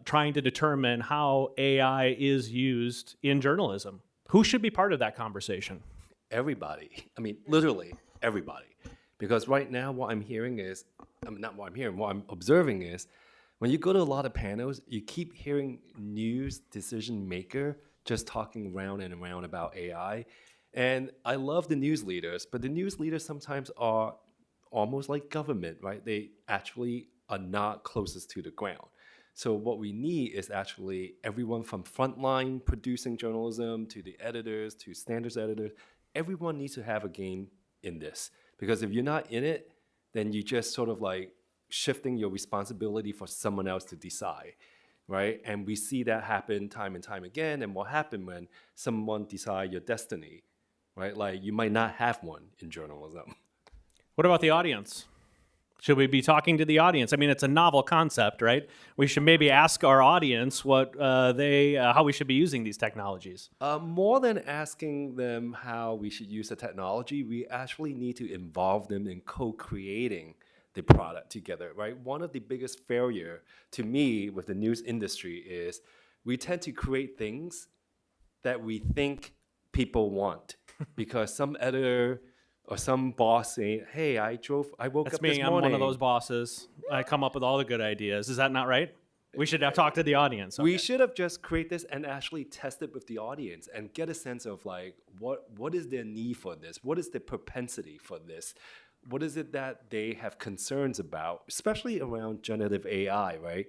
trying to determine how AI is used in journalism. Who should be part of that conversation? Everybody. I mean, literally everybody. Because right now what I'm hearing is, what I'm observing is, when you go to a lot of panels, you keep hearing news decision maker just talking round and around about AI. And I love the news leaders, but the news leaders sometimes are almost like government, right? They actually are not closest to the ground. So what we need is actually everyone from frontline producing journalism to the editors to standards editors. Everyone needs to have a game in this, Because if you're not in it, then you just sort of like shifting your responsibility for someone else to decide, right? And we see that happen time and time again. And what happened when someone decide your destiny, right? Like you might not have one in journalism. What about the audience? Should we be talking to the audience? I mean, it's a novel concept, right? We should maybe ask our audience what how we should be using these technologies. More than asking them how we should use the technology, we actually need to involve them in co-creating the product together, right? One of the biggest failure to me with the news industry is we tend to create things that we think people want because some editor or some boss saying, "Hey, I woke That's up me. this I'm morning." one of those bosses. I come up with all the good ideas. Is that not right? We should talk to the audience. We should have just created this and actually test it with the audience and get a sense of like what is their need for this? What is the propensity for this? What is it that they have concerns about, especially around generative AI, right?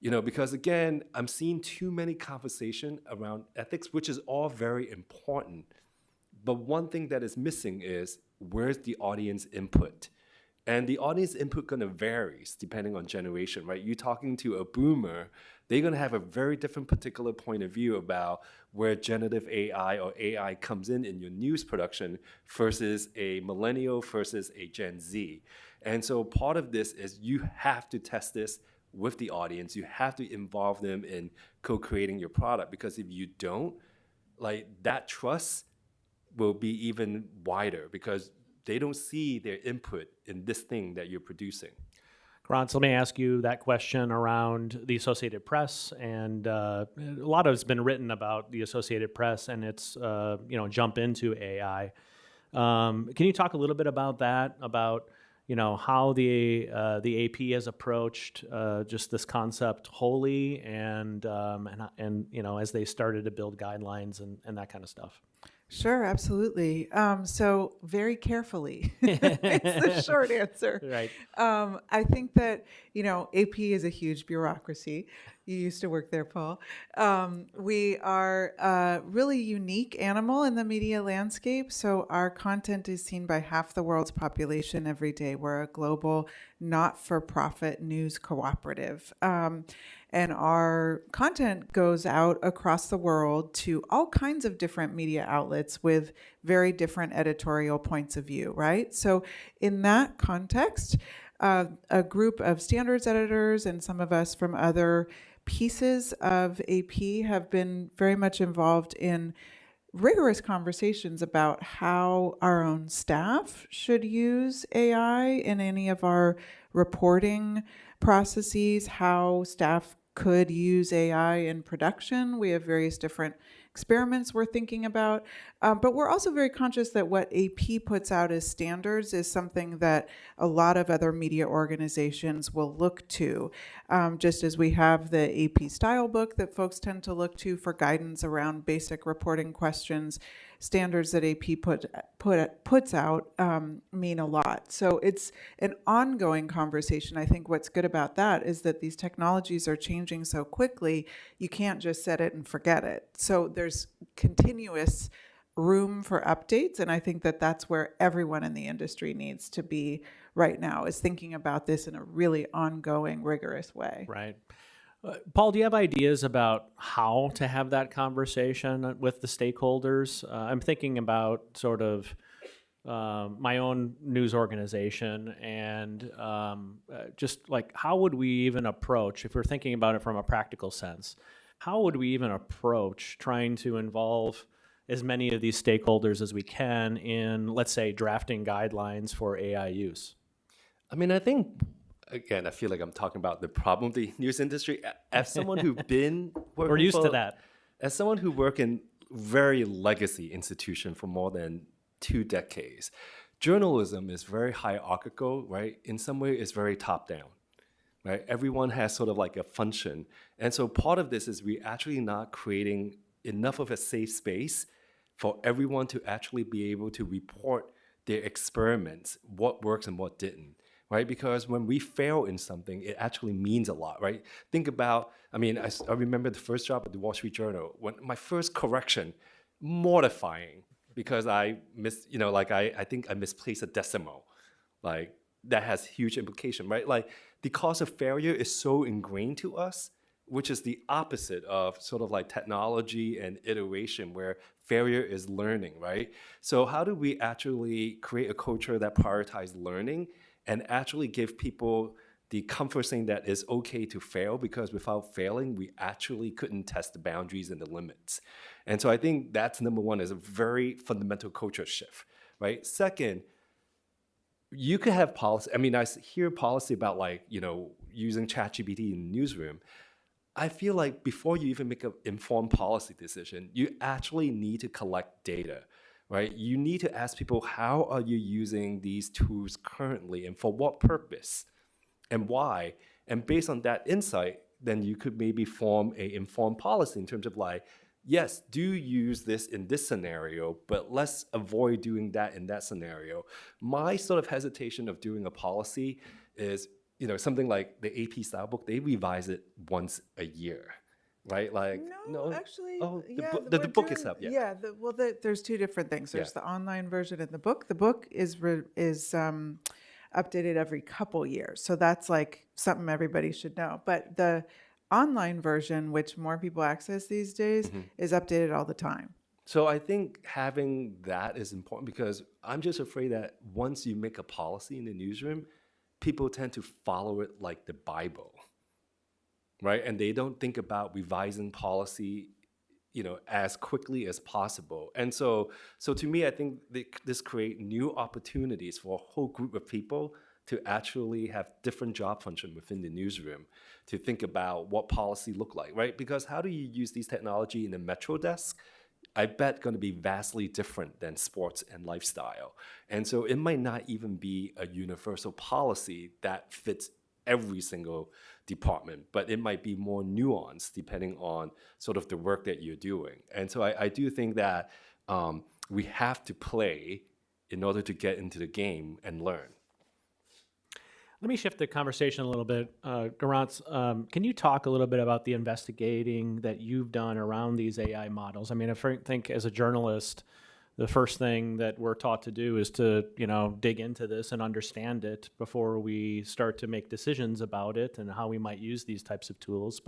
You know, because again, I'm seeing too many conversation around ethics, which is all very important. But one thing that is missing is where's the audience input? And the audience input gonna varies depending on generation, right? You talking to a boomer, they're gonna have a very different particular point of view about where generative AI or AI comes in your news production versus a millennial versus a Gen Z. And so part of this is you have to test this with the audience. You have to involve them in co-creating your product because if you don't, like that trust will be even wider because they don't see their input in this thing that you're producing. Garance, let me ask you that question around the Associated Press, and a lot has been written about the Associated Press and its jump into AI. Can you talk a little bit about that? About how the AP has approached just this concept wholly, and as they started to build guidelines and that kind of stuff. Sure, absolutely. So very carefully is the short answer. Right. I think that, AP is a huge bureaucracy. You used to work there, Paul. We are a really unique animal in the media landscape. So our content is seen by half the world's population every day. We're a global not-for-profit news cooperative. And our content goes out across the world to all kinds of different media outlets with very different editorial points of view, right? So in that context, a group of standards editors and some of us from other pieces of AP have been very much involved in rigorous conversations about how our own staff should use AI in any of our reporting processes, how staff could use AI in production. We have various different experiments we're thinking about, but we're also very conscious that what AP puts out as standards is something that a lot of other media organizations will look to, just as we have the AP style book that folks tend to look to for guidance around basic reporting questions. Standards that AP puts out mean a lot. So it's an ongoing conversation. I think what's good about that is that these technologies are changing so quickly, you can't just set it and forget it. So there's continuous room for updates, and I think that that's where everyone in the industry needs to be right now, is thinking about this in a really ongoing, rigorous way. Right. Paul, do you have ideas about how to have that conversation with the stakeholders? I'm thinking about sort of my own news organization and just like how would we even approach, if we're thinking about it from a practical sense, how would we even approach trying to involve as many of these stakeholders as we can in, let's say, drafting guidelines for AI use? I mean, I think, again, I feel like I'm talking about the problem of the news industry. As someone who's been working We're used to that. As someone who worked in very legacy institution for more than 2 decades, journalism is very hierarchical, right? In some way, it's very top-down, right? Everyone has sort of like a function. And so part of this is we actually not creating enough of a safe space for everyone to actually be able to report their experiments, what works and what didn't. Right? Because when we fail in something, it actually means a lot, right? Think about, I remember the first job at the Wall Street Journal, when my first correction, mortifying, because I I think I misplaced a decimal. Like that has huge implication, right? Like the cause of failure is so ingrained to us, which is the opposite of sort of like technology and iteration, where failure is learning, right? So how do we actually create a culture that prioritizes learning and actually give people the comfort saying that it's okay to fail, because without failing, we actually couldn't test the boundaries and the limits. And so I think that's number one, is a very fundamental culture shift, right? Second, you could have policy. I mean, I hear policy about like, using ChatGPT in the newsroom. I feel like before you even make an informed policy decision, you actually need to collect data, right? You need to ask people, how are you using these tools currently and for what purpose and why? And based on that insight, then you could maybe form an informed policy in terms of like, yes, do use this in this scenario, but let's avoid doing that in that scenario. My sort of hesitation of doing a policy is, something like the AP style book, they revise it once a year, right? Like, No, actually, the book itself, yeah. Yeah, there's two different things. There's the online version and the book. The book is updated every couple years, so that's like something everybody should know. But the online version, which more people access these days, is updated all the time. So I think having that is important, because I'm just afraid that once you make a policy in the newsroom, people tend to follow it like the Bible, right? And they don't think about revising policy, as quickly as possible. And so to me, I think this create new opportunities for a whole group of people to actually have different job function within the newsroom, to think about what policy look like, right? Because how do you use these technology in a metro desk? I bet going to be vastly different than sports and lifestyle. And so it might not even be a universal policy that fits every single department, but it might be more nuanced depending on sort of the work that you're doing. And so I do think that we have to play in order to get into the game and learn. Let me shift the conversation a little bit. Garance, can you talk a little bit about the investigating that you've done around these AI models? I mean, I think as a journalist, the first thing that we're taught to do is to, dig into this and understand it before we start to make decisions about it and how we might use these types of tools.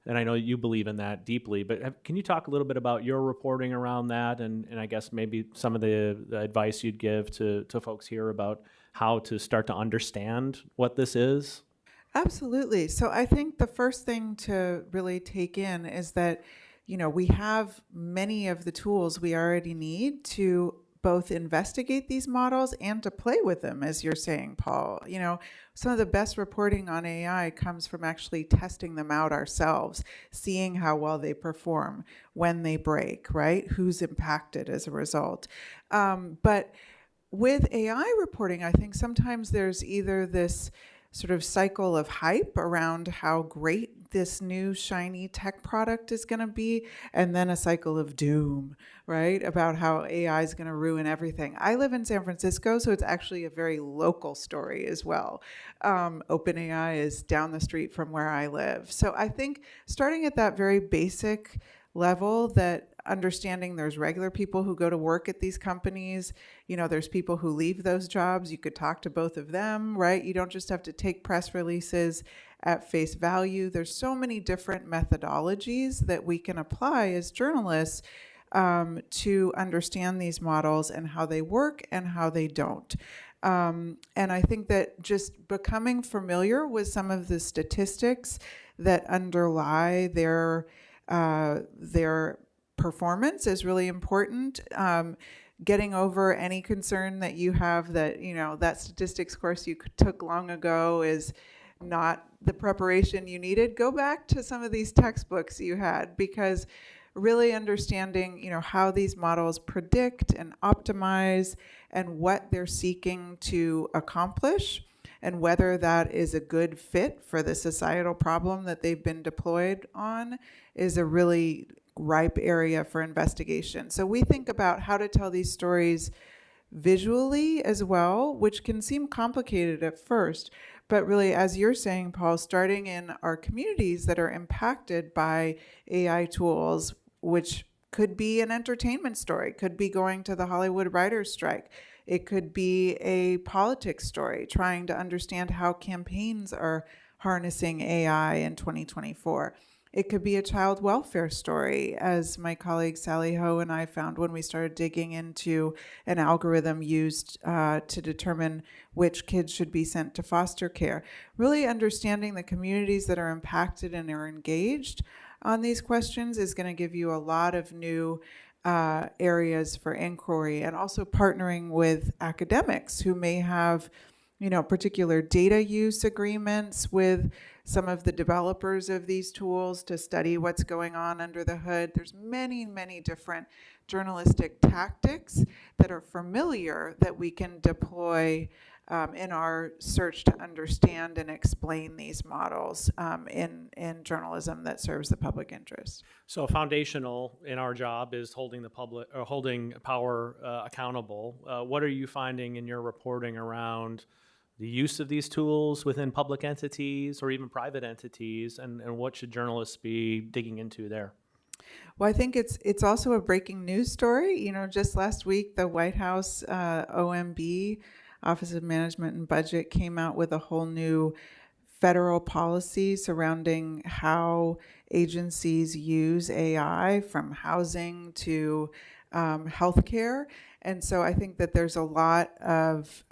And I know you believe in that deeply, but can you talk a little bit about your reporting around that, and I guess maybe some of the advice you'd give to folks here about how to start to understand what this is? Absolutely. So I think the first thing to really take in is that, we have many of the tools we already need to both investigate these models and to play with them, as you're saying, Paul. Some of the best reporting on AI comes from actually testing them out ourselves, seeing how well they perform, when they break, right? Who's impacted as a result. But with AI reporting, I think sometimes there's either this sort of cycle of hype around how great this new shiny tech product is going to be, and then a cycle of doom, right? About how AI is going to ruin everything. I live in San Francisco, so it's actually a very local story as well. OpenAI is down the street from where I live. So I think starting at that very basic level, that understanding there's regular people who go to work at these companies, there's people who leave those jobs. You could talk to both of them, right? You don't just have to take press releases at face value. There's so many different methodologies that we can apply as journalists to understand these models and how they work and how they don't. And I think that just becoming familiar with some of the statistics that underlie their performance is really important. Getting over any concern that you have that, that statistics course you took long ago is not the preparation you needed. Go back to some of these textbooks you had, because really understanding, how these models predict and optimize and what they're seeking to accomplish and whether that is a good fit for the societal problem that they've been deployed on is a really ripe area for investigation. So we think about how to tell these stories visually as well, which can seem complicated at first, but really, as you're saying, Paul, starting in our communities that are impacted by AI tools, which could be an entertainment story, could be going to the Hollywood writers' strike. It could be a politics story, trying to understand how campaigns are harnessing AI in 2024. It could be a child welfare story, as my colleague Sally Ho and I found when we started digging into an algorithm used to determine which kids should be sent to foster care. Really understanding the communities that are impacted and are engaged on these questions is going to give you a lot of new areas for inquiry, and also partnering with academics who may have, particular data use agreements with some of the developers of these tools to study what's going on under the hood. There's many, many different journalistic tactics that are familiar that we can deploy in our search to understand and explain these models in journalism that serves the public interest. So foundational in our job is holding the public or holding power accountable. What are you finding in your reporting around the use of these tools within public entities or even private entities, and what should journalists be digging into there? Well, I think it's also a breaking news story. Just last week, the White House OMB, Office of Management and Budget, came out with a whole new federal policy surrounding how agencies use AI, from housing to healthcare. And so I think that there's a lot of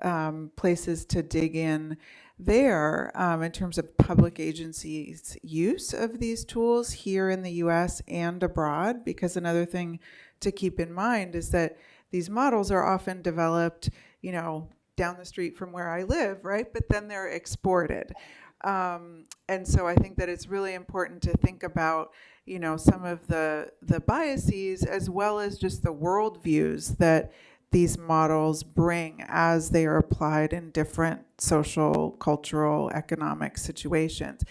places to dig in there in terms of public agencies' use of these tools here in the US and abroad, because another thing to keep in mind is that these models are often developed, down the street from where I live, right? But then they're exported. And so I think that it's really important to think about, some of the biases as well as just the worldviews that these models bring as they are applied in different social, cultural, economic situations.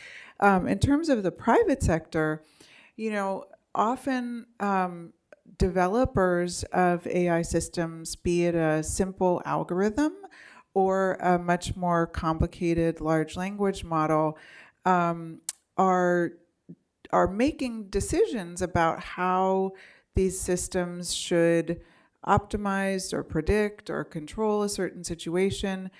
In terms of the private sector, often developers of AI systems, be it a simple algorithm or a much more complicated large language model, are making decisions about how these systems should optimize or predict or control a certain situation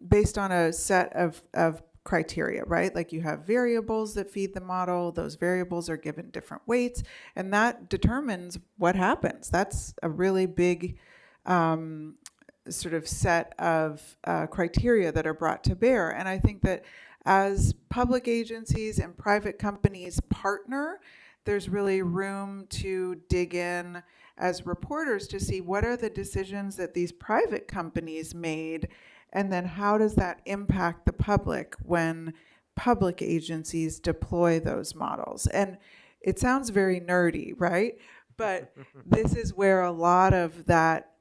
based on a set of criteria, right? Like you have variables that feed the model, those variables are given different weights, and that determines what happens. That's a really big sort of set of criteria that are brought to bear. And I think that as public agencies and private companies partner, there's really room to dig in as reporters to see what are the decisions that these private companies made, and then how does that impact the public when public agencies deploy those models. And it sounds very nerdy, right? But this is where a lot of that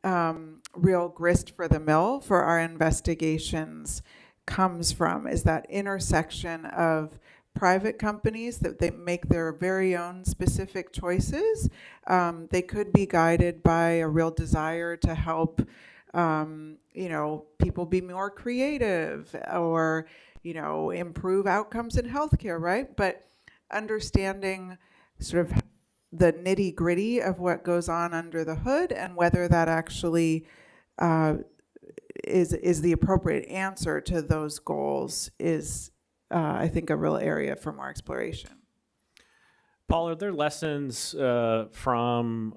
real grist for the mill for our investigations comes from, is that intersection of private companies that they make their very own specific choices. They could be guided by a real desire to help, people be more creative or, improve outcomes in healthcare, right? But understanding sort of the nitty gritty of what goes on under the hood and whether that actually is the appropriate answer to those goals is, I think, a real area for more exploration. Paul, are there lessons from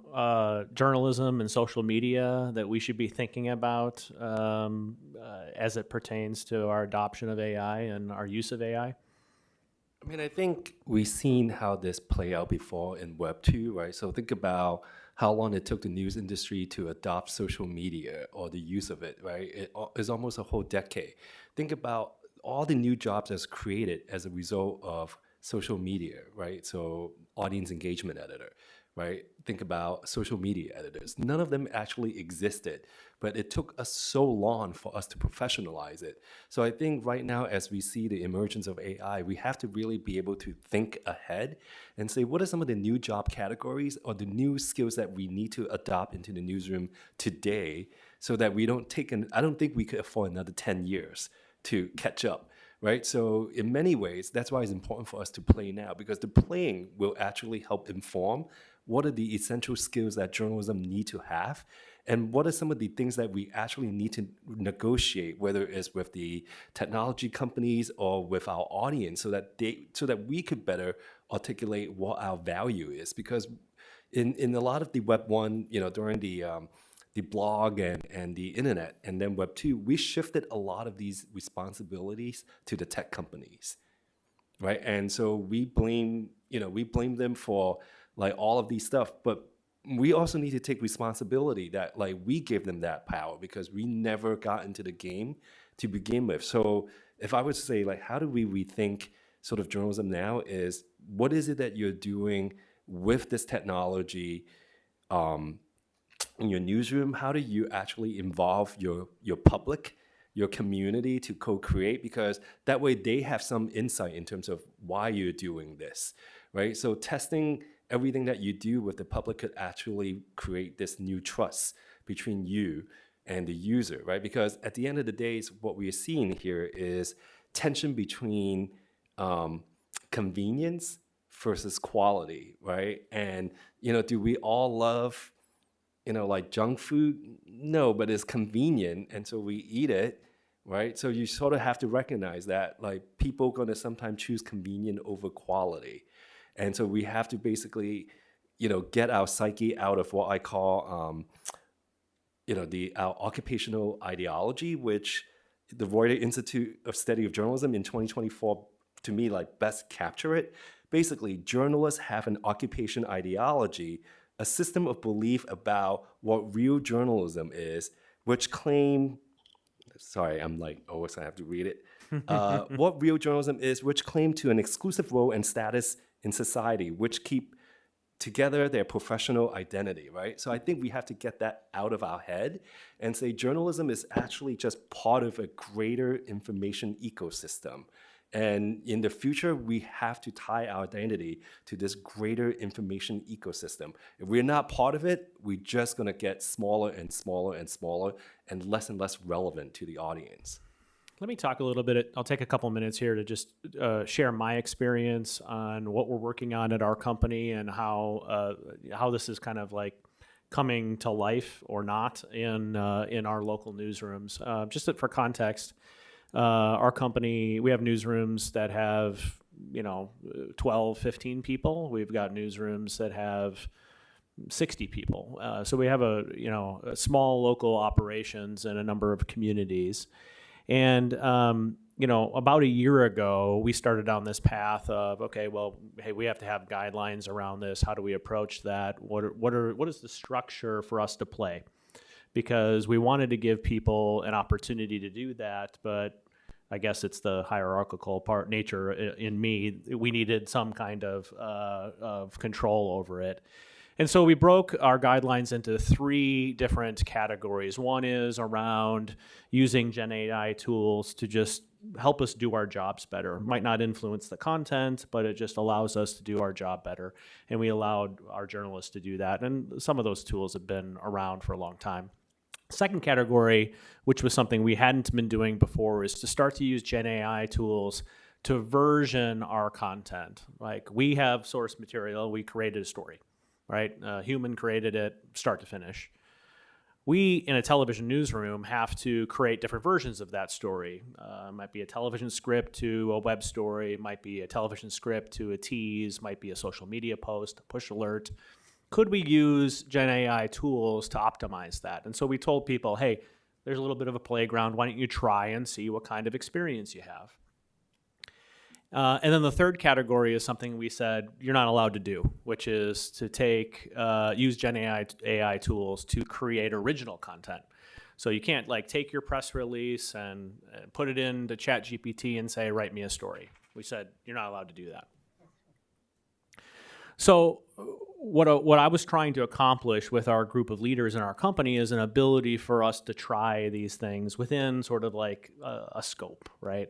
journalism and social media that we should be thinking about as it pertains to our adoption of AI and our use of AI? I mean, I think we've seen how this play out before in Web 2, right? So think about how long it took the news industry to adopt social media or the use of it, right? It's almost a whole decade. Think about all the new jobs that's created as a result of social media, right? So audience engagement editor, right? Think about social media editors. None of them actually existed, but it took us so long for us to professionalize it. So I think right now, as we see the emergence of AI, we have to really be able to think ahead and say, what are some of the new job categories or the new skills that we need to adopt into the newsroom today so that we don't I don't think we could afford another 10 years to catch up, right? So in many ways, that's why it's important for us to play now, because the playing will actually help inform what are the essential skills that journalism need to have, and what are some of the things that we actually need to negotiate, whether it's with the technology companies or with our audience, so that we could better articulate what our value is. Because in a lot of the Web 1, during the blog and the internet, and then Web 2, we shifted a lot of these responsibilities to the tech companies, right? And so we blame them for like all of these stuff, but we also need to take responsibility that like we gave them that power because we never got into the game to begin with. So if I would say like, how do we rethink sort of journalism now, is what is it that you're doing with this technology in your newsroom? How do you actually involve your public, your community to co-create? Because that way they have some insight in terms of why you're doing this, right? So testing everything that you do with the public could actually create this new trust between you and the user, right? Because at the end of the day, what we are seeing here is tension between convenience versus quality, right? And, do we all love, like junk food? No, but it's convenient, and so we eat it, right? So you sort of have to recognize that, like, people going to sometimes choose convenient over quality. And so we have to basically, get our psyche out of what I call, our occupational ideology, which the Reuters Institute of Study of Journalism in 2024, to me, like best capture it. Basically, journalists have an occupation ideology, a system of belief about what real journalism is, which claim, sorry, I'm like always gonna have to read it. What real journalism is, which claim to an exclusive role and status in society, which keep together their professional identity, right? So I think we have to get that out of our head and say journalism is actually just part of a greater information ecosystem. And in the future, we have to tie our identity to this greater information ecosystem. If we're not part of it, we're just gonna get smaller and smaller and smaller and less relevant to the audience. Let me talk a little bit. I'll take a couple minutes here to just share my experience on what we're working on at our company and how this is kind of like coming to life or not in our local newsrooms. Just for context, our company, we have newsrooms that have 12, 15 people. We've got newsrooms that have 60 people. So we have a small local operations in a number of communities. And, about a year ago, we started down this path of, okay, well, hey, we have to have guidelines around this. How do we approach that? What is the structure for us to play? Because we wanted to give people an opportunity to do that, but I guess it's the hierarchical nature in me. We needed some kind of control over it. And so we broke our guidelines into 3 different categories. One is around using Gen AI tools to just help us do our jobs better. It might not influence the content, but it just allows us to do our job better. And we allowed our journalists to do that. And some of those tools have been around for a long time. Second category, which was something we hadn't been doing before, is to start to use Gen AI tools to version our content. Like, we have source material, we created a story. Right? Human created it, start to finish. We, in a television newsroom, have to create different versions of that story. It might be a television script to a web story, it might be a television script to a tease, might be a social media post, a push alert. Could we use Gen AI tools to optimize that? And so we told people, hey, there's a little bit of a playground. Why don't you try and see what kind of experience you have? And then the third category is something we said you're not allowed to do, which is to use Gen AI tools to create original content. So you can't take your press release and put it into ChatGPT and say, write me a story. We said you're not allowed to do that. So what I was trying to accomplish with our group of leaders in our company is an ability for us to try these things within sort of like a scope, right?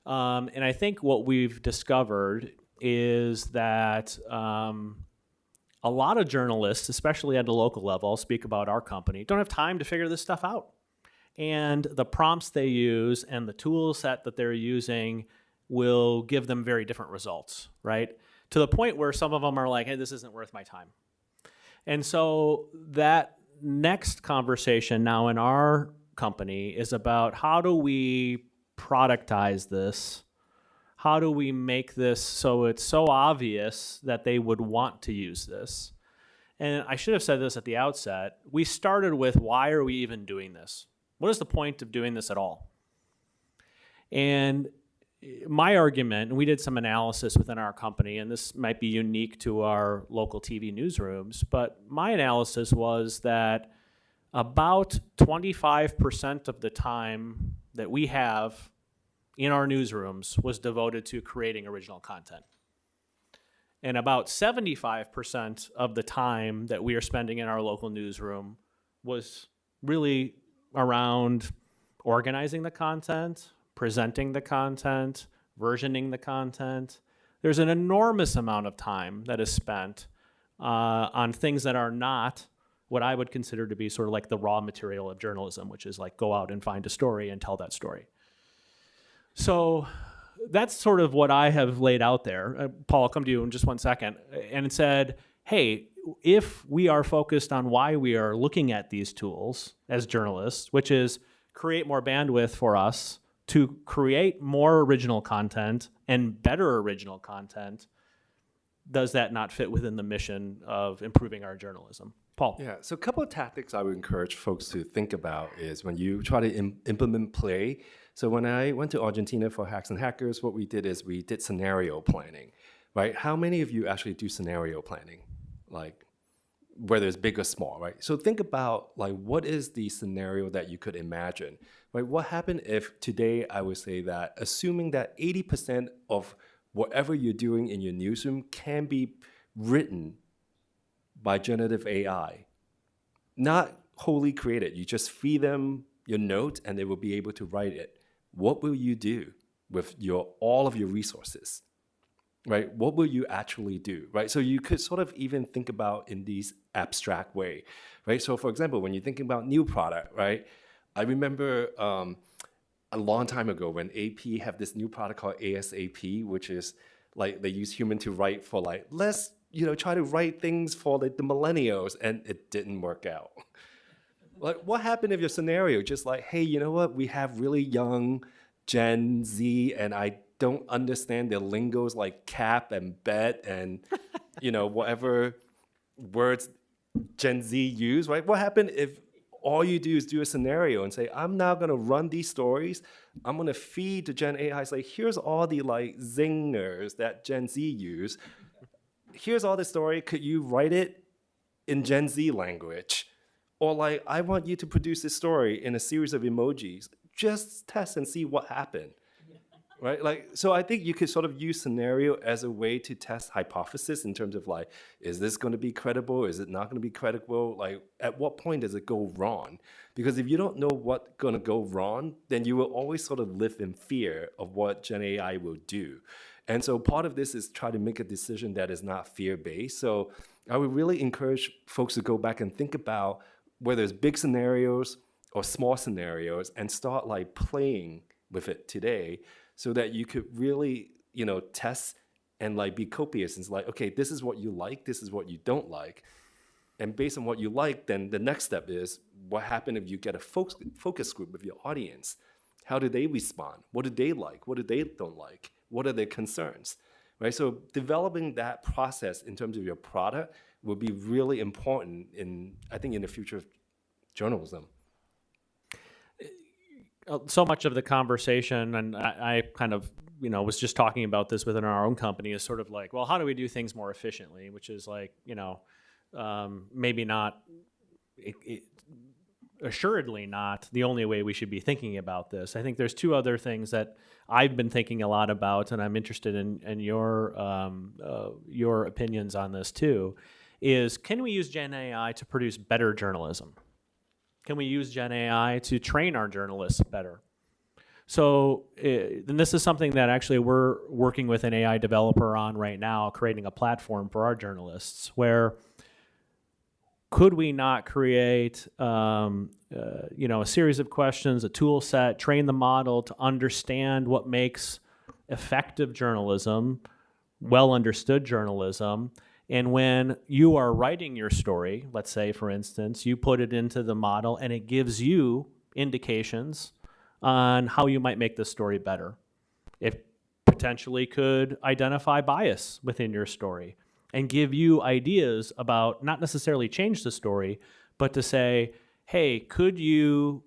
And I think what we've discovered is that a lot of journalists, especially at the local level, I'll speak about our company, don't have time to figure this stuff out. and the prompts they use and the tool set that they're using will give them very different results, right? To the point where some of them are like, hey, this isn't worth my time. And so that next conversation now in our company is about how do we productize this? How do we make this so it's so obvious that they would want to use this? And I should have said this at the outset. We started with, why are we even doing this? What is the point of doing this at all? And my argument, and we did some analysis within our company, and this might be unique to our local TV newsrooms, but my analysis was that about 25% of the time that we have in our newsrooms was devoted to creating original content. And about 75% of the time that we are spending in our local newsroom was really around organizing the content, presenting the content, versioning the content. There's an enormous amount of time that is spent on things that are not what I would consider to be sort of like the raw material of journalism, which is like go out and find a story and tell that story. So that's sort of what I have laid out there. Paul, I'll come to you in just one second. And it said, hey, if we are focused on why we are looking at these tools as journalists, which is create more bandwidth for us to create more original content and better original content, does that not fit within the mission of improving our journalism? Paul. Yeah, so a couple of tactics I would encourage folks to think about is when you try to implement play. So when I went to Argentina for Hacks and Hackers, what we did is we did scenario planning, right? How many of you actually do scenario planning? Like whether it's big or small, right? So think about like, what is the scenario that you could imagine, right? What happened if today I would say that assuming that 80% of whatever you're doing in your newsroom can be written by generative AI, not wholly created. You just feed them your note and they will be able to write it. What will you do with all of your resources, right? What will you actually do, right? So you could sort of even think about in these abstract way, right? So for example, when you're thinking about new product, right? I remember a long time ago when AP have this new product called ASAP, which is like they use human to write for like, let's try to write things for the millennials, and it didn't work out. Like, what happened if your scenario just like, hey, you know what? We have really young Gen Z, and I don't understand their lingos like cap and bet and, whatever words Gen Z use, right? What happened if all you do is do a scenario and say, I'm now going to run these stories. I'm going to feed to Gen AI, say, here's all the like zingers that Gen Z use. Here's all the story. Could you write it in Gen Z language? Or like, I want you to produce this story in a series of emojis. Just test and see what happened, right? Like, so I think you could sort of use scenario as a way to test hypothesis in terms of like, is this going to be credible? Is it not going to be credible? Like, at what point does it go wrong? Because if you don't know what's going to go wrong, then you will always sort of live in fear of what Gen AI will do. And so part of this is try to make a decision that is not fear-based. So I would really encourage folks to go back and think about whether it's big scenarios or small scenarios and start like playing with it today so that you could really, test and like be copious and it's like, okay, this is what you like, this is what you don't like. And based on what you like, then the next step is what happens if you get a focus group with your audience? How do they respond? What do they like? What do they don't like? What are their concerns, right? So developing that process in terms of your product will be really important I think in the future of journalism. So much of the conversation, and I kind of, was just talking about this within our own company, is sort of like, well, how do we do things more efficiently? Which is like, maybe not, assuredly not the only way we should be thinking about this. I think there's two other things that I've been thinking a lot about, and I'm interested in your opinions on this too, is can we use Gen AI to produce better journalism? Can we use Gen AI to train our journalists better? So, and this is something that actually we're working with an AI developer on right now, creating a platform for our journalists where could we not create, a series of questions, a tool set, train the model to understand what makes effective journalism, well understood journalism, and when you are writing your story, let's say, for instance, you put it into the model and it gives you indications on how you might make the story better. It potentially could identify bias within your story and give you ideas about not necessarily change the story, but to say, hey, could you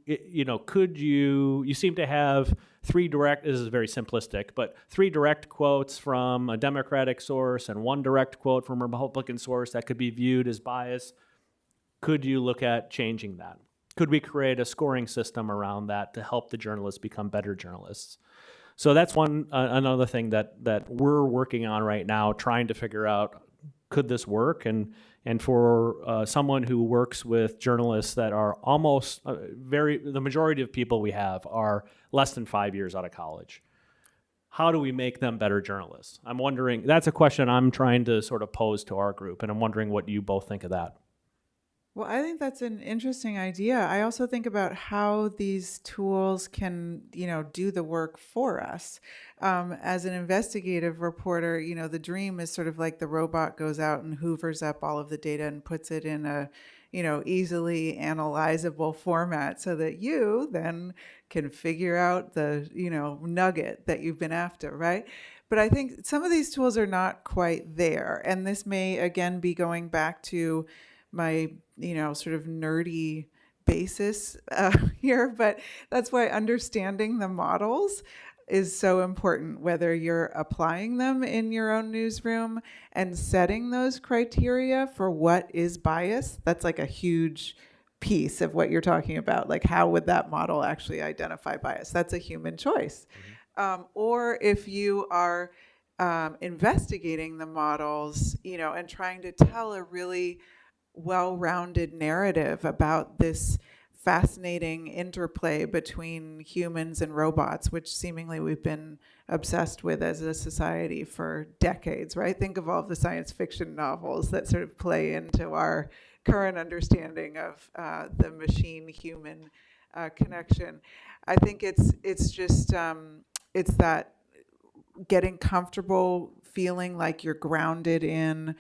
seem to have this is very simplistic, but 3 direct quotes from a Democratic source and 1 direct quote from a Republican source that could be viewed as bias. Could you look at changing that? Could we create a scoring system around that to help the journalists become better journalists? So that's another thing that we're working on right now, trying to figure out, could this work? And for someone who works with journalists that are almost the majority of people we have are less than 5 years out of college. How do we make them better journalists? I'm wondering, that's a question I'm trying to sort of pose to our group, and I'm wondering what you both think of that. Well, I think that's an interesting idea. I also think about how these tools can, do the work for us. As an investigative reporter, the dream is sort of like the robot goes out and hoovers up all of the data and puts it in a, easily analyzable format so that you then can figure out the, nugget that you've been after, right? But I think some of these tools are not quite there. And this may, again, be going back to my, sort of nerdy basis here, but that's why understanding the models is so important, whether you're applying them in your own newsroom and setting those criteria for what is bias. That's like a huge piece of what you're talking about. Like, how would that model actually identify bias? That's a human choice. Or if you are investigating the models, and trying to tell a really well-rounded narrative about this fascinating interplay between humans and robots, which seemingly we've been obsessed with as a society for decades, right? Think of all of the science fiction novels that sort of play into our current understanding of the machine-human connection. I think it's just, it's that getting comfortable feeling like you're grounded in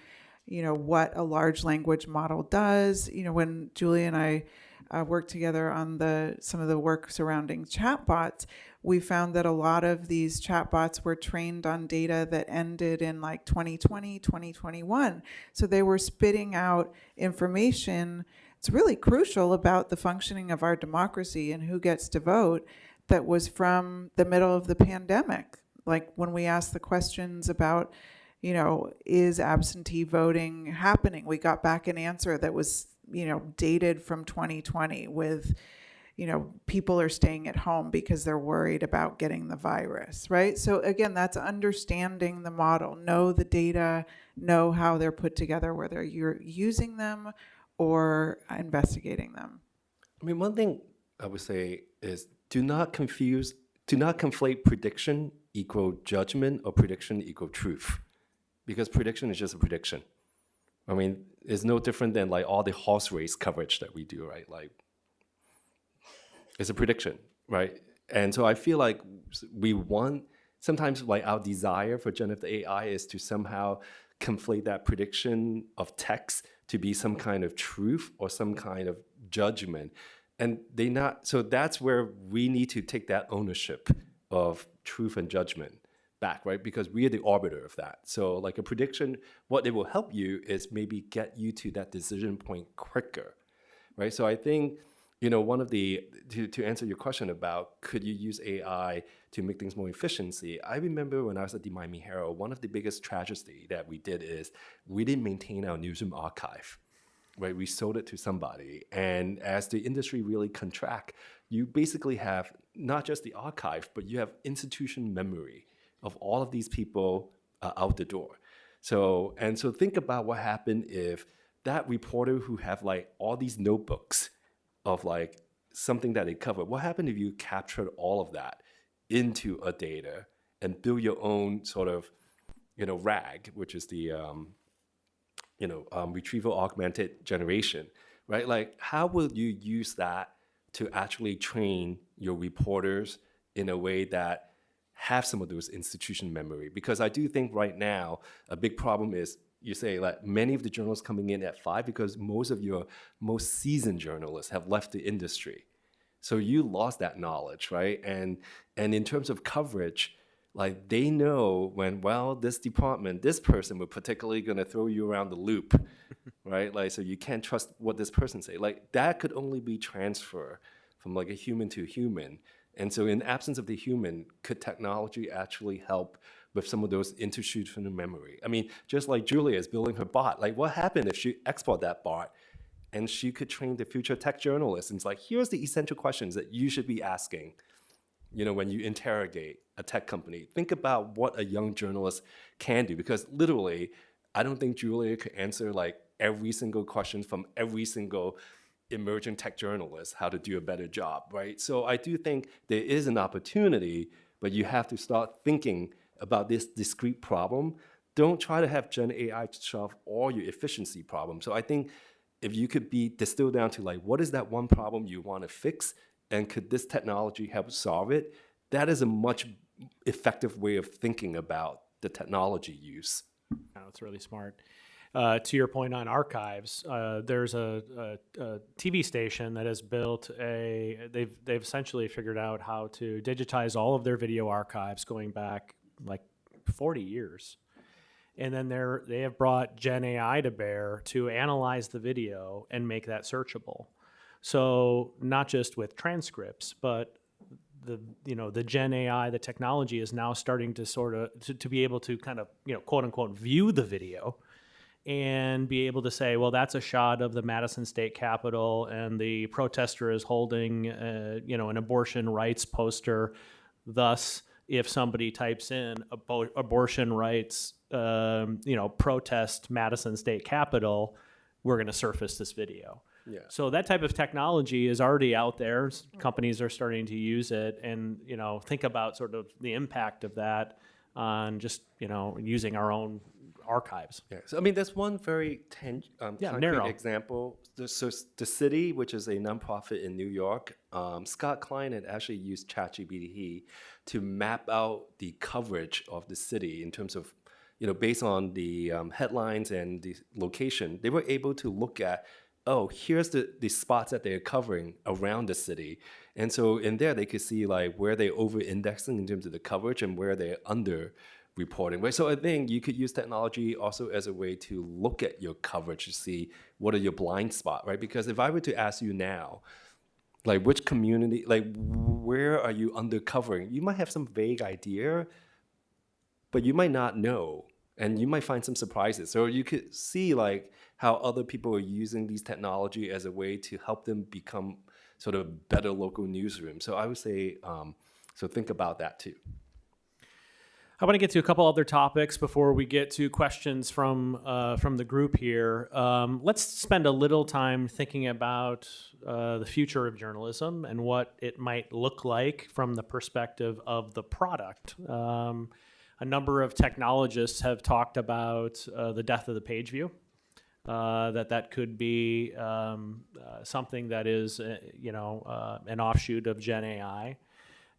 what a large language model does. When Julia and I worked together on some of the work surrounding chatbots, we found that a lot of these chatbots were trained on data that ended in like 2020, 2021. So they were spitting out information. It's really crucial about the functioning of our democracy and who gets to vote, that was from the middle of the pandemic. Like when we asked the questions about, is absentee voting happening? We got back an answer that was, dated from 2020 with, people are staying at home because they're worried about getting the virus, right? So again, that's understanding the model, know the data, know how they're put together, whether you're using them or investigating them. I mean, one thing I would say is do not conflate prediction equal judgment or prediction equal truth. Because prediction is just a prediction. I mean, it's no different than like all the horse race coverage that we do, right? Like, it's a prediction, right? And so I feel like sometimes like our desire for generative AI is to somehow conflate that prediction of text to be some kind of truth or some kind of judgment. And so that's where we need to take that ownership of truth and judgment back, right? Because we are the arbiter of that. So like a prediction, what it will help you is maybe get you to that decision point quicker, right? So I think, one of to answer your question about could you use AI to make things more efficiency, I remember when I was at the Miami Herald, one of the biggest tragedy that we did is we didn't maintain our newsroom archive, right? We sold it to somebody. And as the industry really contract, you basically have not just the archive, but you have institution memory of all of these people out the door. So think about what happened if that reporter who have like all these notebooks of like something that they covered, what happened if you captured all of that into a data and build your own sort of, RAG, which is the retrieval augmented generation, right? Like, how will you use that to actually train your reporters in a way that have some of those institution memory? Because I do think right now a big problem is, you say, like, many of the journalists coming in at 5 because most of your most seasoned journalists have left the industry. So you lost that knowledge, right? And in terms of coverage, like, they know when, well, this department, this person, we're particularly going to throw you around the loop, right? Like, so you can't trust what this person say. Like, that could only be transfer from like a human to human. And so in absence of the human, could technology actually help with some of those institutional memory? I mean, just like Julia is building her bot, like, what happened if she export that bot and she could train the future tech journalists? And it's like, here's the essential questions that you should be asking, when you interrogate a tech company. Think about what a young journalist can do, because literally, I don't think Julia could answer like every single question from every single emerging tech journalist how to do a better job, right? So I do think there is an opportunity, but you have to start thinking about this discrete problem. Don't try to have Gen AI solve all your efficiency problems. So I think if you could be distilled down to like, what is that one problem you want to fix, and could this technology help solve it? That is a much effective way of thinking about the technology use. It's really smart. To your point on archives, there's a TV station that has built they've essentially figured out how to digitize all of their video archives going back like 40 years. And then they have brought Gen AI to bear to analyze the video and make that searchable. So not just with transcripts, but the Gen AI, the technology is now starting to sort of to be able to kind of, quote unquote, view the video and be able to say, well, that's a shot of the Madison State Capitol and the protester is holding, an abortion rights poster. Thus, if somebody types in abortion rights, protest Madison State Capitol, we're going to surface this video. Yeah. So that type of technology is already out there. Companies are starting to use it, and think about sort of the impact of that on just using our own archives. Yeah. So I mean, there's one very concrete narrow example. So the city, which is a nonprofit in New York, Scott Klein had actually used ChatGPT to map out the coverage of the city in terms of, based on the headlines and the location. They were able to look at, here's the spots that they're covering around the city. And so in there, they could see like where they're over-indexing in terms of the coverage and where they're under-reporting. Right? So I think you could use technology also as a way to look at your coverage to see what are your blind spots, right? Because if I were to ask you now, like which community, like where are you undercovering? You might have some vague idea, but you might not know. And you might find some surprises. So you could see like how other people are using these technology as a way to help them become sort of better local newsrooms. So I would say, so think about that too. I want to get to a couple other topics before we get to questions from the group here. Let's spend a little time thinking about the future of journalism and what it might look like from the perspective of the product. A number of technologists have talked about the death of the page view, that could be something that is, an offshoot of Gen AI.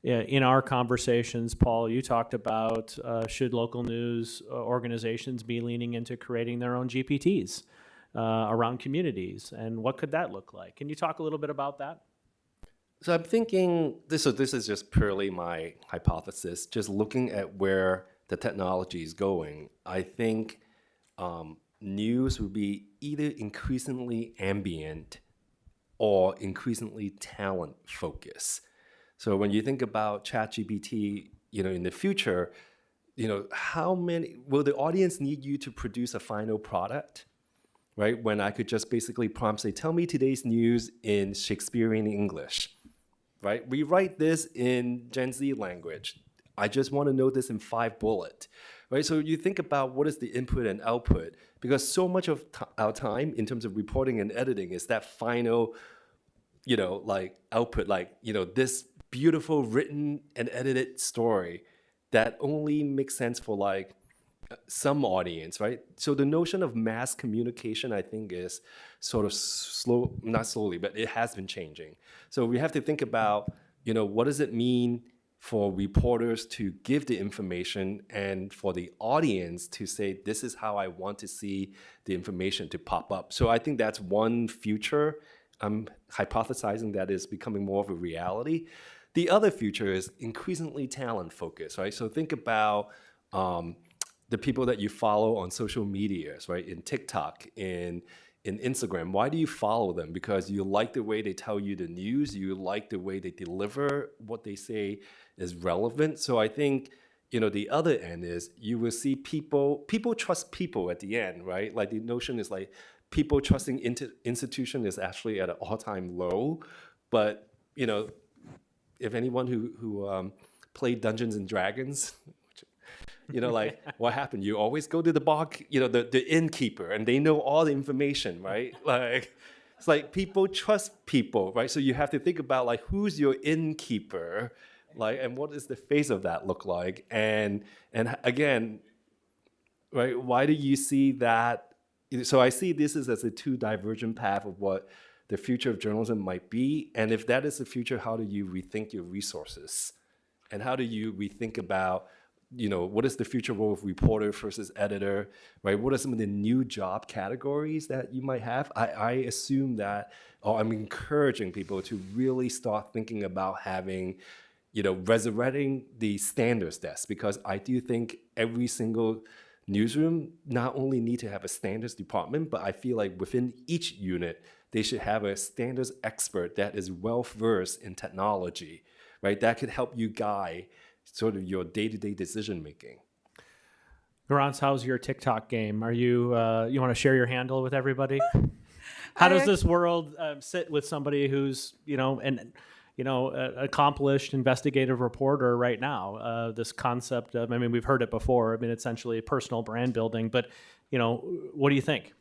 In our conversations, Paul, you talked about should local news organizations be leaning into creating their own GPTs around communities, and what could that look like? Can you talk a little bit about that? So I'm thinking, this is just purely my hypothesis, just looking at where the technology is going. I think news will be either increasingly ambient or increasingly talent focused. So when you think about ChatGPT, in the future, how many, will the audience need you to produce a final product, right? When I could just basically prompt, say, tell me today's news in Shakespearean English, right? Rewrite this in Gen Z language. I just want to know this in 5 bullets, right? So you think about what is the input and output, because so much of our time in terms of reporting and editing is that final, output, this beautiful written and edited story that only makes sense for some audience, right? So the notion of mass communication, I think, is sort of slow, not slowly, but it has been changing. So we have to think about, what does it mean for reporters to give the information and for the audience to say, this is how I want to see the information to pop up. So I think that's one future I'm hypothesizing that is becoming more of a reality. The other future is increasingly talent focused, right? So think about the people that you follow on social medias, right? In TikTok, in Instagram. Why do you follow them? Because you like the way they tell you the news, you like the way they deliver what they say is relevant. So I think, the other end is you will see people trust people at the end, right? Like the notion is like people trusting institution is actually at an all-time low. But, if anyone who played Dungeons and Dragons, like what happened? You always go to the bar, the innkeeper, and they know all the information, right? Like, it's like people trust people, right? So you have to think about like, who's your innkeeper, like, and what does the face of that look like? And again, right? Why do you see that? So I see this as a two divergent path of what the future of journalism might be. And if that is the future, how do you rethink your resources? And how do you rethink about, what is the future role of reporter versus editor, right? What are some of the new job categories that you might have? I assume that, or I'm encouraging people to really start thinking about having, resurrecting the standards desk, because I do think every single newsroom not only need to have a standards department, but I feel like within each unit, they should have a standards expert that is well-versed in technology, right? That could help you guide sort of your day-to-day decision making. Garance, how's your TikTok game? Are you you want to share your handle with everybody? How does this world sit with somebody who's an accomplished investigative reporter right now? This concept of, we've heard it before. Essentially personal brand building. But what do you think?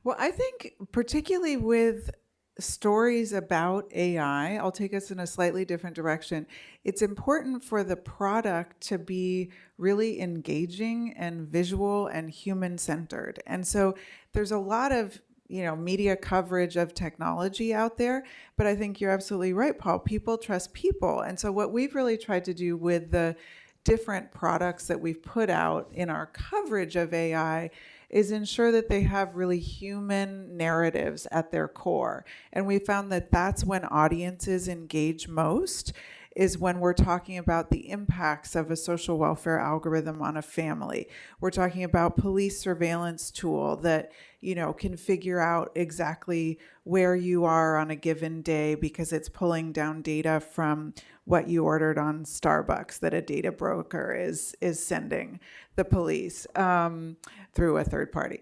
Well, I think particularly with stories about AI, I'll take us in a slightly different direction. It's important for the product to be really engaging and visual and human-centered. And so there's a lot of media coverage of technology out there, but I think you're absolutely right, Paul. People trust people. And so what we've really tried to do with the different products that we've put out in our coverage of AI is ensure that they have really human narratives at their core. And we found that that's when audiences engage most, is when we're talking about the impacts of a social welfare algorithm on a family. We're talking about police surveillance tool that, can figure out exactly where you are on a given day because it's pulling down data from what you ordered on Starbucks that a data broker is sending the police through a third party.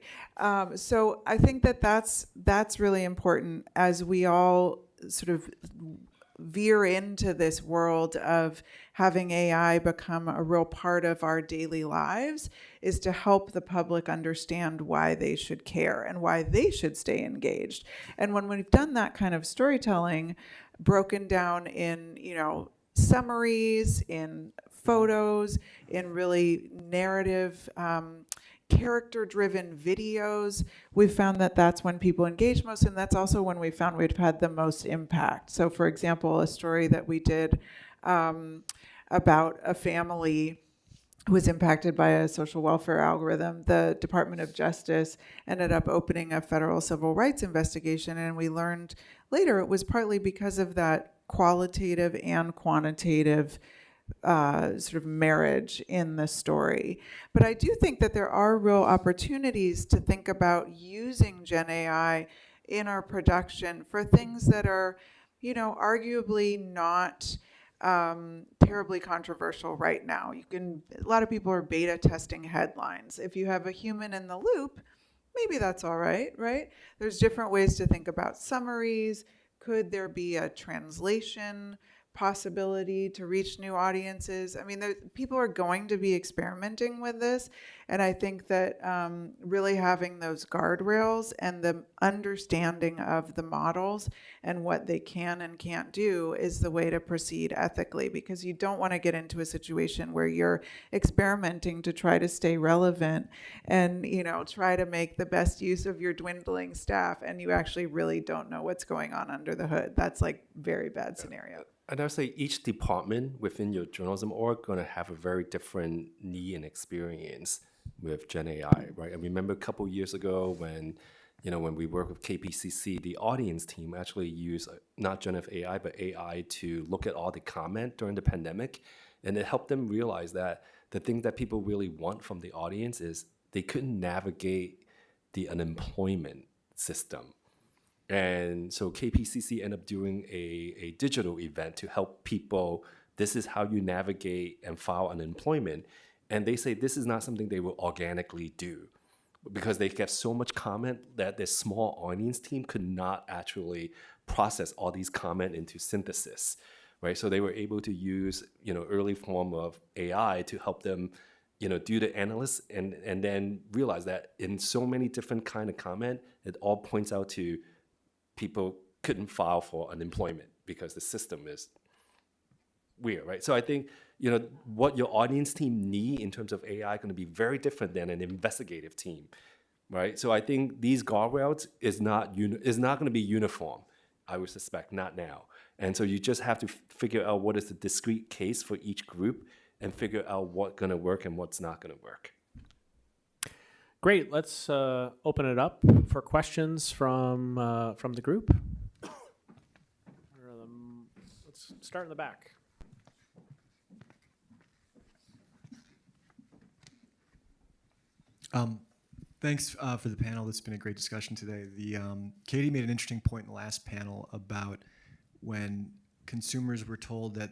So I think that's really important as we all sort of veer into this world of having AI become a real part of our daily lives, is to help the public understand why they should care and why they should stay engaged. And when we've done that kind of storytelling, broken down in, summaries, in photos, in really narrative, character-driven videos, we've found that that's when people engage most, and that's also when we found we've had the most impact. So, for example, a story that we did about a family who was impacted by a social welfare algorithm, the Department of Justice ended up opening a federal civil rights investigation, and we learned later it was partly because of that qualitative and quantitative sort of marriage in the story. But I do think that there are real opportunities to think about using Gen AI in our production for things that are, arguably not terribly controversial right now. A lot of people are beta testing headlines. If you have a human in the loop, maybe that's all right, right? There's different ways to think about summaries. Could there be a translation possibility to reach new audiences. I mean, people are going to be experimenting with this. And I think that really having those guardrails and the understanding of the models and what they can and can't do is the way to proceed ethically, because you don't want to get into a situation where you're experimenting to try to stay relevant and, try to make the best use of your dwindling staff, and you actually really don't know what's going on under the hood. That's like very bad scenario. And I would say each department within your journalism org going to have a very different need and experience with Gen AI, right? I remember a couple years ago when we worked with KPCC, the audience team actually used not generative AI, but AI to look at all the comment during the pandemic. And it helped them realize that the thing that people really want from the audience is they couldn't navigate the unemployment system. And so KPCC ended up doing a digital event to help people. This is how you navigate and file unemployment. And they say this is not something they will organically do because they get so much comment that their small audience team could not actually process all these comment into synthesis, right? So they were able to use, early form of AI to help them, do the analysis and then realize that in so many different kind of comment, it all points out to people couldn't file for unemployment because the system is weird, right? So I think, what your audience team need in terms of AI going to be very different than an investigative team, right? So I think these guardrails is not going to be uniform, I would suspect, not now. And so you just have to figure out what is the discrete case for each group and figure out what's going to work and what's not going to work. Great. Let's open it up for questions from the group. Let's start in the back. Thanks for the panel. This has been a great discussion today. Katie made an interesting point in the last panel about when consumers were told that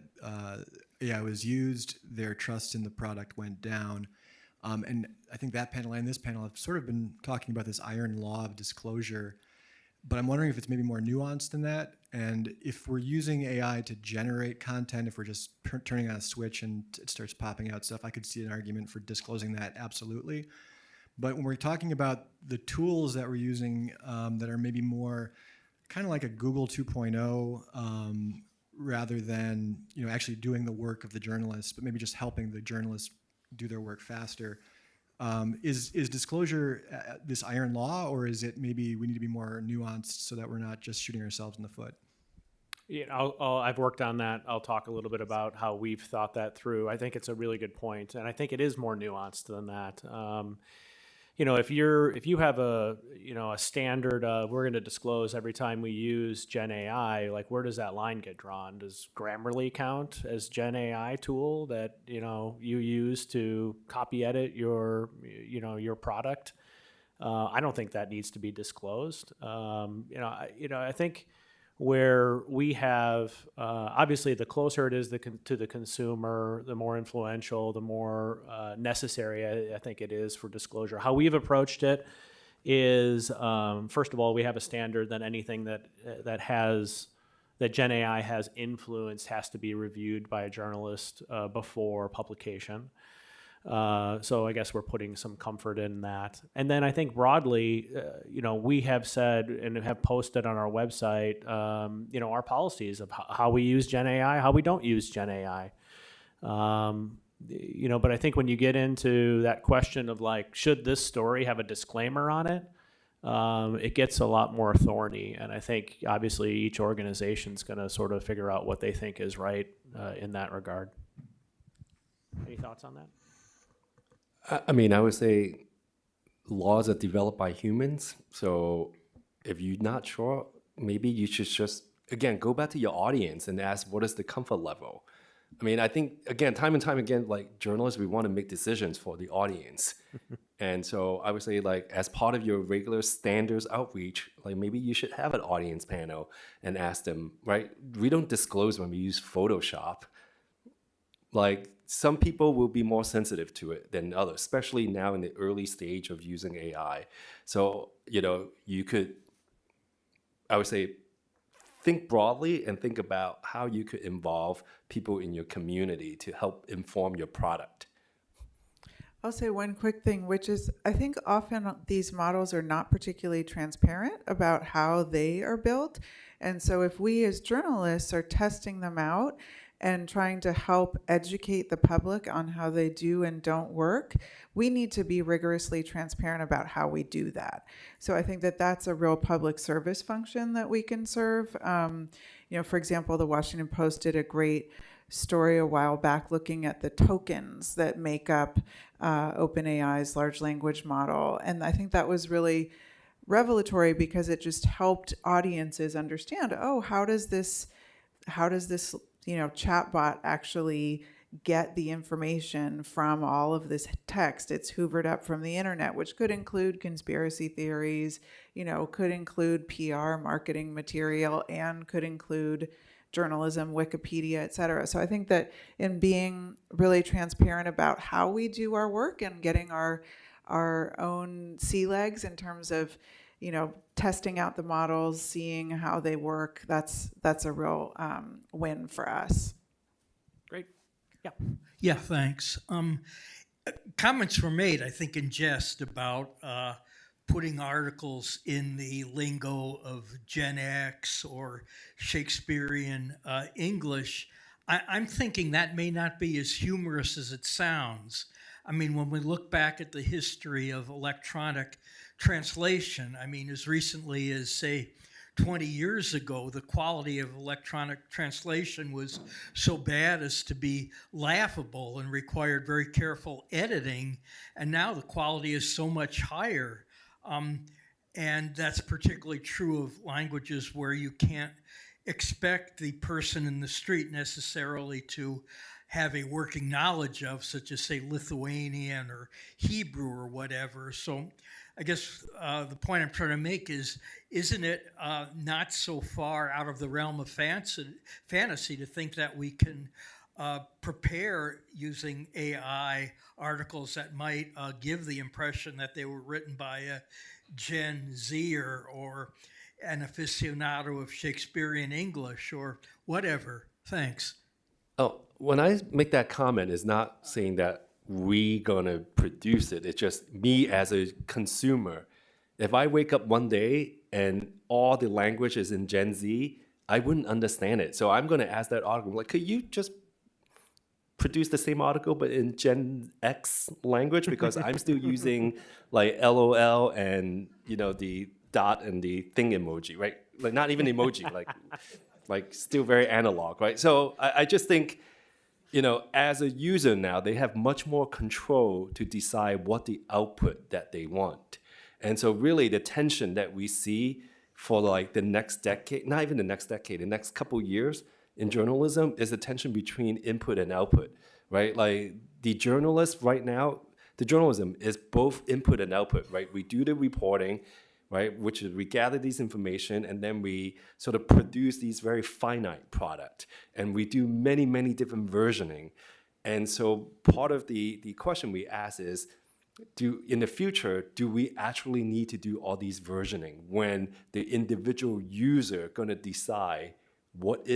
AI was used, their trust in the product went down. And I think that panel and this panel have sort of been talking about this iron law of disclosure, but I'm wondering if it's maybe more nuanced than that. And if we're using AI to generate content, if we're just turning on a switch and it starts popping out stuff, I could see an argument for disclosing that, absolutely. But when we're talking about the tools that we're using that are maybe more kind of like a Google 2.0, rather than actually doing the work of the journalists, but maybe just helping the journalists do their work faster, is disclosure this iron law, or is it maybe we need to be more nuanced so that we're not just shooting ourselves in the foot? I've worked on that. I'll talk a little bit about how we've thought that through. I think it's a really good point, and I think it is more nuanced than that. If you have a standard of we're going to disclose every time we use Gen AI, like where does that line get drawn? Does Grammarly count as Gen AI tool that you use to copy edit your product? I don't think that needs to be disclosed. I think where we have obviously the closer it is to the consumer, the more influential, the more necessary I think it is for disclosure. How we've approached it is, first of all, we have a standard that anything that Gen AI has influenced has to be reviewed by a journalist before publication. So I guess we're putting some comfort in that. And then I think broadly, we have said and have posted on our website, our policies of how we use Gen AI, how we don't use Gen AI. But I think when you get into that question of like, should this story have a disclaimer on it? It gets a lot more thorny. And I think obviously each organization's going to sort of figure out what they think is right in that regard. Any thoughts on that? I mean, I would say laws are developed by humans. So if you're not sure, maybe you should just, again, go back to your audience and ask what is the comfort level. I mean, I think, again, time and time again, like journalists, we want to make decisions for the audience. And so I would say, like, as part of your regular standards outreach, like maybe you should have an audience panel and ask them, right? We don't disclose when we use Photoshop. Like, some people will be more sensitive to it than others, especially now in the early stage of using AI. So, you could, I would say, think broadly and think about how you could involve people in your community to help inform your product. I'll say one quick thing, which is I think often these models are not particularly transparent about how they are built. And so if we as journalists are testing them out and trying to help educate the public on how they do and don't work, we need to be rigorously transparent about how we do that. So I think that that's a real public service function that we can serve. For example, the Washington Post did a great story a while back looking at the tokens that make up OpenAI's large language model. And I think that was really revelatory because it just helped audiences understand, oh, how does this chatbot actually get the information from all of this text? It's hoovered up from the internet, which could include conspiracy theories, could include PR marketing material, and could include journalism, Wikipedia, et cetera. So I think that in being really transparent about how we do our work and getting our own sea legs in terms of, testing out the models, seeing how they work, that's a real win for us. Great. Yeah. Yeah, thanks. Comments were made, I think, in jest about putting articles in the lingo of Gen X or Shakespearean English. I'm thinking that may not be as humorous as it sounds. I mean, when we look back at the history of electronic translation, as recently as, say, 20 years ago, the quality of electronic translation was so bad as to be laughable and required very careful editing. And now the quality is so much higher. And that's particularly true of languages where you can't expect the person in the street necessarily to have a working knowledge of, such as, say, Lithuanian or Hebrew or whatever. So I guess the point I'm trying to make is, isn't it not so far out of the realm of fantasy to think that we can prepare using AI articles that might give the impression that they were written by a Gen Zer or an aficionado of Shakespearean English or whatever? Thanks. Oh, when I make that comment, it's not saying that we gonna produce it. It's just me as a consumer. If I wake up one day and all the language is in Gen Z, I wouldn't understand it. So I'm gonna ask that article, like, could you just produce the same article but in Gen X language? Because I'm still using like LOL and the dot and the thing emoji, right? Like not even emoji, like still very analog, right? So I just think, as a user now, they have much more control to decide what the output that they want. And so really the tension that we see for like the next decade, not even the next decade, the next couple years in journalism is the tension between input and output, right? Like the journalist right now, the journalism is both input and output, right? We do the reporting, right? Which is we gather these information and then we sort of produce these very finite product and we do many, many different versioning. And so part of the question we ask is, in the future, do we actually need to do all these versioning when the individual user gonna decide what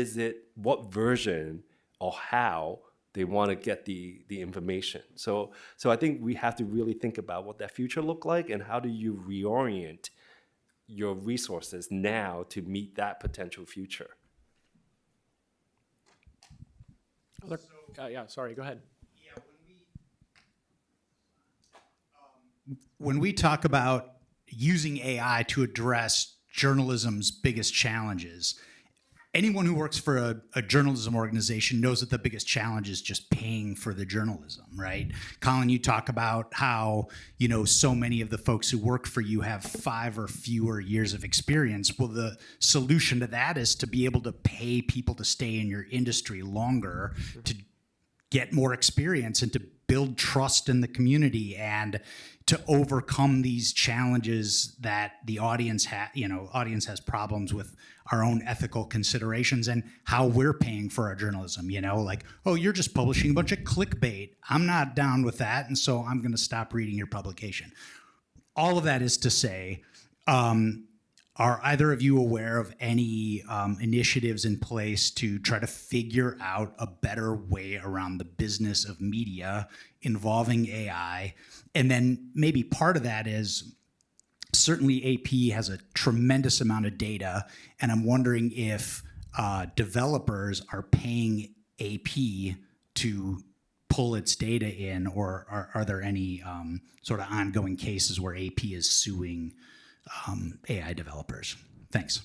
version or how they want to get the information. So I think we have to really think about what that future look like and how do you reorient your resources now to meet that potential future. Sorry, go ahead. When we talk about using AI to address journalism's biggest challenges, anyone who works for a journalism organization knows that the biggest challenge is just paying for the journalism, right? Colin, you talk about how, so many of the folks who work for you have 5 or fewer years of experience. Well, the solution to that is to be able to pay people to stay in your industry longer, to get more experience and to build trust in the community and to overcome these challenges that the audience has problems with our own ethical considerations and how we're paying for our journalism, like, oh, you're just publishing a bunch of clickbait. I'm not down with that, and so I'm going to stop reading your publication. All of that is to say, are either of you aware of any initiatives in place to try to figure out a better way around the business of media involving AI? And then maybe part of that is certainly AP has a tremendous amount of data, and I'm wondering if developers are paying AP to pull its data in, or are there any sort of ongoing cases where AP is suing AI developers? Thanks.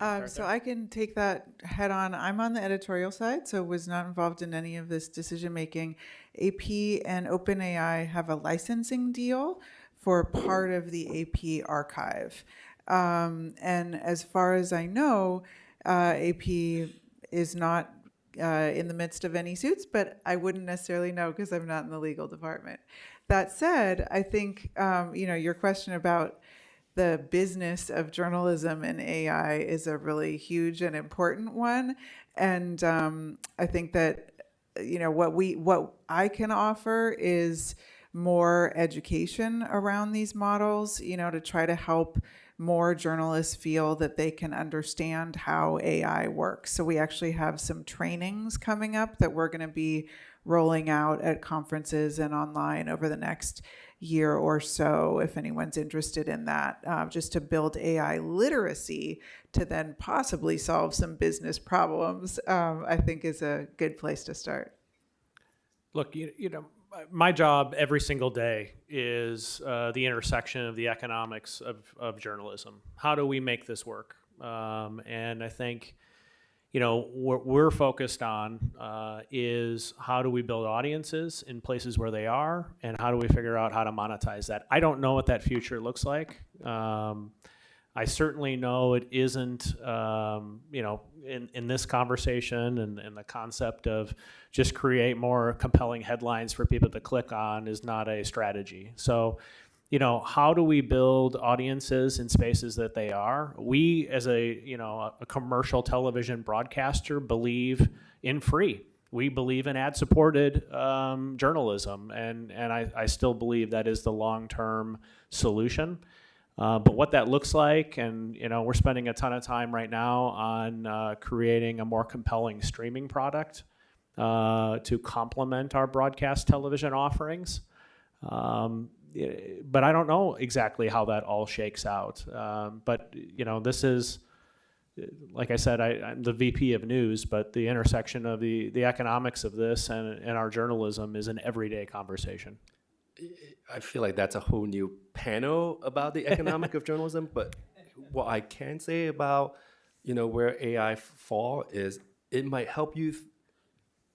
So I can take that head on. I'm on the editorial side, so was not involved in any of this decision making. AP and OpenAI have a licensing deal for part of the AP archive. And as far as I know, AP is not in the midst of any suits, but I wouldn't necessarily know because I'm not in the legal department. That said, I think your question about the business of journalism and AI is a really huge and important one, and I think that what I can offer is more education around these models, to try to help more journalists feel that they can understand how AI works. So we actually have some trainings coming up that we're going to be rolling out at conferences and online over the next year or so, if anyone's interested in that, just to build AI literacy to then possibly solve some business problems, I think is a good place to start. Look, my job every single day is the intersection of the economics of journalism. How do we make this work? And I think, what we're focused on is how do we build audiences in places where they are, and how do we figure out how to monetize that? I don't know what that future looks like. I certainly know it isn't, in this conversation and the concept of just create more compelling headlines for people to click on is not a strategy. So, how do we build audiences in spaces that they are? We, as a commercial television broadcaster, believe in free. We believe in ad-supported journalism, and I still believe that is the long-term solution. But what that looks like, and we're spending a ton of time right now on creating a more compelling streaming product to complement our broadcast television offerings. But I don't know exactly how that all shakes out. But this is, like I said, I'm the VP of news, but the intersection of the economics of this and our journalism is an everyday conversation. I feel like that's a whole new panel about the economic of journalism. But what I can say about, where AI fall is it might help you.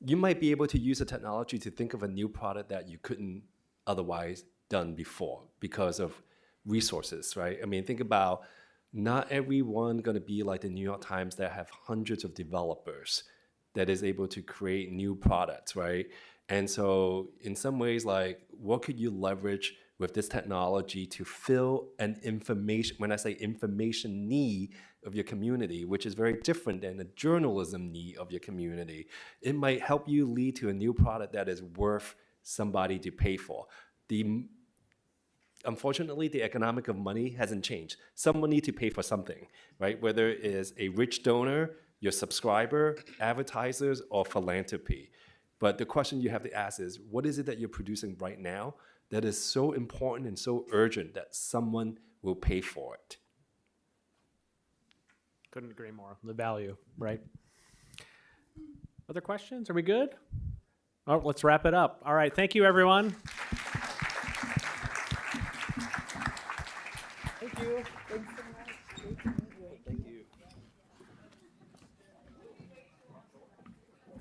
You might be able to use the technology to think of a new product that you couldn't otherwise done before because of resources, right? I mean, think about not everyone going to be like the New York Times that have hundreds of developers that is able to create new products, right? And so in some ways, like, what could you leverage with this technology to fill an information, when I say information need of your community, which is very different than the journalism need of your community? It might help you lead to a new product that is worth somebody to pay for. Unfortunately, the economic of money hasn't changed. Someone needs to pay for something, right? Whether it is a rich donor, your subscriber, advertisers, or philanthropy. But the question you have to ask is, what is it that you're producing right now that is so important and so urgent that someone will pay for it? Couldn't agree more. The value, right? Other questions? Are we good? Oh, let's wrap it up. All right. Thank you, everyone. Thank you. Thanks so much. Thank you.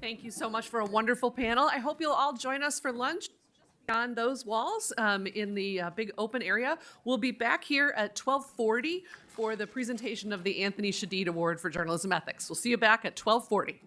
Thank you so much for a wonderful panel. I hope you'll all join us for lunch beyond those walls in the big open area. We'll be back here at 12:40 for the presentation of the Anthony Shadid Award for Journalism Ethics. We'll see you back at 12:40.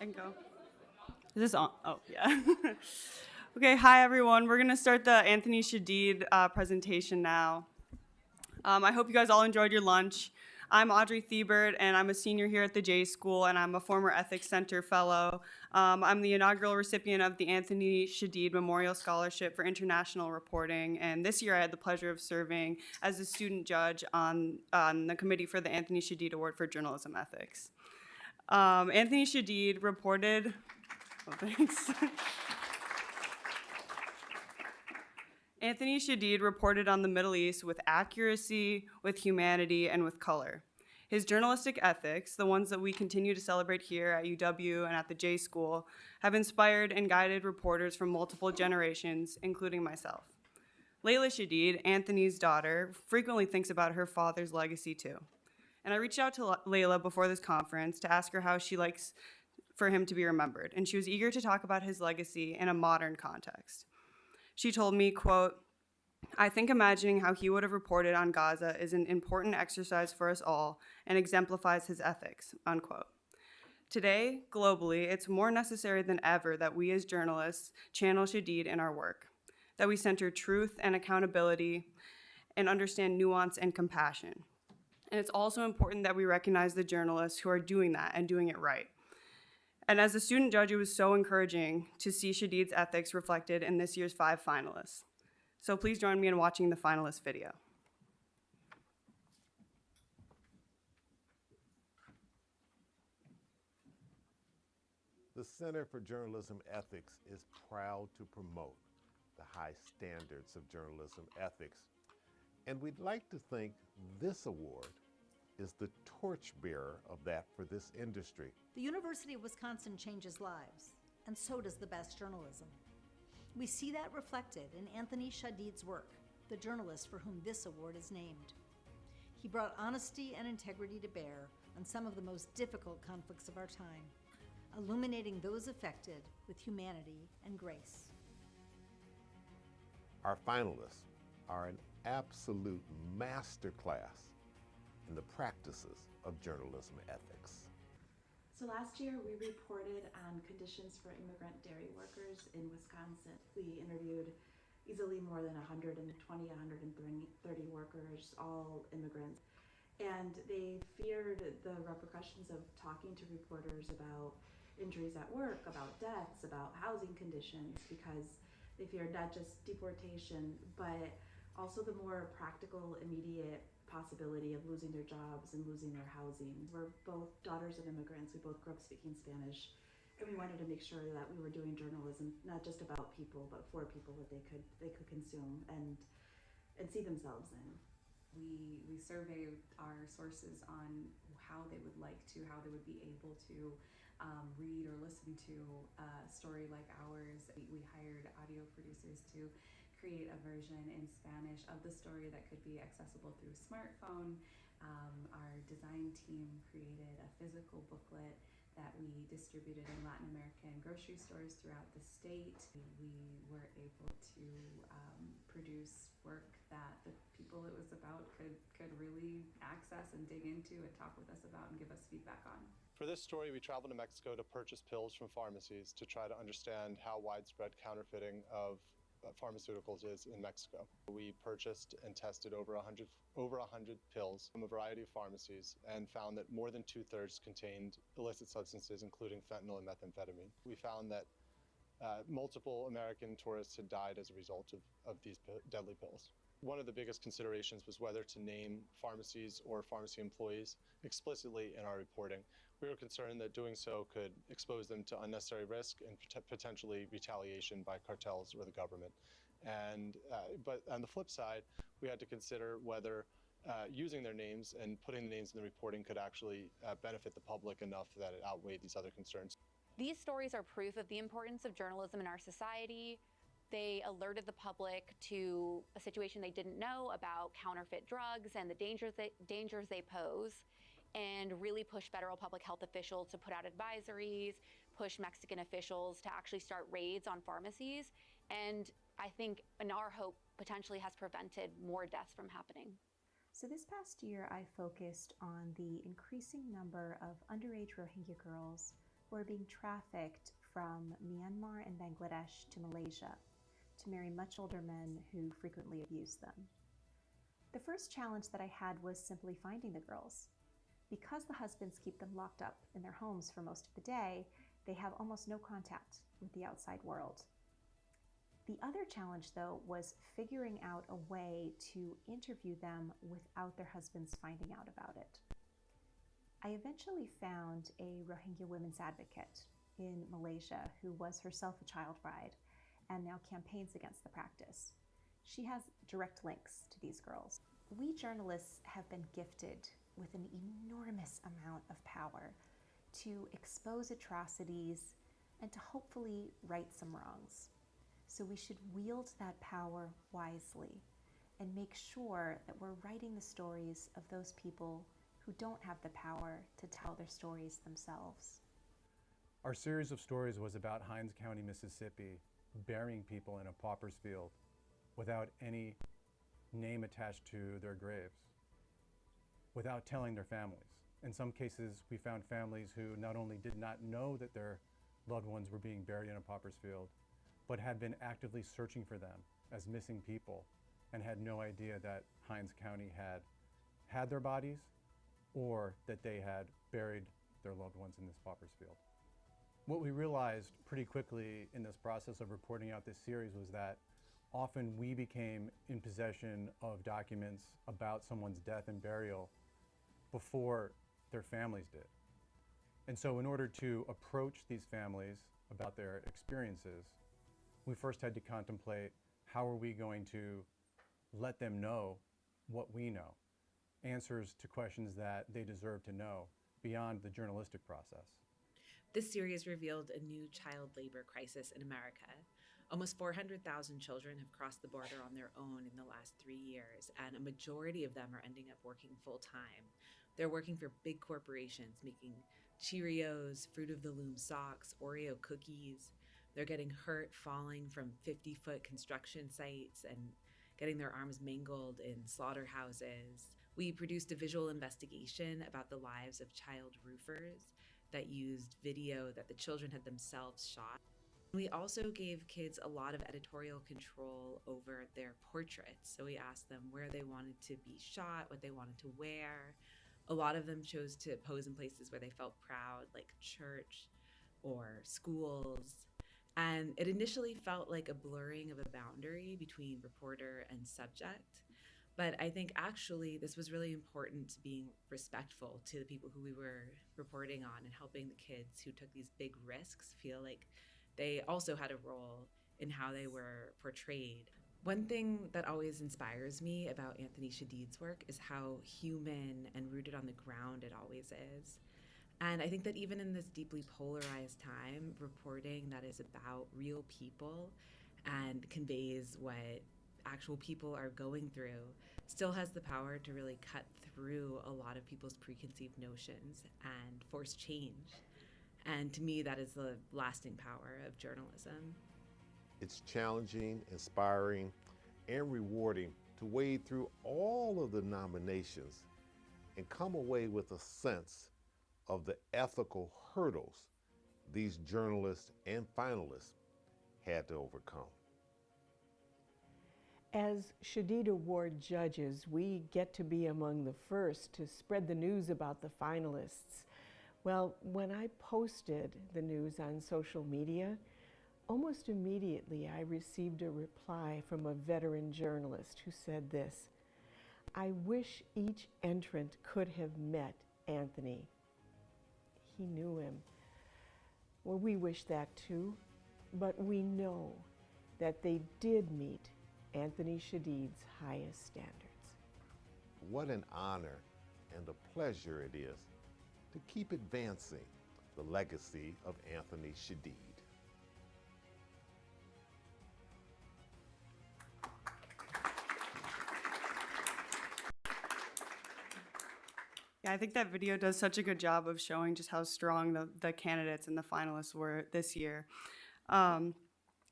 can go. Is this on? Oh, yeah. Okay, hi everyone. We're gonna start the Anthony Shadid presentation now. I hope you guys all enjoyed your lunch. I'm Audrey Thibert, and I'm a senior here at the J School, and I'm a former Ethics Center fellow. I'm the inaugural recipient of the Anthony Shadid Memorial Scholarship for International Reporting, and this year I had the pleasure of serving as a student judge on the committee for the Anthony Shadid Award for Journalism Ethics. Anthony Shadid reported, thanks. Anthony Shadid reported on the Middle East with accuracy, with humanity, and with color. His journalistic ethics, the ones that we continue to celebrate here at UW and at the J School, have inspired and guided reporters from multiple generations, including myself. Layla Shadid, Anthony's daughter, frequently thinks about her father's legacy too. And I reached out to Layla before this conference to ask her how she likes for him to be remembered, and she was eager to talk about his legacy in a modern context. She told me, quote, "I think imagining how he would have reported on Gaza is an important exercise for us all and exemplifies his ethics," unquote. Today, globally, it's more necessary than ever that we as journalists channel Shadid in our work, that we center truth and accountability and understand nuance and compassion. And it's also important that we recognize the journalists who are doing that and doing it right. And as a student judge, it was so encouraging to see Shadid's ethics reflected in this year's 5 finalists. So please join me in watching the finalist video. The Center for Journalism Ethics is proud to promote the high standards of journalism ethics. And we'd like to think this award is the torchbearer of that for this industry. The University of Wisconsin changes lives, and so does the best journalism. We see that reflected in Anthony Shadid's work, the journalist for whom this award is named. He brought honesty and integrity to bear on some of the most difficult conflicts of our time, illuminating those affected with humanity and grace. Our finalists are an absolute masterclass in the practices of journalism ethics. So last year we reported on conditions for immigrant dairy workers in Wisconsin. We interviewed easily more than 120, 130 workers, all immigrants. And they feared the repercussions of talking to reporters about injuries at work, about deaths, about housing conditions, because they feared not just deportation, but also the more practical, immediate possibility of losing their jobs and losing their housing. We're both daughters of immigrants. We both grew up speaking Spanish, and we wanted to make sure that we were doing journalism not just about people, but for people that they could consume and see themselves in. We surveyed our sources on how they would like to, how they would be able to read or listen to a story like ours. We hired audio producers to create a version in Spanish of the story that could be accessible through smartphone. Our design team created a physical booklet that we distributed in Latin American grocery stores throughout the state. We were able to produce work that the people it was about could really access and dig into and talk with us about and give us feedback on. For this story, we traveled to Mexico to purchase pills from pharmacies to try to understand how widespread counterfeiting of pharmaceuticals is in Mexico. We purchased and tested over 100 pills from a variety of pharmacies and found that more than 2/3 contained illicit substances, including fentanyl and methamphetamine. We found that multiple American tourists had died as a result of these deadly pills. One of the biggest considerations was whether to name pharmacies or pharmacy employees explicitly in our reporting. We were concerned that doing so could expose them to unnecessary risk and potentially retaliation by cartels or the government. But on the flip side, we had to consider whether using their names and putting the names in the reporting could actually benefit the public enough that it outweighed these other concerns. These stories are proof of the importance of journalism in our society. They alerted the public to a situation they didn't know about counterfeit drugs and the dangers they pose, and really push federal public health officials to put out advisories, push Mexican officials to actually start raids on pharmacies, and I think, in our hope, potentially has prevented more deaths from happening. So this past year, I focused on the increasing number of underage Rohingya girls who are being trafficked from Myanmar and Bangladesh to Malaysia to marry much older men who frequently abuse them. The first challenge that I had was simply finding the girls. Because the husbands keep them locked up in their homes for most of the day, they have almost no contact with the outside world. The other challenge, though, was figuring out a way to interview them without their husbands finding out about it. I eventually found a Rohingya women's advocate in Malaysia who was herself a child bride and now campaigns against the practice. She has direct links to these girls. We journalists have been gifted with an enormous amount of power to expose atrocities and to hopefully right some wrongs. So we should wield that power wisely and make sure that we're writing the stories of those people who don't have the power to tell their stories themselves. Our series of stories was about Hinds County, Mississippi, burying people in a pauper's field without any name attached to their graves, without telling their families. In some cases, we found families who not only did not know that their loved ones were being buried in a pauper's field, but had been actively searching for them as missing people and had no idea that Hinds County had their bodies or that they had buried their loved ones in this pauper's field. What we realized pretty quickly in this process of reporting out this series was that often we became in possession of documents about someone's death and burial before their families did. And so in order to approach these families about their experiences, we first had to contemplate how are we going to let them know what we know, answers to questions that they deserve to know beyond the journalistic process. This series revealed a new child labor crisis in America. Almost 400,000 children have crossed the border on their own in the last 3 years, and a majority of them are ending up working full-time. They're working for big corporations, making Cheerios, Fruit of the Loom socks, Oreo cookies. They're getting hurt falling from 50-foot construction sites and getting their arms mangled in slaughterhouses. We produced a visual investigation about the lives of child roofers that used video that the children had themselves shot. We also gave kids a lot of editorial control over their portraits. So we asked them where they wanted to be shot, what they wanted to wear. A lot of them chose to pose in places where they felt proud, like church or schools. And it initially felt like a blurring of a boundary between reporter and subject. But I think actually this was really important to being respectful to the people who we were reporting on and helping the kids who took these big risks feel like they also had a role in how they were portrayed. One thing that always inspires me about Anthony Shadid's work is how human and rooted on the ground it always is. And I think that even in this deeply polarized time, reporting that is about real people and conveys what actual people are going through still has the power to really cut through a lot of people's preconceived notions and force change. And to me, that is the lasting power of journalism. It's challenging, inspiring, and rewarding to wade through all of the nominations and come away with a sense of the ethical hurdles these journalists and finalists had to overcome. As Shadid Award judges, we get to be among the first to spread the news about the finalists. Well, when I posted the news on social media, almost immediately I received a reply from a veteran journalist who said this: "I wish each entrant could have met Anthony. He knew him." Well, we wish that too, but we know that they did meet Anthony Shadid's highest standards. What an honor and a pleasure it is to keep advancing the legacy of Anthony Shadid. Yeah, I think that video does such a good job of showing just how strong the candidates and the finalists were this year.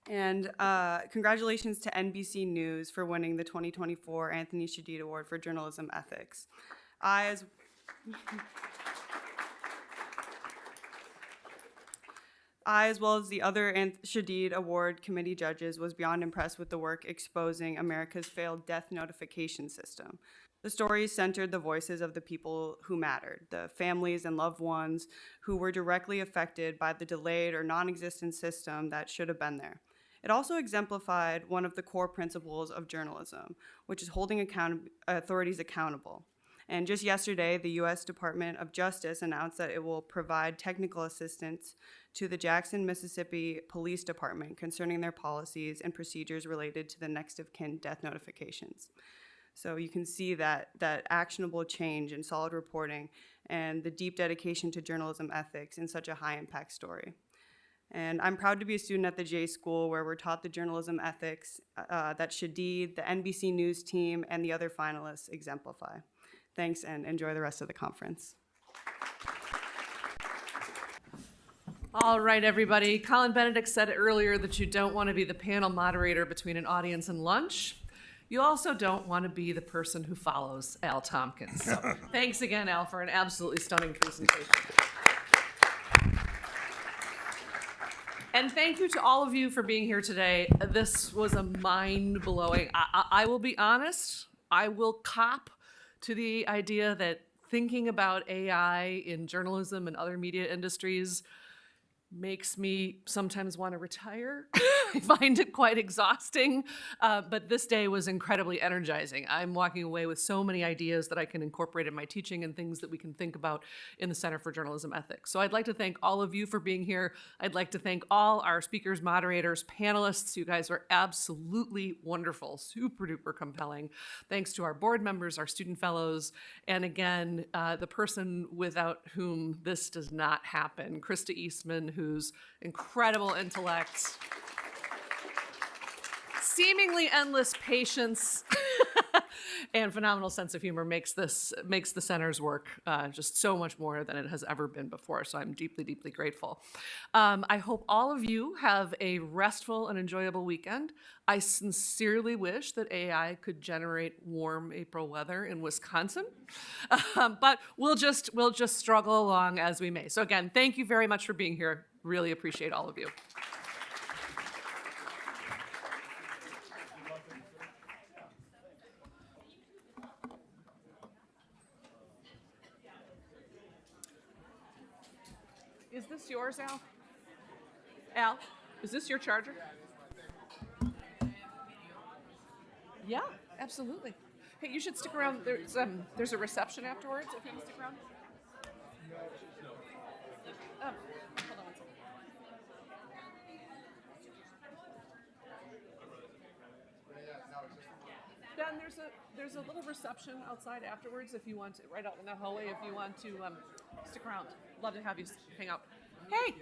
Congratulations to NBC News for winning the 2024 Anthony Shadid Award for Journalism Ethics. I, as well as the other Shadid Award Committee judges, was beyond impressed with the work exposing America's failed death notification system. The stories centered the voices of the people who mattered, the families and loved ones who were directly affected by the delayed or non-existent system that should have been there. It also exemplified one of the core principles of journalism, which is holding authorities accountable. And just yesterday, the U.S. Department of Justice announced that it will provide technical assistance to the Jackson, Mississippi Police Department concerning their policies and procedures related to the next of kin death notifications. So you can see that actionable change and solid reporting and the deep dedication to journalism ethics in such a high impact story. And I'm proud to be a student at the J School where we're taught the journalism ethics that Shadid, the NBC News team, and the other finalists exemplify. Thanks, and enjoy the rest of the conference. All right, everybody. Colin Benedict said earlier that you don't want to be the panel moderator between an audience and lunch. You also don't want to be the person who follows Al Tompkins. So thanks again, Al, for an absolutely stunning presentation. And thank you to all of you for being here today. This was a mind-blowing. I will be honest, I will cop to the idea that thinking about AI in journalism and other media industries makes me sometimes want to retire. I find it quite exhausting, but this day was incredibly energizing. I'm walking away with so many ideas that I can incorporate in my teaching and things that we can think about in the Center for Journalism Ethics. So I'd like to thank all of you for being here. I'd like to thank all our speakers, moderators, panelists. You guys were absolutely wonderful, super duper compelling. Thanks to our board members, our student fellows, and again, the person without whom this does not happen, Krista Eastman, whose incredible intellect, seemingly endless patience, and phenomenal sense of humor makes the center's work just so much more than it has ever been before. So I'm deeply, deeply grateful. I hope all of you have a restful and enjoyable weekend. I sincerely wish that AI could generate warm April weather in Wisconsin, but we'll just struggle along as we may. So again, thank you very much for being here. Really appreciate all of you. Is this yours, Al? Al, is this your charger? Yeah, absolutely. Hey, you should stick around. There's a reception afterwards if you want to stick around. Hold on one second. Ben, there's a little reception outside afterwards if you want to, right out in the hallway if you want to stick around. Love to have you hang out. Hey!